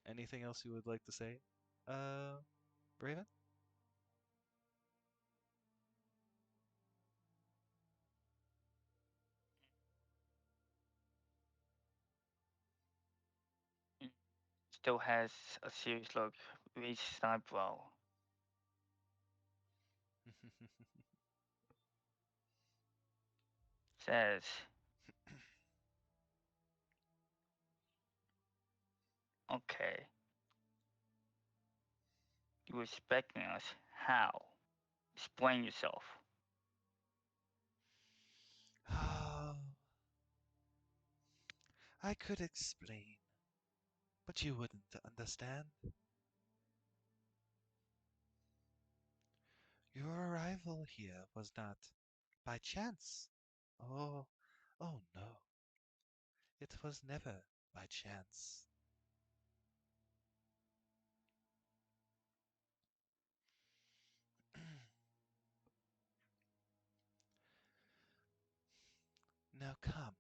Anything else you would like to say, Raven? Still has a serious look, raises an eyebrow. Says, "Okay, you were expecting us. How? Explain yourself." Oh, I could explain, but you wouldn't understand. Your arrival here was not by chance. Oh, oh no. It was never by chance. Now come.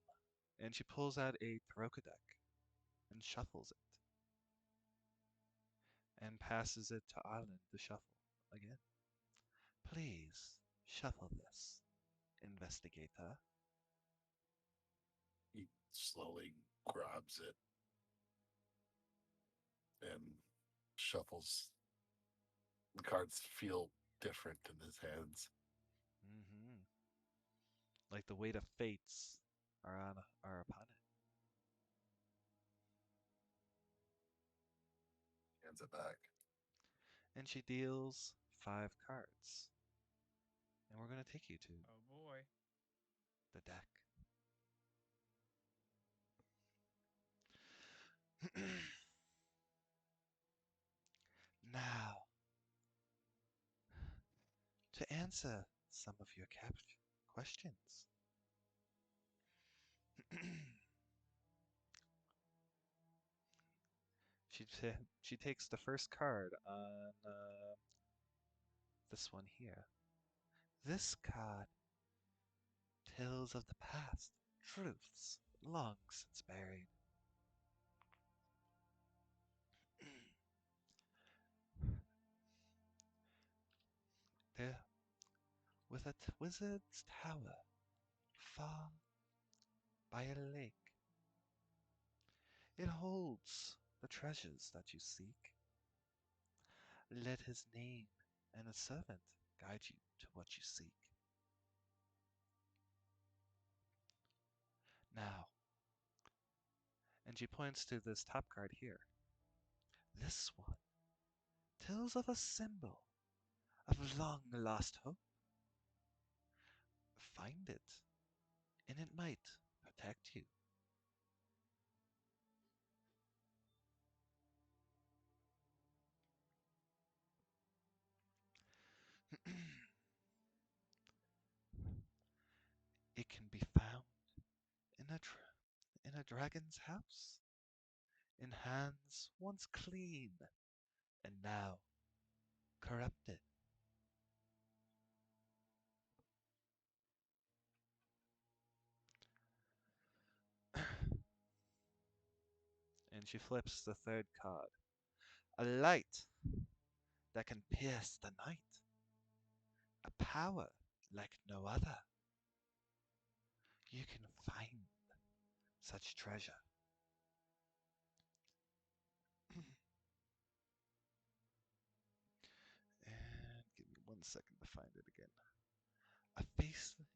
And she pulls out a Throka deck and shuffles it. And passes it to Arlen to shuffle again. Please, shuffle this, investigator. He slowly grabs it and shuffles. The cards feel different in his hands. Mm-hmm. Like the weight of fates are upon it. Hands it back. And she deals 5 cards. And we're going to take you to Oh boy. the deck. Now, to answer some of your questions. she takes the first card on this one here. This card tells of the past, truths long since buried. There, with a wizard's tower, far by a lake. It holds the treasures that you seek. Let his name and his servant guide you to what you seek. Now, and she points to this top card here. This one tells of a symbol of long lost hope. Find it, and it might protect you. It can be found in a dragon's house, in hands once clean and now corrupted. And she flips the third card. A light that can pierce the night. A power like no other. You can find such treasure. And give me 1 second to find it again.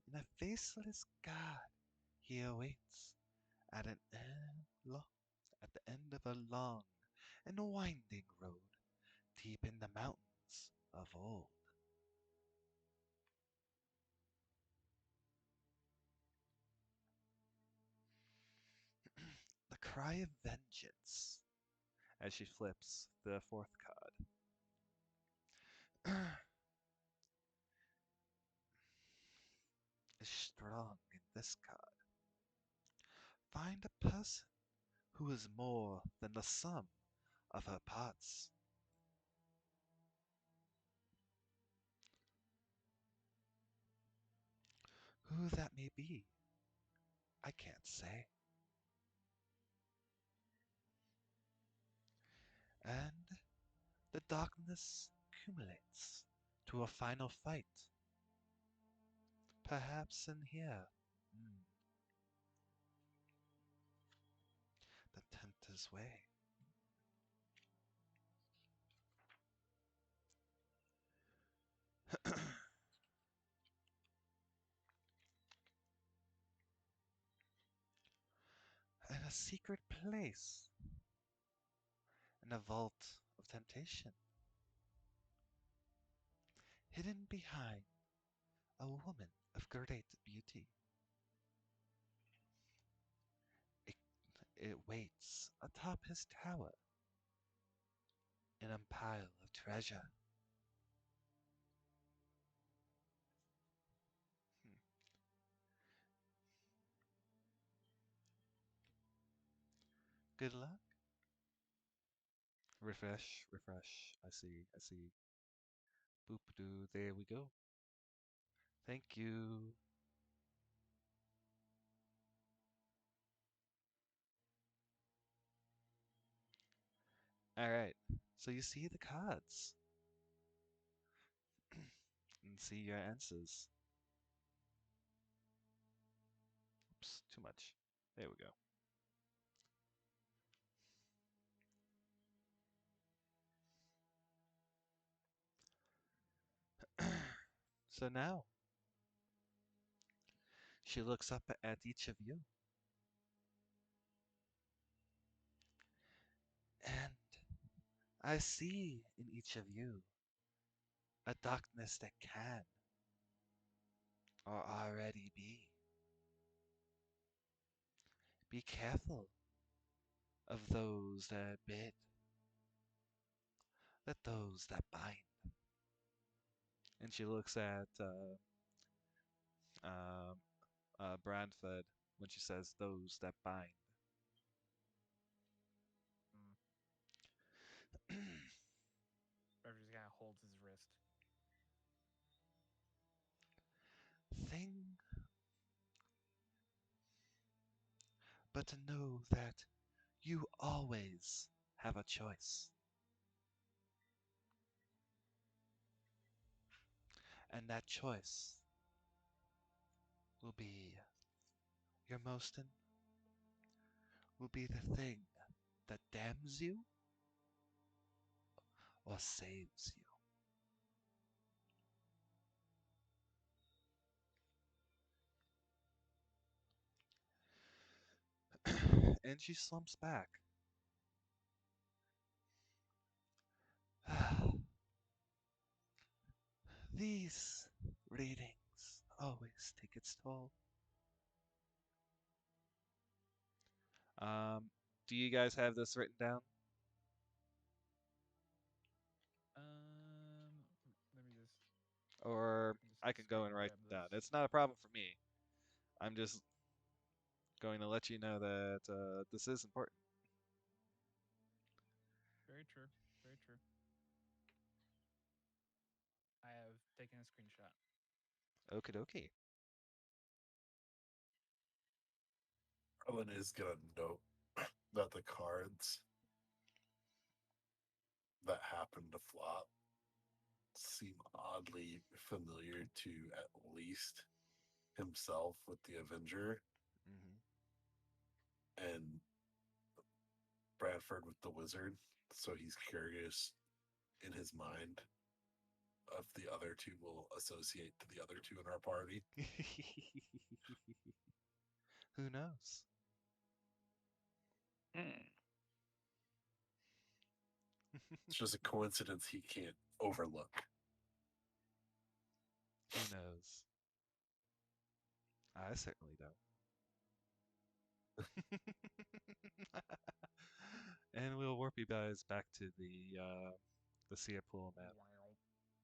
In a faceless god, he awaits at at the end of a long and winding road deep in the mountains of old. The cry of vengeance as she flips the fourth card is strong in this card. Find a person who is more than the sum of her parts. Who that may be, I can't say. And the darkness accumulates to a final fight. Perhaps in here, the tempter's way. And a secret place, in a vault of temptation, hidden behind a woman of great beauty. It waits atop his tower in a pile of treasure. Good luck. Refresh, refresh. I see, I see. Boop doo, there we go. Thank you. Alright, so you see the cards. And see your answers. Oops, too much. There we go. So now, she looks up at each of you. And I see in each of you a darkness that can or already be. Be careful of those that bid, let those that bind. And she looks at Branford when she says those that bind. Trevor just kind of holds his wrist. Thing, but to know that you always have a choice. And that choice will be your most will be the thing that damn condemns you or saves you. And she slumps back. These readings always take its toll. Do you guys have this written down? Let me just. Or I can go and write grab them down. this. It's not a problem for me. I'm just going to let you know that this is important. Very true. Very true. I have taken a screenshot. Okie dokie. Arlen is gonna note that the cards that happen to flop seem oddly familiar to at least himself with the Avenger Mm-hmm. and Bradford with the Wizard. So he's curious in his mind if the other two will associate to the other two in our party. Who knows? Hmm. It's just a coincidence he can't overlook. Who knows? I certainly don't. And we'll warp you guys back to the Sea Pool map.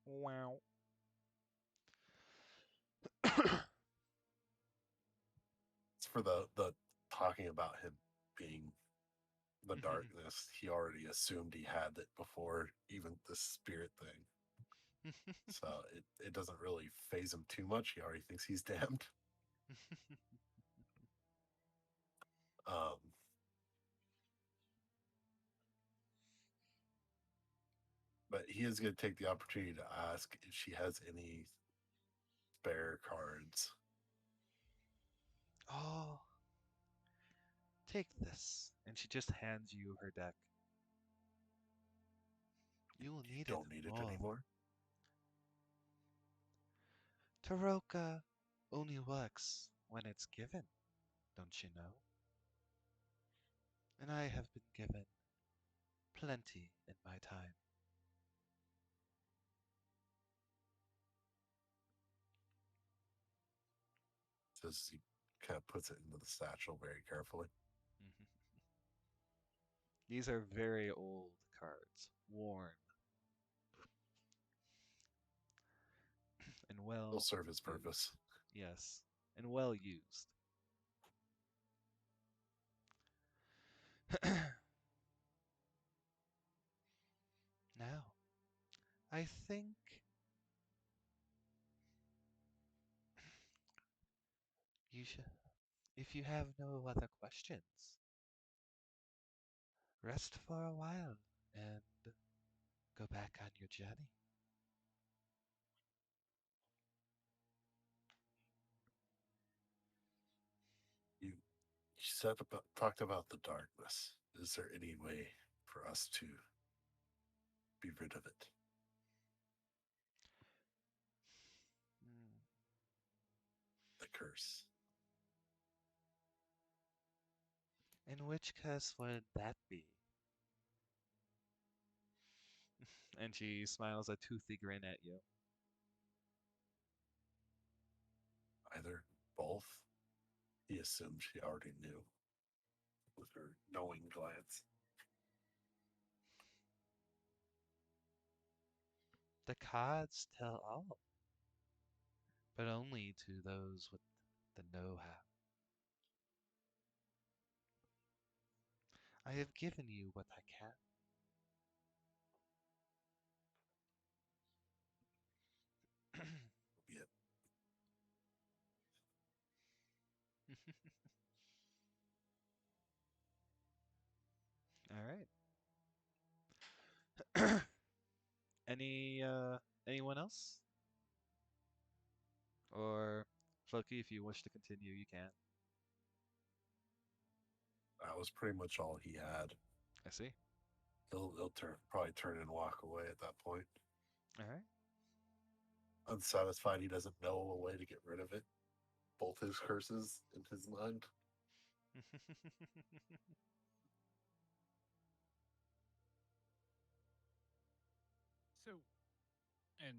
Wow. It's for the talking about him being the darkness. He already assumed he had it before even the spirit thing. So it doesn't really phase him too much. He already thinks he's damned. But he is going to take the opportunity to ask if she has any spare cards. Oh, take this. And she just hands you her deck. You will need Don't it need more. it anymore. Taroka only works when it's given, don't you know? And I have been given plenty in my time. Says he kind of puts it into the satchel very carefully. These are very old cards, worn, and well. They'll serve his used. purpose. Yes, and well used. Now, I think you should, if you have no other questions, rest for a while and go back on your journey. You said talked about the darkness. Is there any way for us to be rid of it? The curse. And which curse would that be? And she smiles a toothy grin at you. Either, both. He assumed she already knew with her knowing glance. The cards tell all, but only to those with the know-how. I have given you what I can. Be it. All right. Anyone else? Or Floki, if you wish to continue, you can. That was pretty much all he had. I see. He'll probably turn and walk away at that point. All right. Unsatisfied, he doesn't know a way to get rid of it. Both his curses in his mind. So, and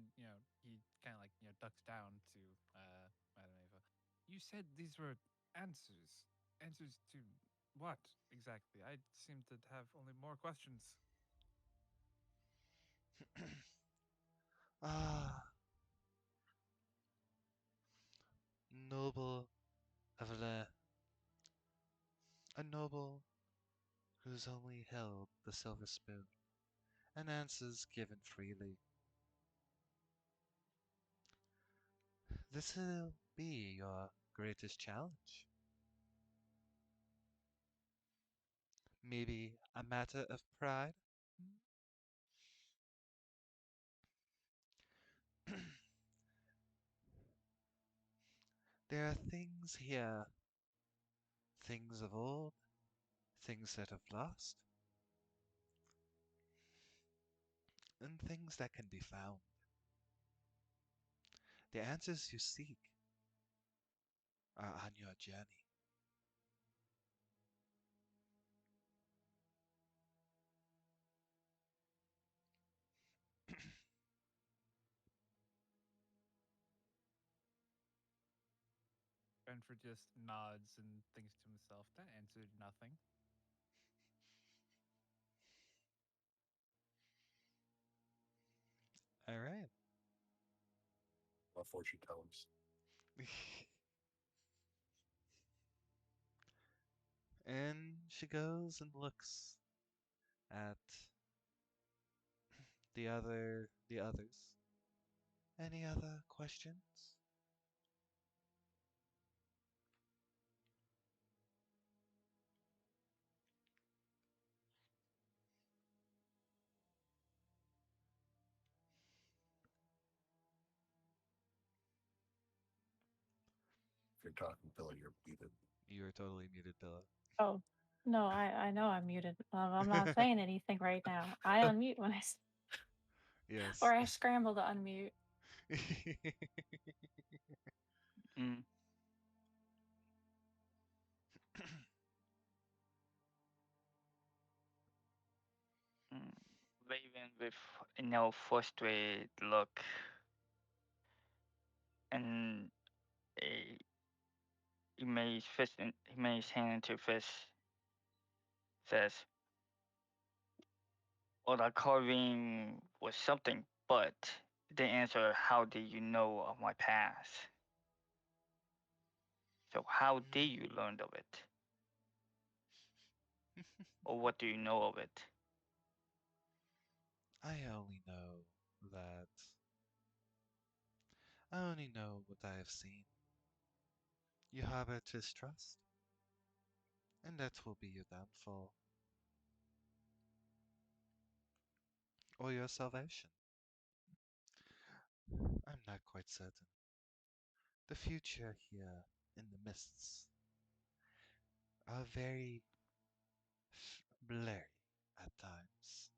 he kind of like ducks down to Madame Eva. You said these were answers. Answers to what exactly? I seem to have only more questions. Ah, noble Evelyn. A noble who's only held the silver spoon, and answers given freely. This'll be your greatest challenge. Maybe a matter of pride? There are things here, things of old, things that have lost, and things that can be found. The answers you seek are on your journey. Renford just nods and thinks to himself. That answered nothing. All right. A fortune tellers. And she goes and looks at the others. Any other questions? If you're talking Billy, you're muted. You are totally muted, Bella. Oh, no, I know I'm muted. I'm not saying anything right now. I unmute when Yes. or I scramble to unmute. Mm. Mm. Raven with frustrated look and a he made his hand into fist says, well, that carving was something, but the answer, how did you know of my past? So how did you learn of it? Or what do you know of it? I only know that. I only know what I have seen. You harbor distrust, and that will be your downfall. Or your salvation. I'm not quite certain. The future here in the mists are very blurry at times.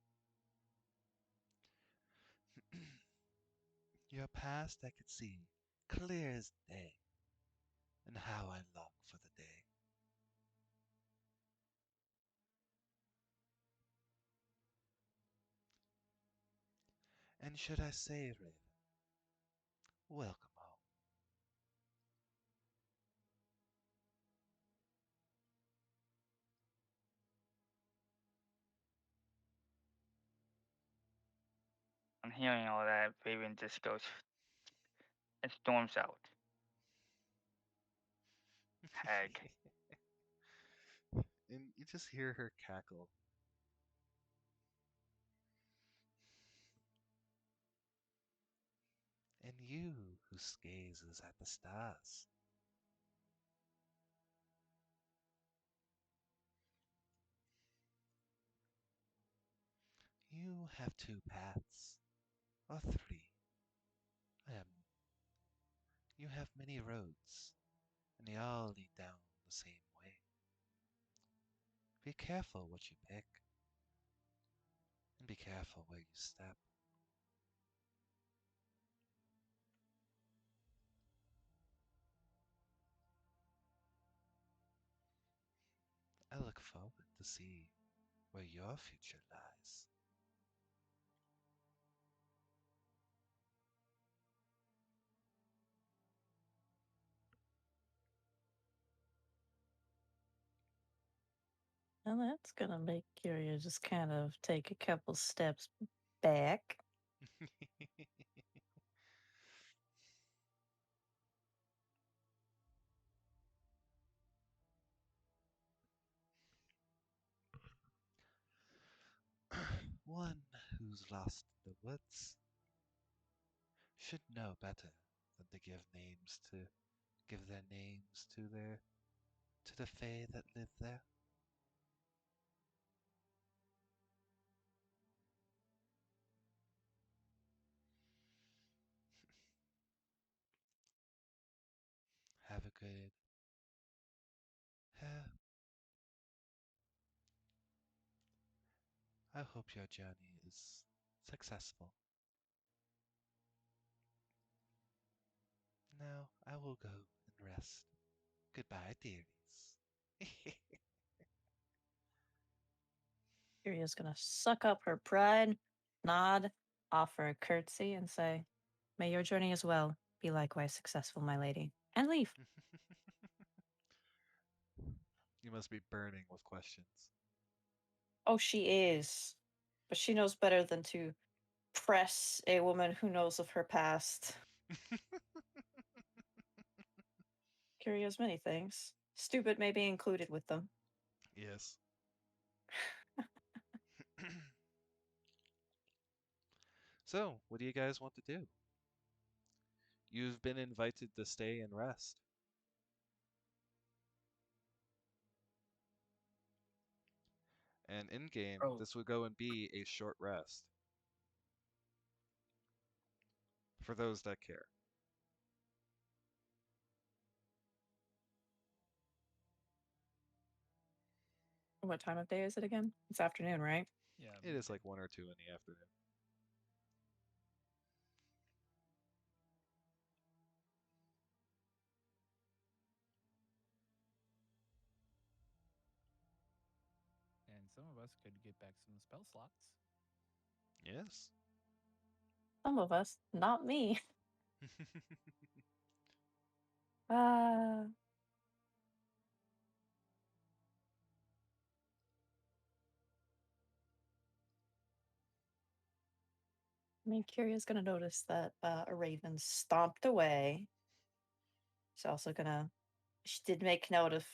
Your past I could see clear as day, and how I long for the day. And should I say, Raven, welcome home. On hearing all that, Raven just goes and storms out. Hag. And you just hear her cackle. And you who gazes at the stars. You have two paths, or three. You have many roads, and they all lead down the same way. Be careful what you pick. Be careful where you step. I look forward to see where your future lies. Well, that's gonna make Curia just kind of take a couple steps back. One who's lost in the woods should know better than to give their names to the fae that live there. Have a good uh, I hope your journey is successful. Now I will go and rest. Goodbye, dearies. Curia's gonna suck up her pride, nod, offer a curtsy, and say, "May your journey as well be likewise successful, my lady," and leave. You must be burning with questions. Oh, she is. But she knows better than to press a woman who knows of her past. Curious many things. Stupid may be included with them. Yes. So, what do you guys want to do? You've been invited to stay and rest. And in game, Oh. this would go and be a short rest. For those that care. What time of day is it again? It's afternoon, right? Yeah. It is midday. like 1 or 2 in the afternoon. And some of us could get back some spell slots. Yes. Some of us, not me. Uh, I mean, Curia's gonna notice that a raven stomped away. She's also gonna. She did make note of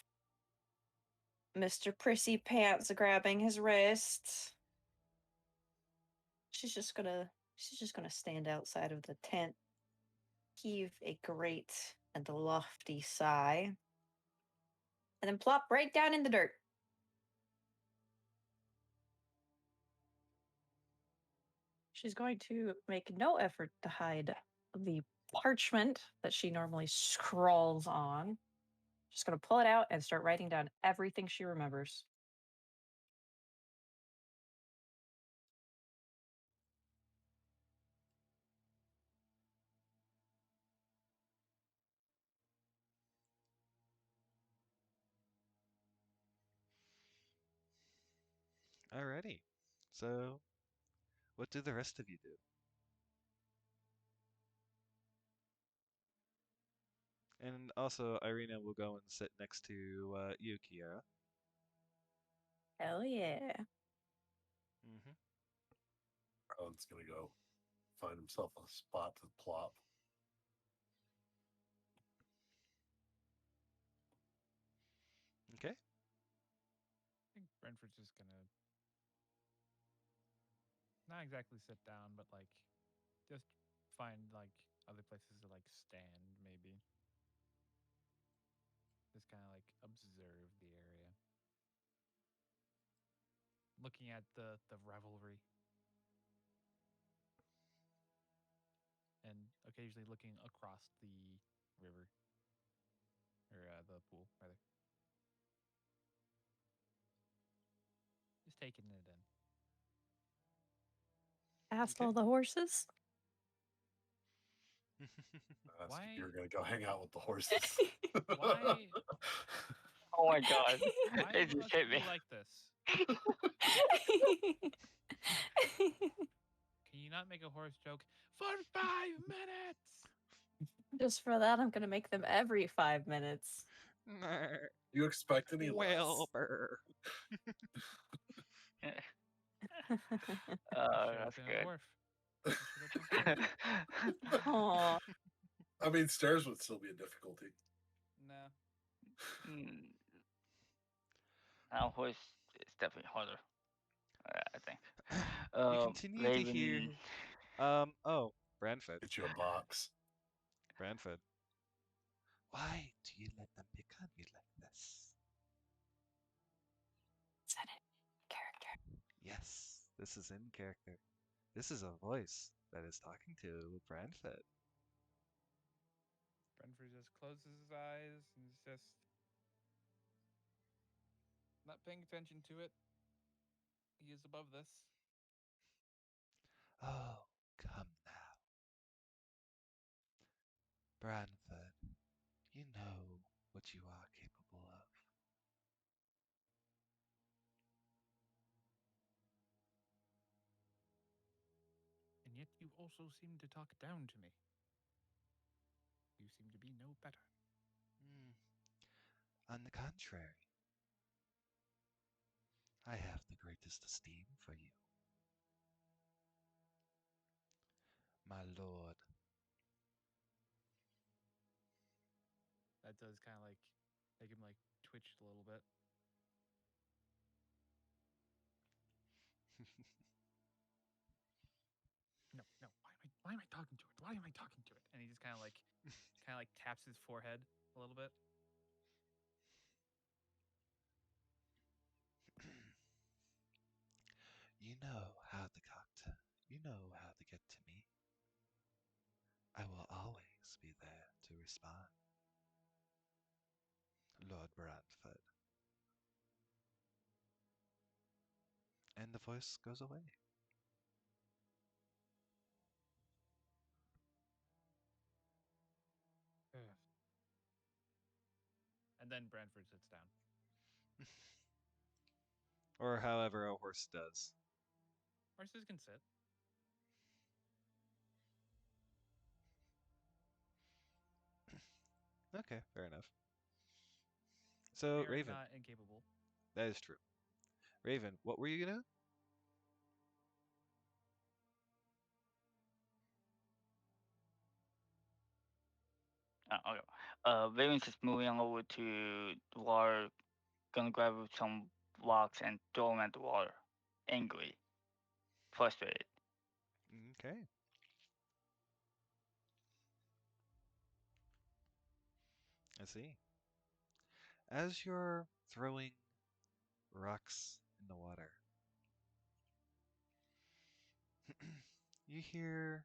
Mr. Prissy Pants grabbing his wrist. She's just gonna. She's just gonna stand outside of the tent, heave a great and lofty sigh, and then plop right down in the dirt. She's going to make no effort to hide the parchment that she normally scrawls on. She's going to pull it out and start writing down everything she remembers. Alrighty. So, what do the rest of you do? And also, Irina will go and sit next to you, Kiara. Hell yeah. Mm-hmm. Rowan's gonna go find himself a spot to plop. Okay. I think Brentford's just gonna not exactly sit down, but like just find like other places to like stand, maybe. Just kind of like observe the area, looking at the revelry, and occasionally looking across the river or the pool, rather. Just taking it in. Past Okay. all the horses? Why- You're gonna go hang out with the horses. Why? Oh my god. Why It just must hit it be me. like this? Can you not make a horse joke for 5 minutes? Just for that, I'm gonna make them every 5 minutes. You expect any less? Wilbur. That's Been a good. dwarf. You should have been dwarf. Aw. I mean, stairs would still be a difficulty. No. Mm, Now horse is definitely harder. I think. You continue to hear. Raven. Oh, Branford. Get you a box. Branford. Why do you let them pick on you like this? Is that it? Character. Yes, this is in character. This is a voice that is talking to Branford. Brentford just closes his eyes and is just not paying attention to it. He is above this. Oh, come now. Branford, you know what you are capable of. And yet you also seem to talk down to me. You seem to be no better. On the contrary, I have the greatest esteem for you. My lord. That does kind of like make him like twitch a little bit. No, no. Why am I talking to it? Why am I talking to it? And he just kind of like taps his forehead a little bit. You know how to talk to. You know how to get to me. I will always be there to respond. Lord Branford. And the voice goes away. And then Brantford sits down. Or however a horse does. Horses can sit. Okay, fair enough. So, They are Raven. not incapable. That is true. Raven, what were you gonna? Okay. Raven's just moving over to the water, gonna grab some rocks and throw them at the water. Angry. Frustrated. Okay. I see. As you're throwing rocks in the water, you hear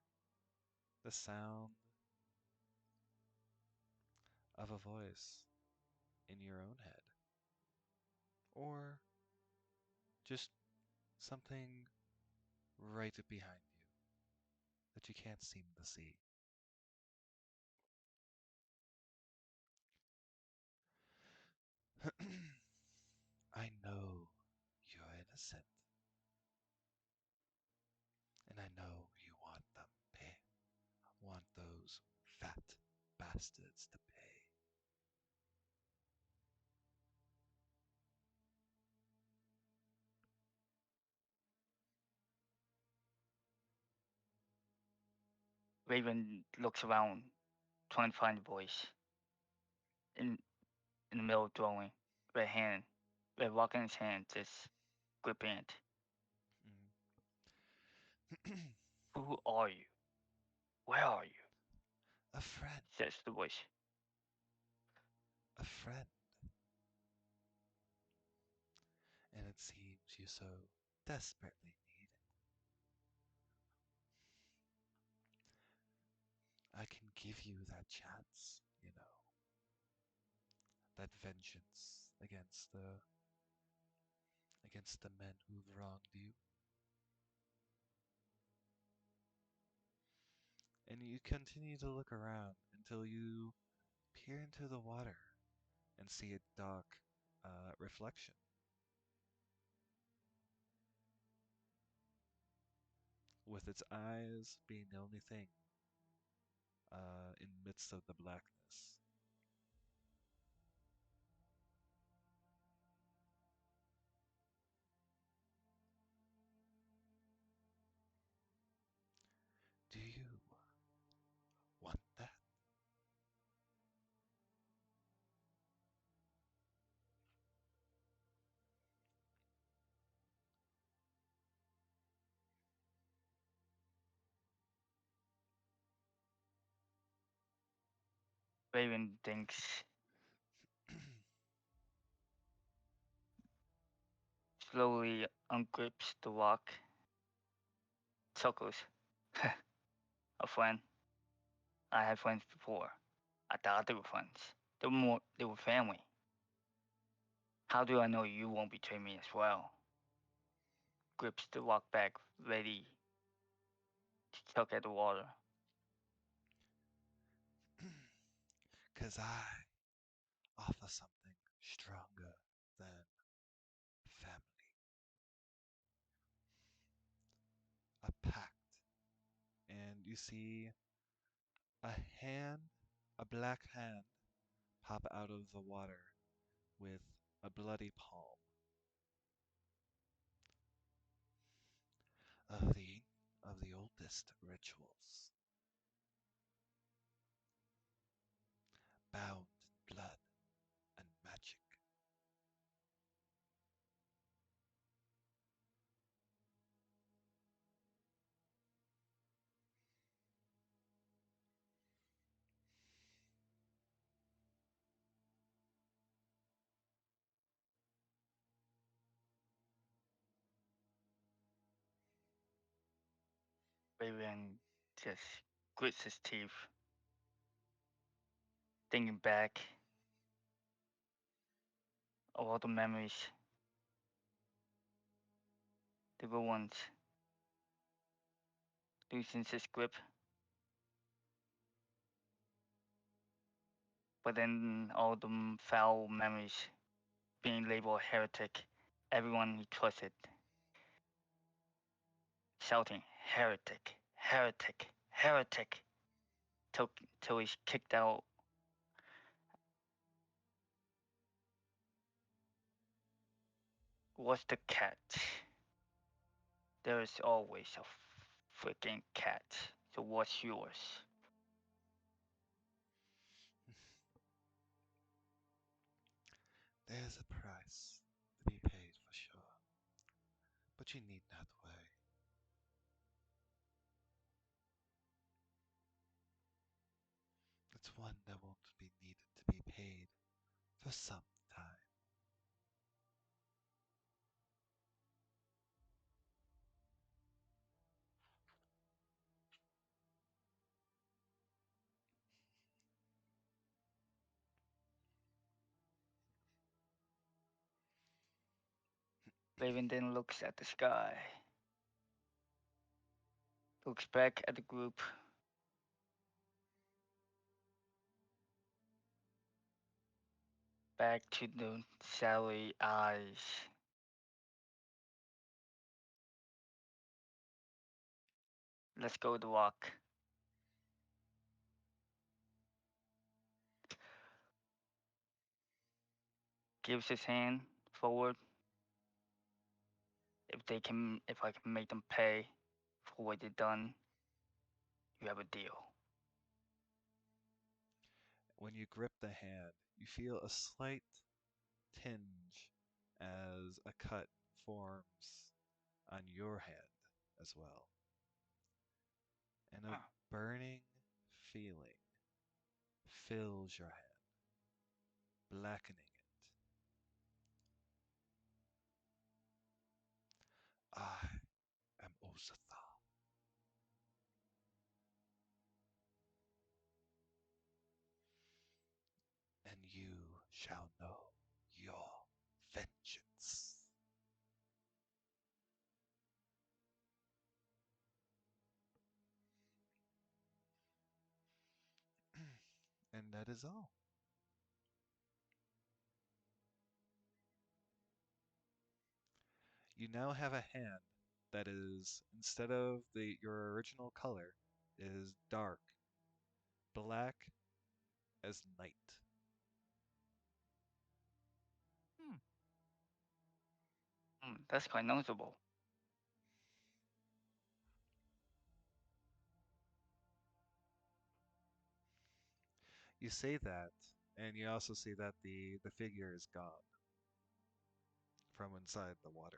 the sound of a voice in your own head. Or just something right behind you that you can't seem to see. I know you're innocent. And I know you want them pay. Want those fat bastards to pay. Raven looks around, trying to find the voice. In the middle of throwing, red rock in his hand, just gripping it. Who are you? Where are you? A friend, Says the voice. a friend. And it seems you so desperately need it. I can give you that chance, you know. That vengeance against the men who've wronged you. you continue to look around until you peer into the water and see a dark reflection. With its eyes being the only thing in the midst of the blackness. Do you want that? Raven thinks, slowly ungrips the rock, chuckles. A friend. I had friends before. I thought they were friends. They were family. How do I know you won't betray me as well? Grips the rock back, ready to chuck at the water. 'Cause I offer something stronger than family. A pact. And you see a hand, a black hand, pop out of the water with a bloody palm. Of the oldest rituals, bound in blood and magic. Raven just grits his teeth, thinking back of all the memories, the good ones. Loosens his grip, but then all the foul memories, being labeled heretic, everyone he trusted, shouting, heretic, heretic, heretic, till he's kicked out. What's the catch? There is always a freaking catch. So what's yours? There's a price to be paid for sure, but you need not worry. It's one that won't be needed to be paid for some time. Raven then looks at the sky, looks back at the group, back to the Sally eyes. Let's go to walk. Gives his hand forward. If I can make them pay for what they've done, you have a deal. When you grip the hand, you feel a slight tinge as a cut forms on your hand as well. And a Ah. burning feeling fills your hand, blackening it. I am Osathal. And you shall know your vengeance. And that is all. You now have a hand that is, instead of your original color, is dark, black as night. That's quite noticeable. You say that, and you also see that the figure is gone from inside the water.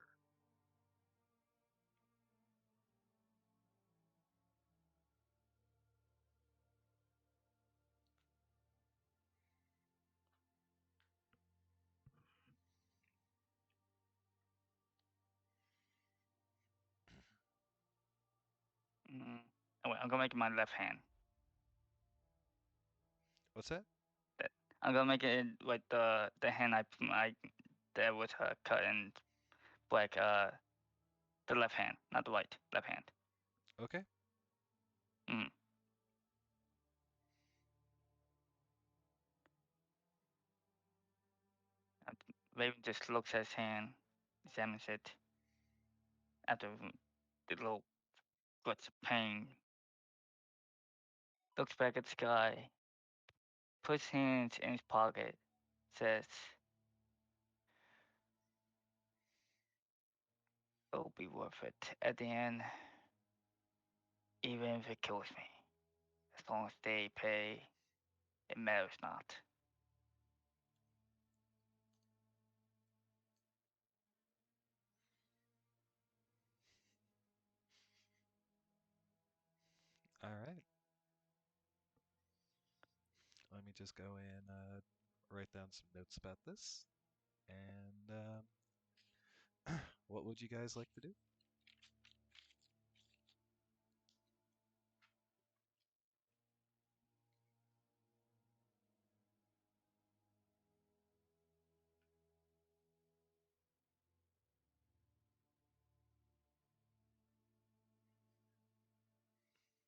Mm. Oh, wait, I'm gonna make it my left hand. What's that? I'm gonna make it like the hand I that was cut in black. The left hand, not the right. Left hand. Okay. Mm. Raven just looks at his hand, examines it. After the little guts of pain, looks back at the sky, puts hands in his pocket, says, "It'll be worth it at the end, even if it kills me. As long as they pay, it matters not." All right. Let me just go and write down some notes about this. And what would you guys like to do?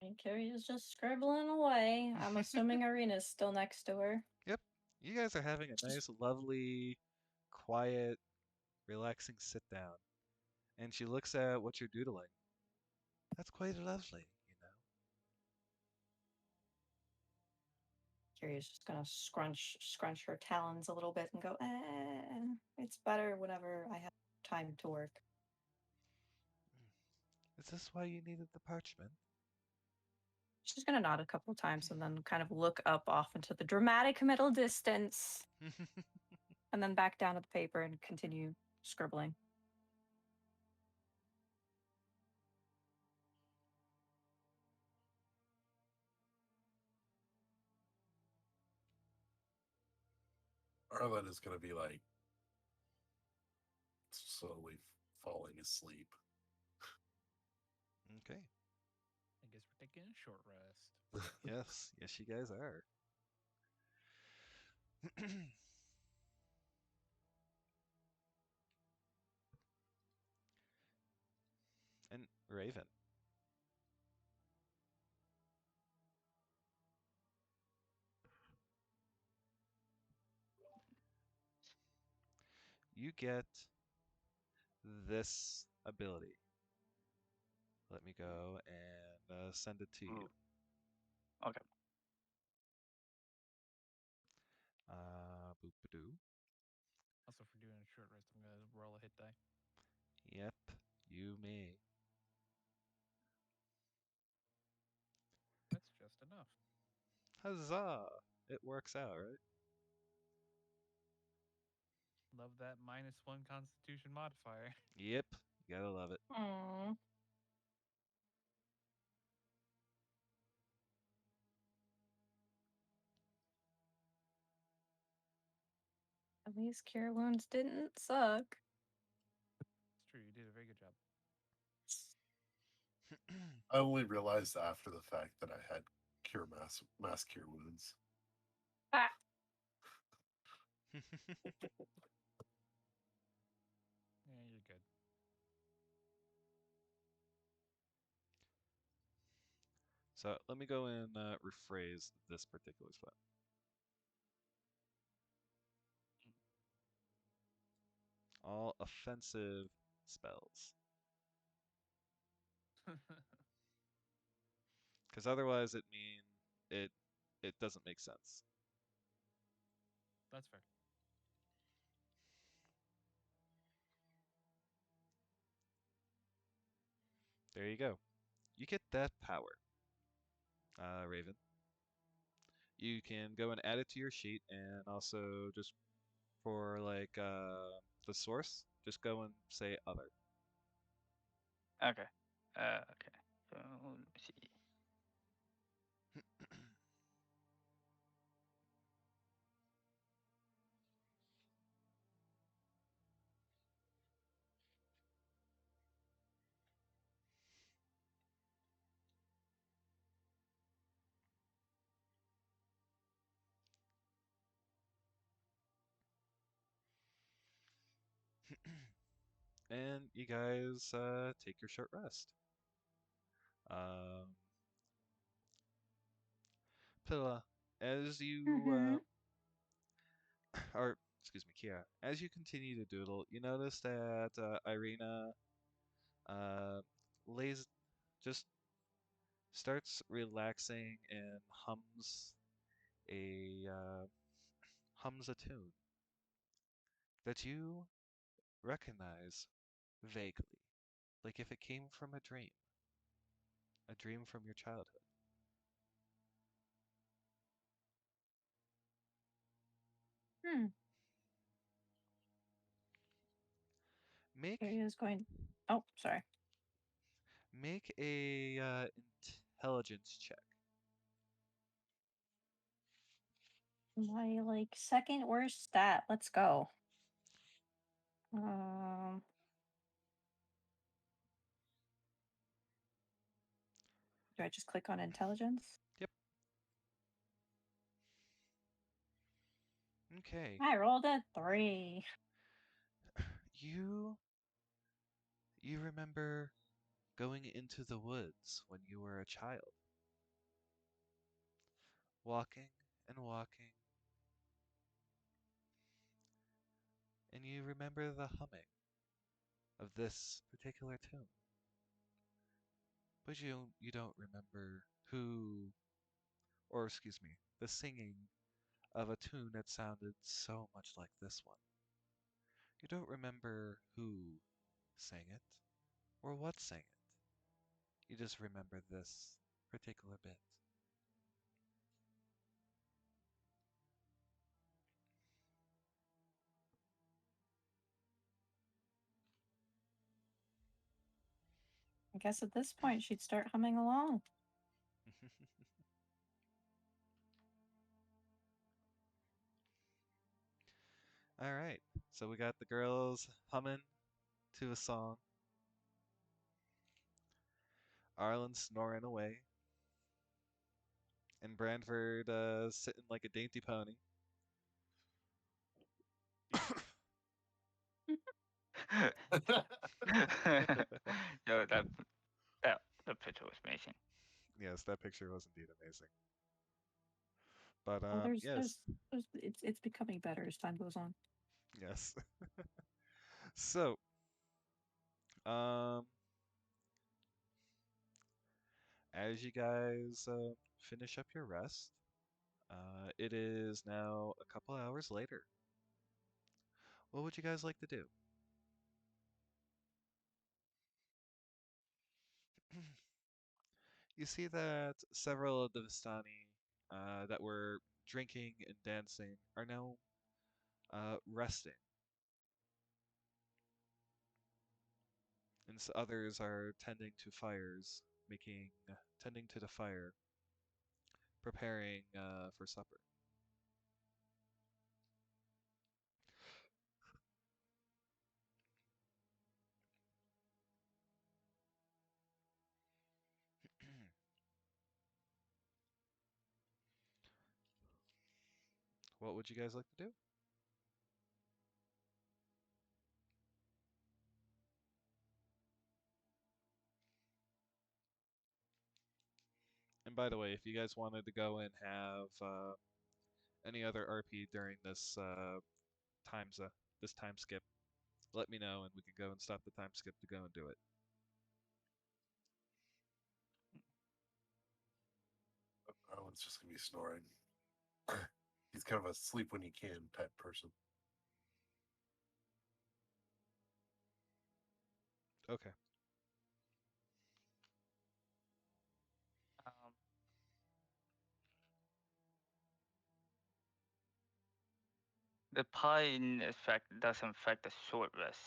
And Carrie's just scribbling away. I'm assuming Arena's still next to her. Yep. You guys are having a nice, lovely, quiet, relaxing sit down. And she looks at what you're doodling. That's quite lovely, you know. Carrie's just gonna scrunch her talons a little bit and go, it's better whenever I have time to work. Is this why you needed the parchment? She's gonna nod a couple times and then kind of look up off into the dramatic middle distance and then back down to the paper and continue scribbling. Arlen is going to be like slowly falling asleep. Okay. I guess we're taking a short rest. Yes. Yes, you guys are. And Raven. You get this ability. Let me go and send it to you. Okay. Boop-a-doo. Also, for doing a short rest, I'm gonna roll a hit die. Yep, you may. That's just enough. Huzzah! It works out, right? Love that -1 Constitution modifier. Yep, you gotta love it. Aww. At least cure wounds didn't suck. It's true, you did a very good job. I only realized after the fact that I had cure mass cure wounds. Ah. Yeah, you're good. So let me go and rephrase this particular spot. All offensive spells. Because otherwise it doesn't make sense. That's fair. There you go. You get that power, Raven. You can go and add it to your sheet, and also just for like the source, just go and say other. Okay. Okay. So let me see. And you guys take your short rest. Um, Pilla, as you or excuse me, Kia, as you continue to doodle, you notice that Irina lays just starts relaxing and a hums a tune that you recognize vaguely, like if it came from a dream from your childhood. Hmm. Make He is going. Oh, sorry. make a intelligence check. My like second worst stat. Let's go. Um. Do I just click on intelligence? Yep. Okay. I rolled a 3. You you remember going into the woods when you were a child, walking and walking, and you remember the humming of this particular tune. But you don't remember who, or excuse me, the singing of a tune that sounded so much like this one. You don't remember who sang it or what sang it. You just remember this particular bit. I guess at this point she'd start humming along. All right, so we got the girls humming to a song. Arlen snoring away, and Brandford sitting like a dainty pony. No, that picture was amazing. Yes, that picture was indeed amazing. But Well, yes, it's becoming better as time goes on. yes. So, um, as you guys finish up your rest, it is now a couple hours later. What would you guys like to do? You see that several of the Vistani that were drinking and dancing are now resting, and others are tending to the fire, preparing for supper. What would you guys like to do? And by the way, if you guys wanted to go and have any other RP during this time skip, let me know and we can go and stop the time skip to go and do it. Arlen's just gonna be snoring. He's kind of a sleep when you can type person. Okay. Um, the pine effect doesn't affect the short rest,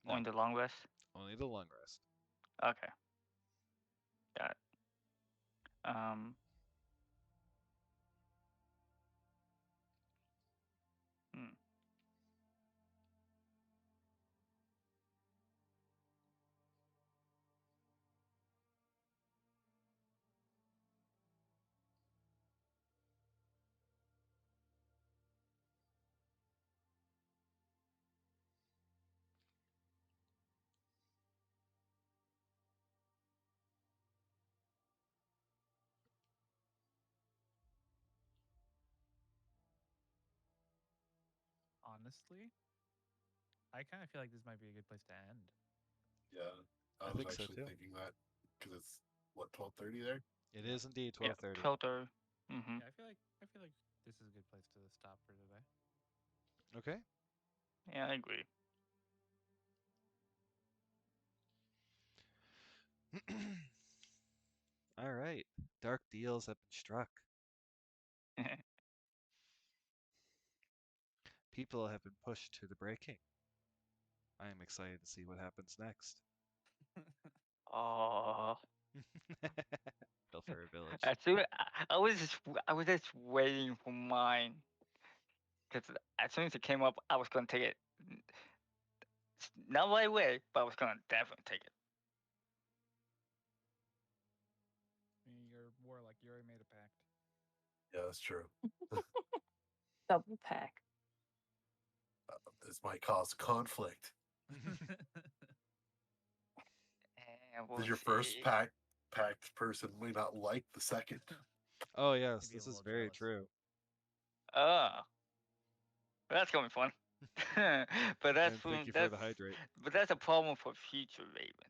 No. only the long rest. Only the long rest. Okay, got it. Um, hmm. Honestly, I kind of feel like this might be a good place to end. Yeah, I I was think so, actually too. thinking that because it's what 12:30 there. It is indeed Yeah, 12:30. 12:30. Mm-hmm. Yeah, I feel like this is a good place to stop for today. Okay. Yeah, I agree. All right. Dark deals have been struck. People have been pushed to the breaking. I am excited to see what happens next. Oh, Hellfire Village. I was just waiting for mine because as soon as it came up, I was gonna take it. Not right away, but I was gonna definitely take it. I mean, you're warlock. You already made a pact. Yeah, that's true. Double pack. This might cause conflict. And we'll Your first see. packed person may not like the second. Oh, yes. Maybe a This is little very jealous. true. Oh, that's gonna be fun. But that's And thank you for that's the hydrate. but that's a problem for future Raven.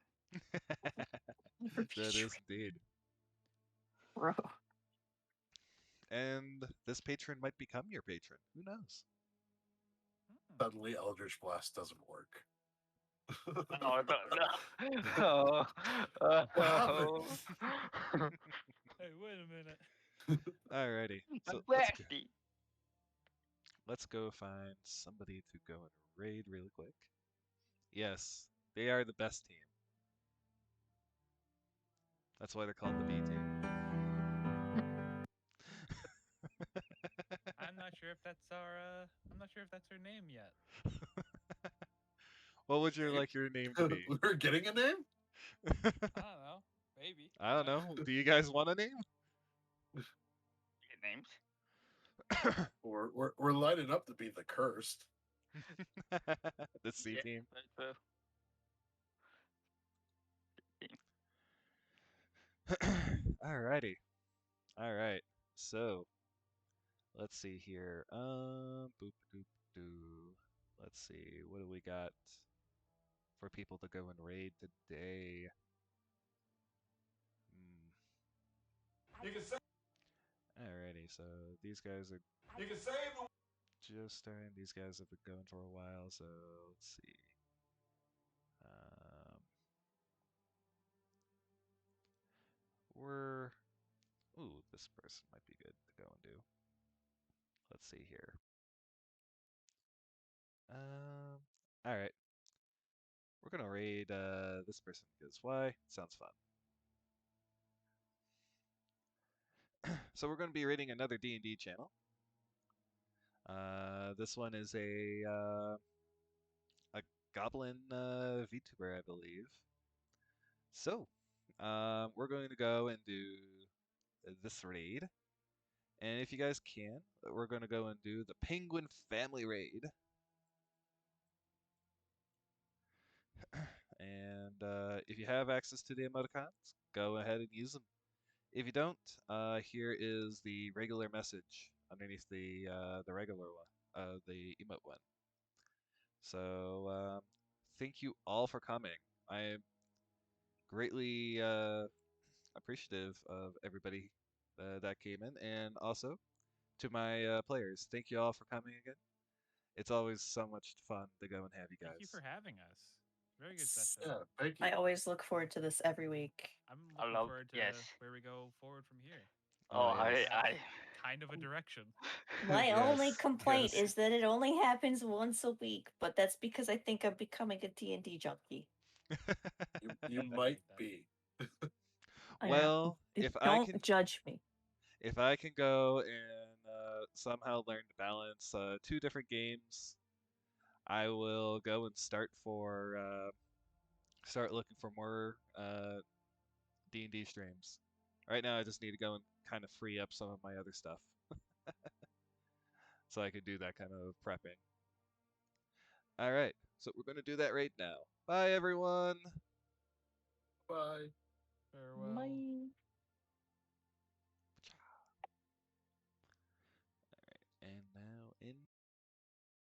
That is indeed. Bro. And this patron might become your patron. Who knows? Suddenly, Eldritch Blast doesn't work. Oh no! Oh, What oh. Hey, wait a minute. Alrighty. So Blasty. let's go find somebody to go and raid really quick. Yes, they are the best team. That's why they're called the B team. I'm not sure if that's I'm not sure if that's her name yet. What would you like your name to be? We're getting a name? I don't know. Maybe. I don't know. Do you guys want a name? Get names. We're lining up to be the cursed. The C Yeah, team. very Alrighty. Alright. So let's see here. Boop doop doo. Let's see. What do we got for people to go and raid today? Alrighty, so these guys are just starting. These guys have been going for a while, so let's see. We're ooh, this person might be good to go and do. Let's see here. Alright. We're gonna raid this person because why? Sounds fun. So we're gonna be raiding another D&D channel. This one is a goblin VTuber, I believe. So, we're going to go and do this raid. And if you guys can, we're going to go and do the Penguin Family Raid. And if you have access to the emoticons, go ahead and use them. If you don't, here is the regular message underneath the regular one, the emote one. So thank you all for coming. I am greatly appreciative of everybody that came in, and also to my players. Thank you all for coming again. It's always so much fun to go and have you guys. Thank you for having us. Very good session. Yeah, thank you. I always look forward to this every week. I'm I looking love- forward to yes. where we go forward from here. Oh, yes. I Kind of a direction. My only Yes, complaint yes. is that it only happens once a week, but that's because I think I'm becoming a D&D junkie. You I might hate that. be. I know. Well, if I Don't can judge me. if I can go and somehow learn to balance two different games, I will go and start looking for more D&D streams. Right now, I just need to go and kind of free up some of my other stuff, so I can do that kind of prepping. All right, so we're gonna do that right now. Bye, everyone. Bye. Farewell. Bye.